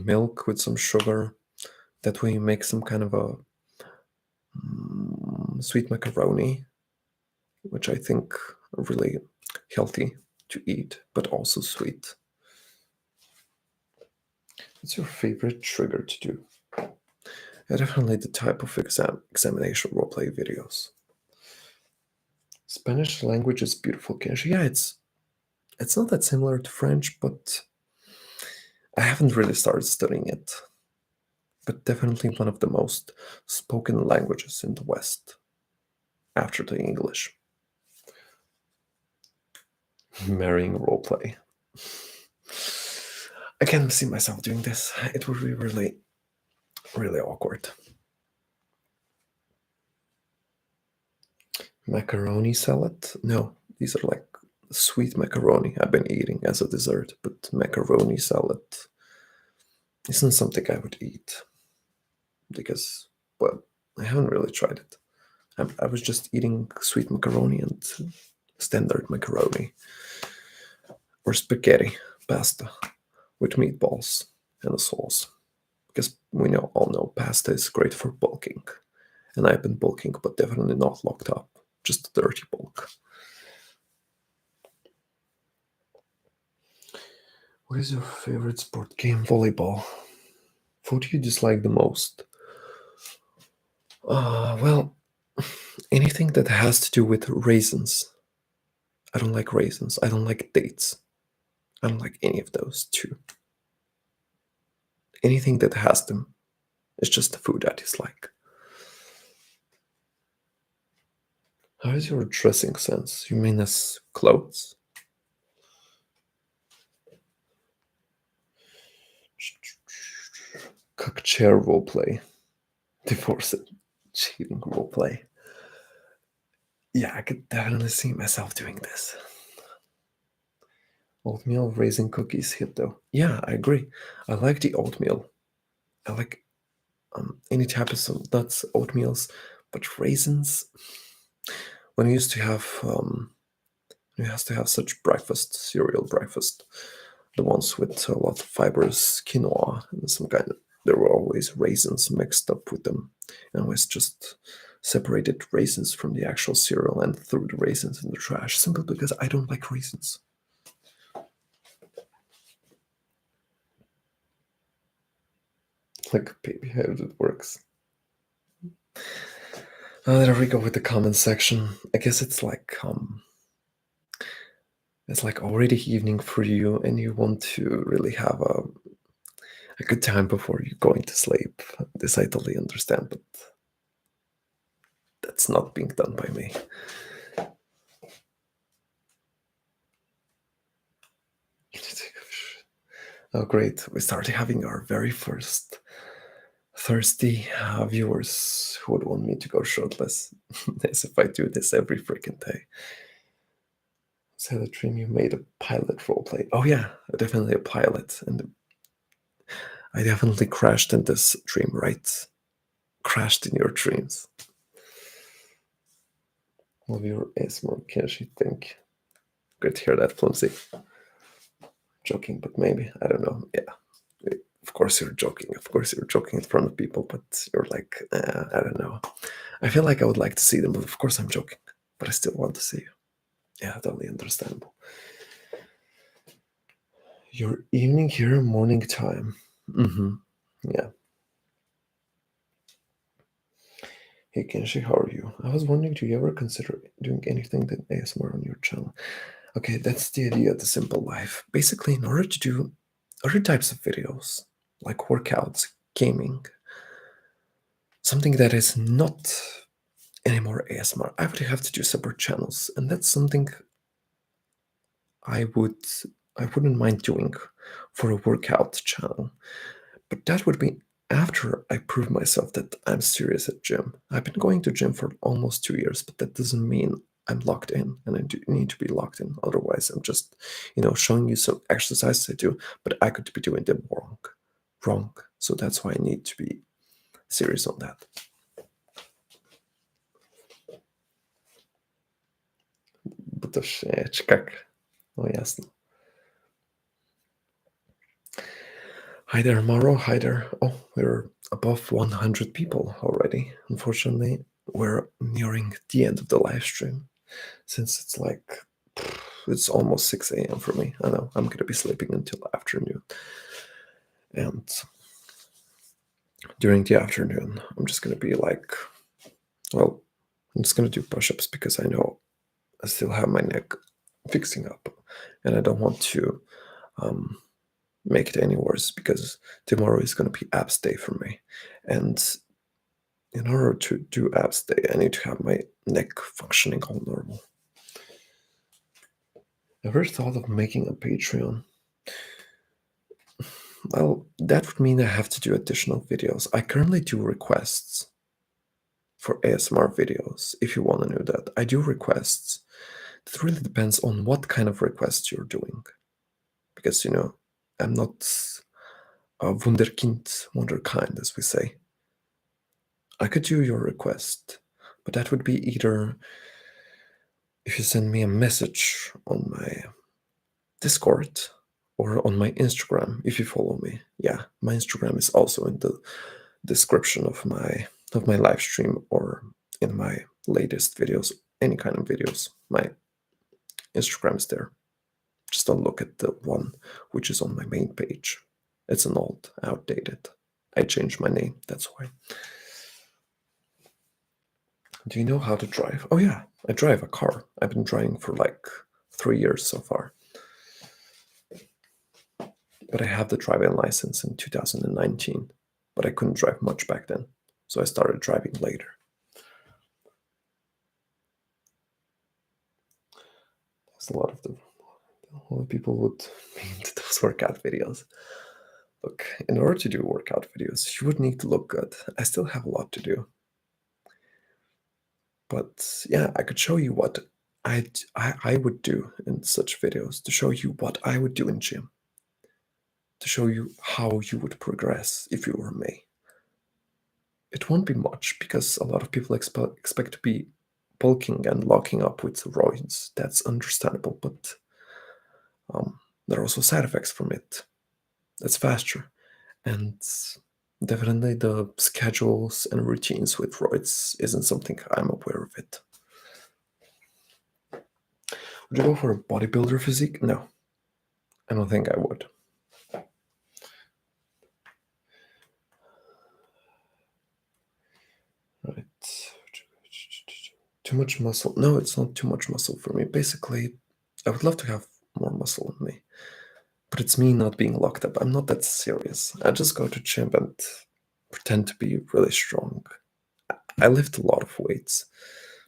milk, with some sugar. That way you make some kind of a sweet macaroni, which I think are really healthy to eat, but also sweet. What's your favorite trigger to do? Yeah, definitely the type of examination roleplay videos. Spanish language is beautiful, Kenji. Yeah, it's not that similar to French, but I haven't really started studying it. But definitely one of the most spoken languages in the West, after the English. Marrying roleplay. I can't see myself doing this. It would be really, really awkward. Macaroni salad? No, these are like sweet macaroni I've been eating as a dessert, but macaroni salad isn't something I would eat because, well, I haven't really tried it. I was just eating sweet macaroni and standard macaroni or spaghetti pasta with meatballs and a sauce because we all know pasta is great for bulking, and I've been bulking, but definitely not locked up, just a dirty bulk. What is your favorite sport game? Volleyball. What do you dislike the most? Well, anything that has to do with raisins. I don't like raisins. I don't like dates. I don't like any of those too. Anything that has them is just the food I dislike. How is your dressing sense? You mean as clothes? Cook chair roleplay. Divorce it. Cheating roleplay. Yeah, I could definitely see myself doing this. Oatmeal raisin cookies hit though. Yeah, I agree. I like the oatmeal. I like any type of nuts, oatmeals, but raisins. When we used to have such breakfast, cereal breakfast, the ones with a lot of fibers, quinoa, and some kind of. There were always raisins mixed up with them, and always just separated raisins from the actual cereal and threw the raisins in the trash, simply because I don't like raisins. Like, baby, how it works. There we go with the comment section. I guess it's like already evening for you, and you want to really have a good time before you going to sleep. This I totally understand, but that's not being done by me. Oh, great! We started having our very first thirsty viewers who would want me to go shirtless, as if I do this every freaking day. So the dream you made a pilot roleplay. Oh yeah, definitely a pilot, and I definitely crashed in this dream, right? Crashed in your dreams. Love your ASMR, can she think? Good to hear that, Flimsy. Joking, but maybe. I don't know. Yeah. Of course you're joking. Of course you're joking in front of people, but you're like, I don't know. I feel like I would like to see them, but of course I'm joking. But I still want to see you. Yeah, totally understandable. Your evening here, morning time. Mm-hmm. Yeah. Hey Kenshi, how are you? I was wondering, do you ever consider doing anything that ASMR on your channel? Okay, that's the idea of the simple life. Basically, in order to do other types of videos, like workouts, gaming, something that is not anymore ASMR, I would have to do separate channels, and that's something I would I wouldn't mind doing for a workout channel. But that would be after I prove myself that I'm serious at gym. I've been going to gym for almost 2 years, but that doesn't mean I'm locked in, and I do need to be locked in. Otherwise, I'm just, showing you some exercises I do, but I could be doing them wrong. Wrong. So that's why I need to be serious on that. Bo to czy jak? Oh, jasne. Hi there, Maro. Hi there. Oh, we're above 100 people already. Unfortunately, we're nearing the end of the live stream since it's almost 6 a.m. for me. I know I'm going to be sleeping until afternoon. And during the afternoon, I'm just going to be I'm just going to do push ups because I know I still have my neck fixing up and I don't want to make it any worse because tomorrow is going to be abs day for me. And in order to do abs day, I need to have my neck functioning all normal. Ever thought of making a Patreon? Well, that would mean I have to do additional videos. I currently do requests for ASMR videos, if you want to know that. I do requests. It really depends on what kind of requests you're doing. Because, I'm not a wunderkind, wunderkind, as we say. I could do your request, but that would be either if you send me a message on my Discord or on my Instagram if you follow me. Yeah, my Instagram is also in the description of my live stream or in my latest videos, any kind of videos. My Instagram is there. Just don't look at the one which is on my main page. It's an old, outdated. I changed my name, that's why. Do you know how to drive? Oh yeah, I drive a car. I've been driving for 3 years so far. But I have the driving license in 2019. But I couldn't drive much back then. So I started driving later. There's a lot of people would be into those workout videos. Look, in order to do workout videos, you would need to look good. I still have a lot to do. But yeah, I could show you what I would do in such videos, to show you what I would do in gym, to show you how you would progress if you were me. it won't be much because a lot of people expect to be bulking and locking up with roids. That's understandable, but there are also side effects from it. That's faster. And definitely the schedules and routines with roids isn't something I'm aware of it. Would you go for a bodybuilder physique? No, I don't think I would. Right. Too much muscle. No, it's not too much muscle for me. Basically, I would love to have more muscle in me. But it's me not being locked up. I'm not that serious. I just go to gym and pretend to be really strong. I lift a lot of weights.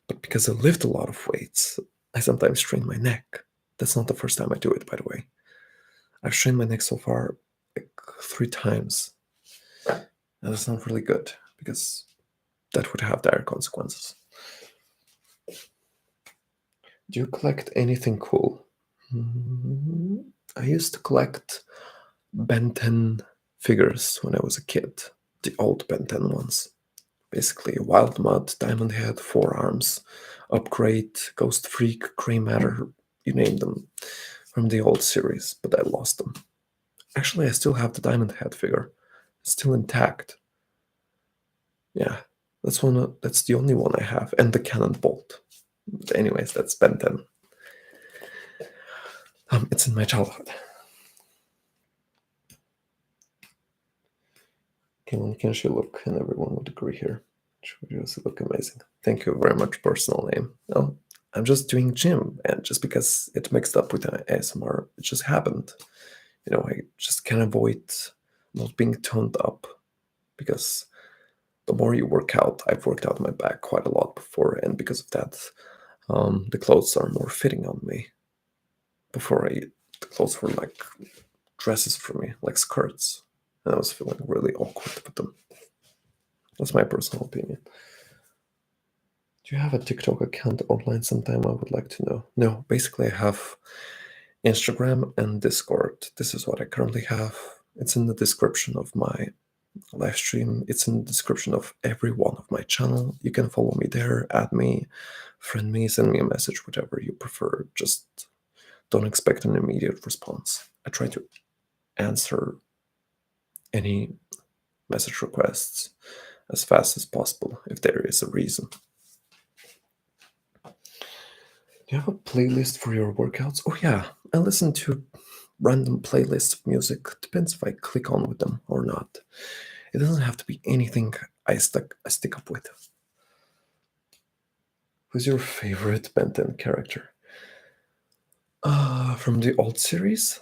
But because I lift a lot of weights, I sometimes strain my neck. That's not the first time I do it, by the way. I've strained my neck so far like 3 times. And that's not really good because that would have dire consequences. Do you collect anything cool? I used to collect Ben 10 figures when I was a kid, the old Ben 10 ones. Basically, Wild Mud, Diamond Head, Four Arms, Upgrade, Ghost Freak, Grey Matter, you name them, from the old series, but I lost them. Actually, I still have the Diamond Head figure. It's still intact. Yeah, that's the only one I have, and the Cannon Bolt. But anyways, that's Ben 10. It's in my childhood. Can she look? And everyone would agree here. She would just look amazing. Thank you very much, personal name. No, I'm just doing gym, and just because it mixed up with ASMR, it just happened. I just can't avoid not being toned up because the more you work out, I've worked out my back quite a lot before, and because of that, the clothes are more fitting on me. Before the clothes were like dresses for me, like skirts, and I was feeling really awkward with them. That's my personal opinion. Do you have a TikTok account online sometime? I would like to know. No, basically I have Instagram and Discord. This is what I currently have. It's in the description of my live stream. It's in the description of every one of my channel. You can follow me there, add me, friend me, send me a message, whatever you prefer. Just don't expect an immediate response. I try to answer any message requests as fast as possible if there is a reason. Do you have a playlist for your workouts? Oh yeah, I listen to random playlists of music. Depends if I click on with them or not. It doesn't have to be anything I stick up with. Who's your favorite Ben 10 character? From the old series?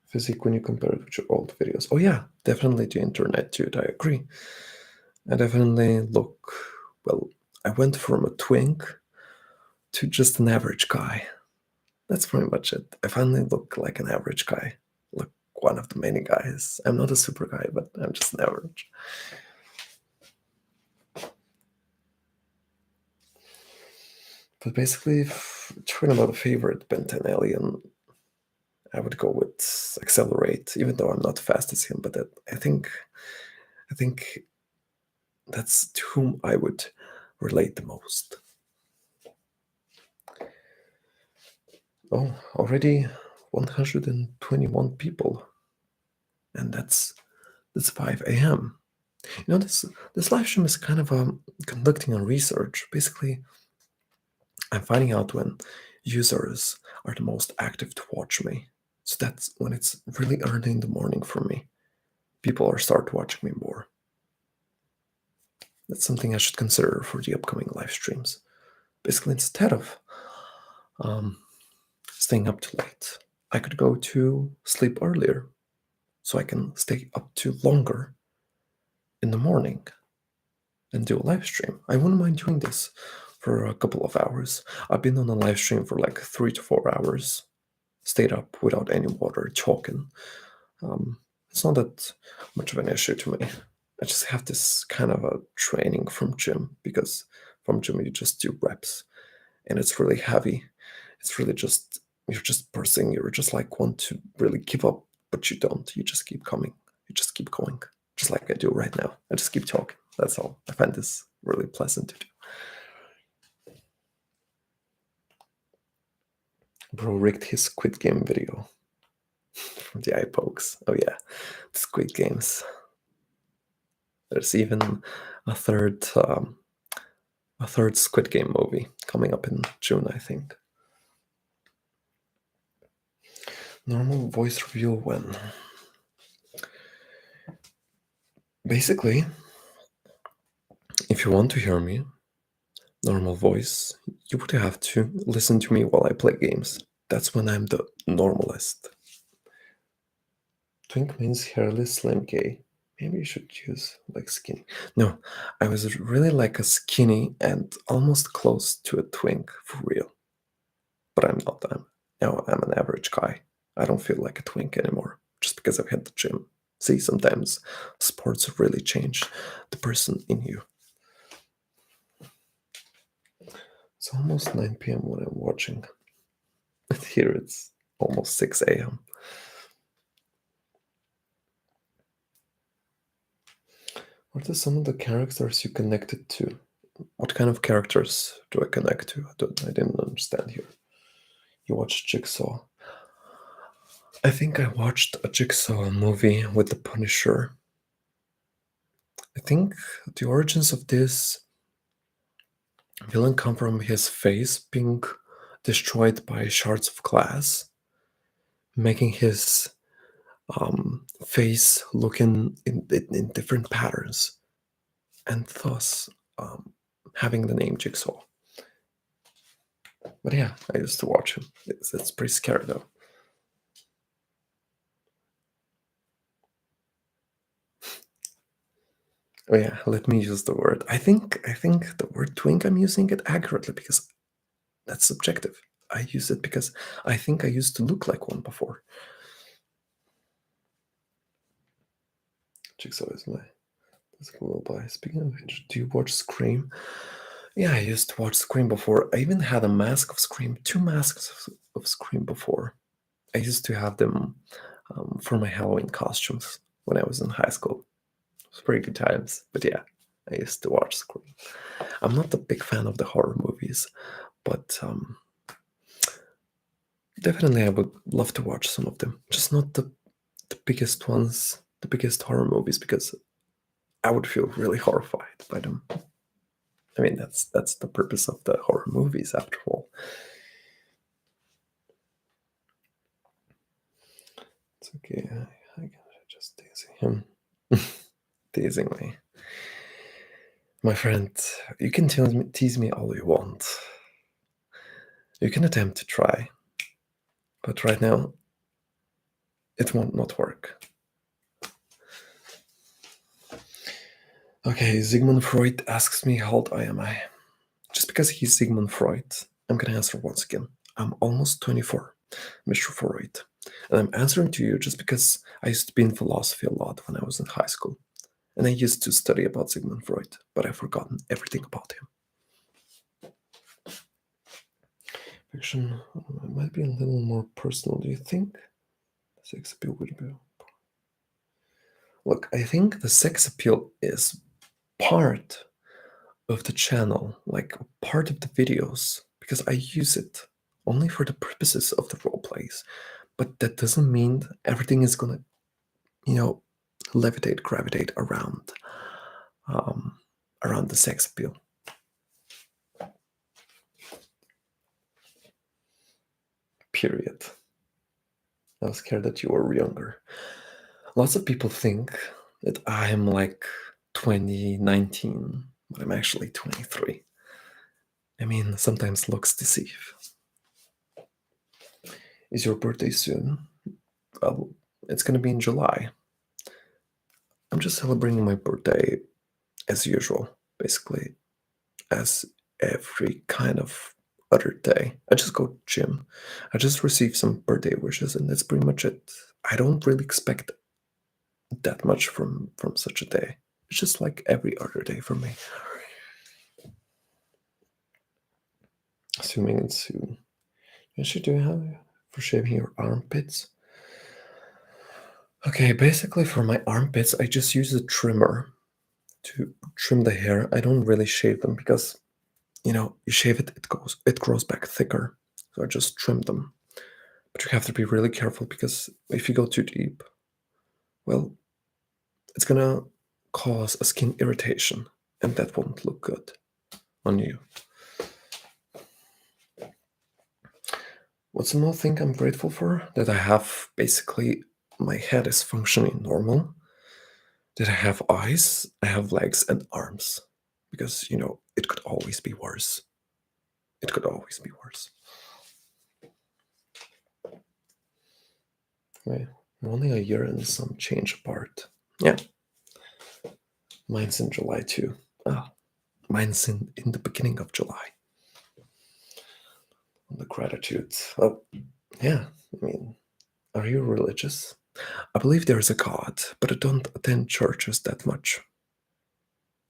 Physique when you compare it with your old videos. Oh yeah, definitely the internet, dude. I agree. I definitely look, well, I went from a twink to just an average guy. That's pretty much it. I finally look like an average guy. Look, one of the many guys. I'm not a super guy, but I'm just an average. But basically, talking about a favorite Ben 10 alien, I would go with Accelerate, even though I'm not fast as him. But I think that's to whom I would relate the most. Oh, already 121 people, and that's 5 a.m. This live stream is kind of conducting a research. Basically, I'm finding out when users are the most active to watch me. So that's when it's really early in the morning for me. People are start watching me more. That's something I should consider for the upcoming live streams. Basically, instead of staying up too late, I could go to sleep earlier so I can stay up too longer in the morning and do a live stream. I wouldn't mind doing this for a couple of hours. I've been on a live stream for like 3 to 4 hours, stayed up without any water, talking. It's not that much of an issue to me. I just have this kind of a training from gym because from gym you just do reps and it's really heavy. It's really just, you're just bursting. You're just like want to really give up, but you don't. You just keep coming. You just keep going, just like I do right now. I just keep talking. That's all. I find this really pleasant to do. Bro rigged his Squid Game video from the eye pokes. Oh yeah, Squid Games. There's even a third Squid Game movie coming up in June, I think. Normal voice reveal when? Basically, if you want to hear me, normal voice, you would have to listen to me while I play games. That's when I'm the normalist. Twink means hairless, slim, gay. Maybe you should use like skinny. No, I was really like a skinny and almost close to a twink for real. But I'm not. I'm an average guy. I don't feel like a twink anymore just because I've hit the gym. See, sometimes sports really change the person in you. It's almost 9 p.m. when I'm watching. Here it's almost 6 a.m. What are some of the characters you connected to? What kind of characters do I connect to? I didn't understand here. You watched Jigsaw. I think I watched a Jigsaw movie with the Punisher. I think the origins of this villain come from his face being destroyed by shards of glass, making his face look in different patterns, and thus having the name Jigsaw. But yeah, I used to watch him. It's pretty scary though. Oh yeah, let me use the word. I think the word twink, I'm using it accurately because that's subjective. I use it because I think I used to look like one before. Jigsaw is my Google by. Speaking of which, do you watch Scream? Yeah, I used to watch Scream before. I even had a mask of Scream, 2 masks of Scream before. I used to have them for my Halloween costumes when I was in high school. It was pretty good times. But yeah, I used to watch Scream. I'm not a big fan of the horror movies, but definitely I would love to watch some of them. Just not the biggest ones, the biggest horror movies, because I would feel really horrified by them. I mean, that's the purpose of the horror movies, after all. It's okay. I just teasing him. Teasing me. My friend, you can tease me all you want. You can attempt to try. But right now, it won't not work. Okay, Sigmund Freud asks me how old I am. Just because he's Sigmund Freud, I'm gonna answer once again. I'm almost 24, Mr. Freud. And I'm answering to you just because I used to be in philosophy a lot when I was in high school. And I used to study about Sigmund Freud, but I've forgotten everything about him. Fiction might be a little more personal, do you think? Sex appeal would be. Look, I think the sex appeal is part of the channel, like part of the videos, because I use it only for the purposes of the role plays. But that doesn't mean everything is gonna, levitate, gravitate around the sex appeal. Period. I was scared that you were younger. Lots of people think that I'm like 2019, but I'm actually 23. I mean, sometimes looks deceive. Is your birthday soon? Well, it's gonna be in July. I'm just celebrating my birthday as usual, basically, as every kind of other day. I just go to gym. I just receive some birthday wishes, and that's pretty much it. I don't really expect that much from such a day. It's just like every other day for me. Assuming it's soon. Yes, you do have for shaving your armpits. Okay, basically for my armpits, I just use a trimmer to trim the hair. I don't really shave them because, you shave it, it grows back thicker. So I just trim them. But you have to be really careful because if you go too deep, well, it's gonna cause a skin irritation, and that won't look good on you. What's another thing I'm grateful for? That I have basically my head is functioning normal. That I have eyes, I have legs and arms. Because, it could always be worse. It could always be worse. Wait, I'm only a year and some change apart. Yeah. Mine's in July too. Ah, mine's in the beginning of July. The gratitude. Oh, yeah. I mean, are you religious? I believe there is a God, but I don't attend churches that much.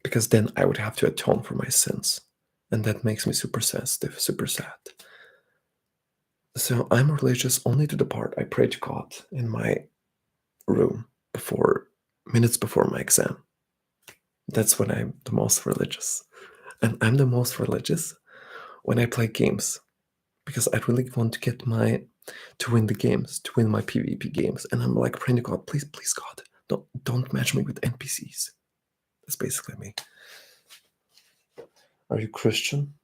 Because then I would have to atone for my sins. And that makes me super sensitive, super sad. So I'm religious only to the part I pray to God in my room minutes before my exam. That's when I'm the most religious. And I'm the most religious when I play games. Because I really want to win the games, to win my PvP games. And I'm like praying to God, please, please, God, don't match me with NPCs. That's basically me. Are you Christian?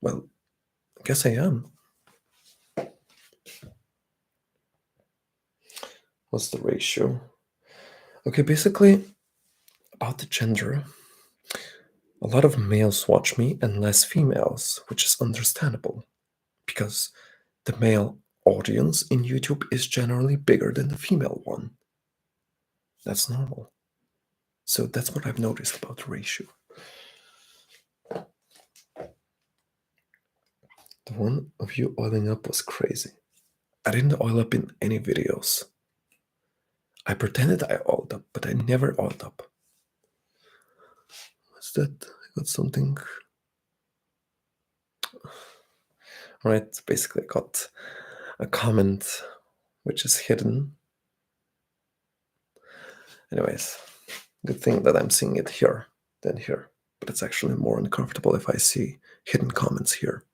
Well, I guess I am. What's the ratio? Okay, basically, about the gender, a lot of males watch me and less females, which is understandable because the male audience in YouTube is generally bigger than the female one. That's normal. So that's what I've noticed about the ratio. The one of you oiling up was crazy. I didn't oil up in any videos. I pretended I oiled up, but I never oiled up. What's that? I got something. Alright, basically, I got a comment which is hidden. Anyways, good thing that I'm seeing it here than here. But it's actually more uncomfortable if I see hidden comments here.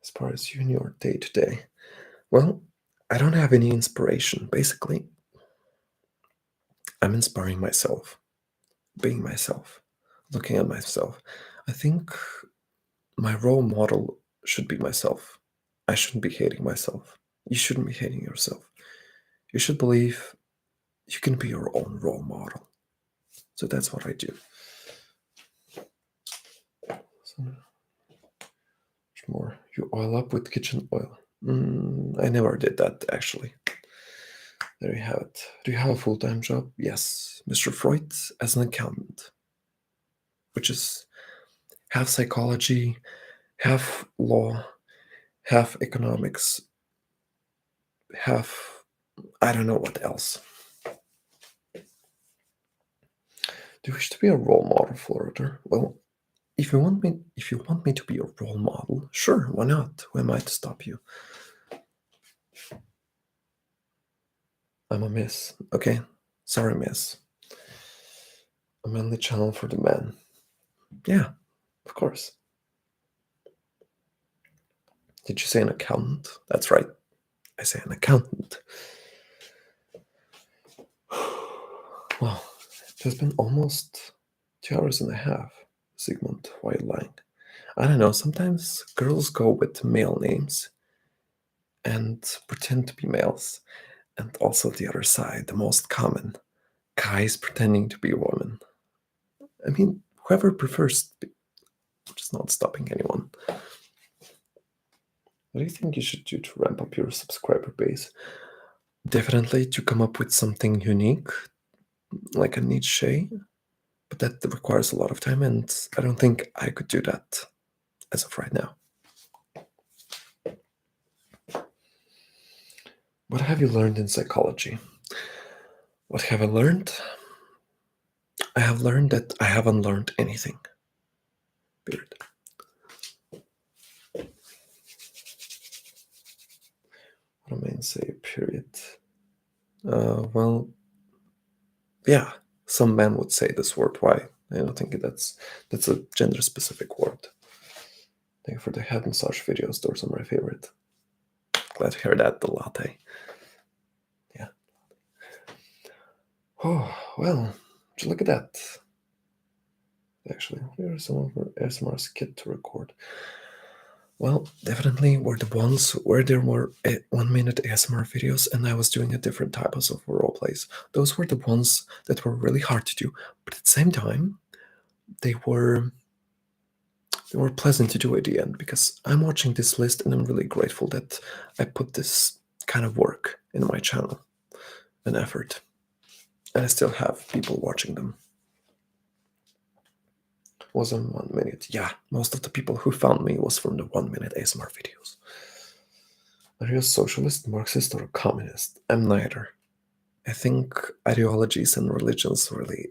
As far as you and your day to day, well, I don't have any inspiration. Basically, I'm inspiring myself, being myself, looking at myself. I think my role model should be myself. I shouldn't be hating myself. You shouldn't be hating yourself. You should believe you can be your own role model. So that's what I do. So, much more. You oil up with kitchen oil. I never did that, actually. There you have it. Do you have a full-time job? Yes. Mr. Freud as an accountant, which is half psychology, half law, half economics, half I don't know what else. Do you wish to be a role model for other? Well, if you want me to be a role model, sure, why not? Who am I to stop you? I'm a miss. Okay. Sorry, miss. A manly channel for the man. Yeah, of course. Did you say an accountant? That's right. I say an accountant. Well, it has been almost 2 hours and a half, Sigmund. Why are you lying? I don't know. Sometimes girls go with male names and pretend to be males. And also the other side, the most common, guys pretending to be a woman. I mean, whoever prefers, just not stopping anyone. What do you think you should do to ramp up your subscriber base? Definitely to come up with something unique, like a niche, but that requires a lot of time, and I don't think I could do that as of right now. What have you learned in psychology? What have I learned? I have learned that I haven't learned anything. Period. Romain say period. Well, yeah, some men would say this word. Why? I don't think that's a gender-specific word. Thank you for the head massage videos. Those are my favorite. Glad to hear that. The latte. Yeah. Oh well, just look at that. Actually, here are some of our ASMR's kit to record. Well, definitely were the ones where there were 1 minute ASMR videos and I was doing a different type of role plays. Those were the ones that were really hard to do, but at the same time, they were pleasant to do at the end because I'm watching this list and I'm really grateful that I put this kind of work in my channel and effort. And I still have people watching them. Was on 1 minute. Yeah, most of the people who found me was from the 1 minute ASMR videos. Are you a socialist, Marxist, or a communist? I'm neither. I think ideologies and religions really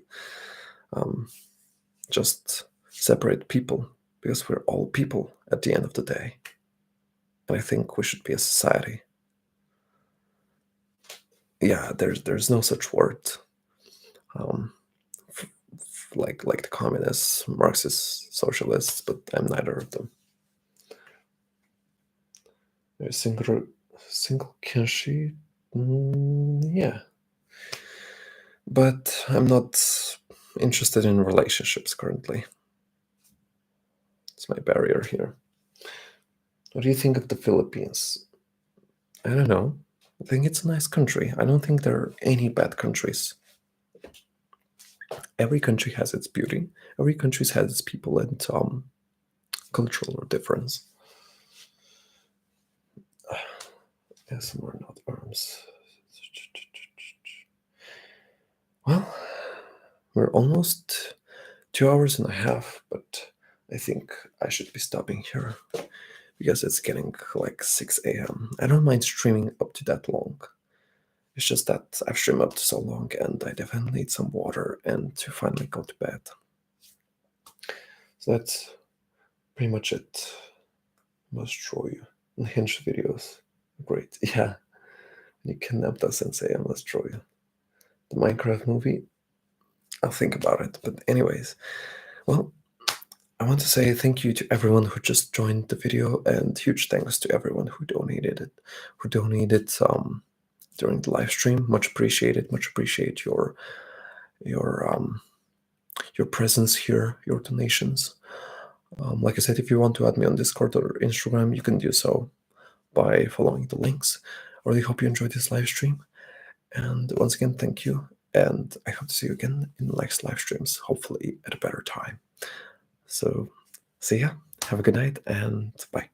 just separate people because we're all people at the end of the day. And I think we should be a society. Yeah, there's no such word. Like the communists, Marxists, socialists, but I'm neither of them. There's single kinship, yeah, but I'm not interested in relationships currently. It's my barrier here. What do you think of the Philippines? I don't know. I think it's a nice country. I don't think there are any bad countries. Every country has its beauty. Every country has its people and cultural difference. Yes, more not arms. Well, we're almost 2 hours and a half, but I think I should be stopping here because it's getting like 6 a.m. I don't mind streaming up to that long. It's just that I've streamed up to so long and I definitely need some water and to finally go to bed. So that's pretty much it. Must show you. And Hinge videos. Great. Yeah. You kidnapped us and say I must show you. The Minecraft movie? I'll think about it. But anyways, well, I want to say thank you to everyone who just joined the video and huge thanks to everyone who donated during the live stream. Much appreciated. Much appreciate your presence here, your donations. Like I said, if you want to add me on Discord or Instagram, you can do so by following the links. I really hope you enjoyed this live stream. And once again, thank you. And I hope to see you again in the next live streams, hopefully at a better time. So, see ya. Have a good night and bye.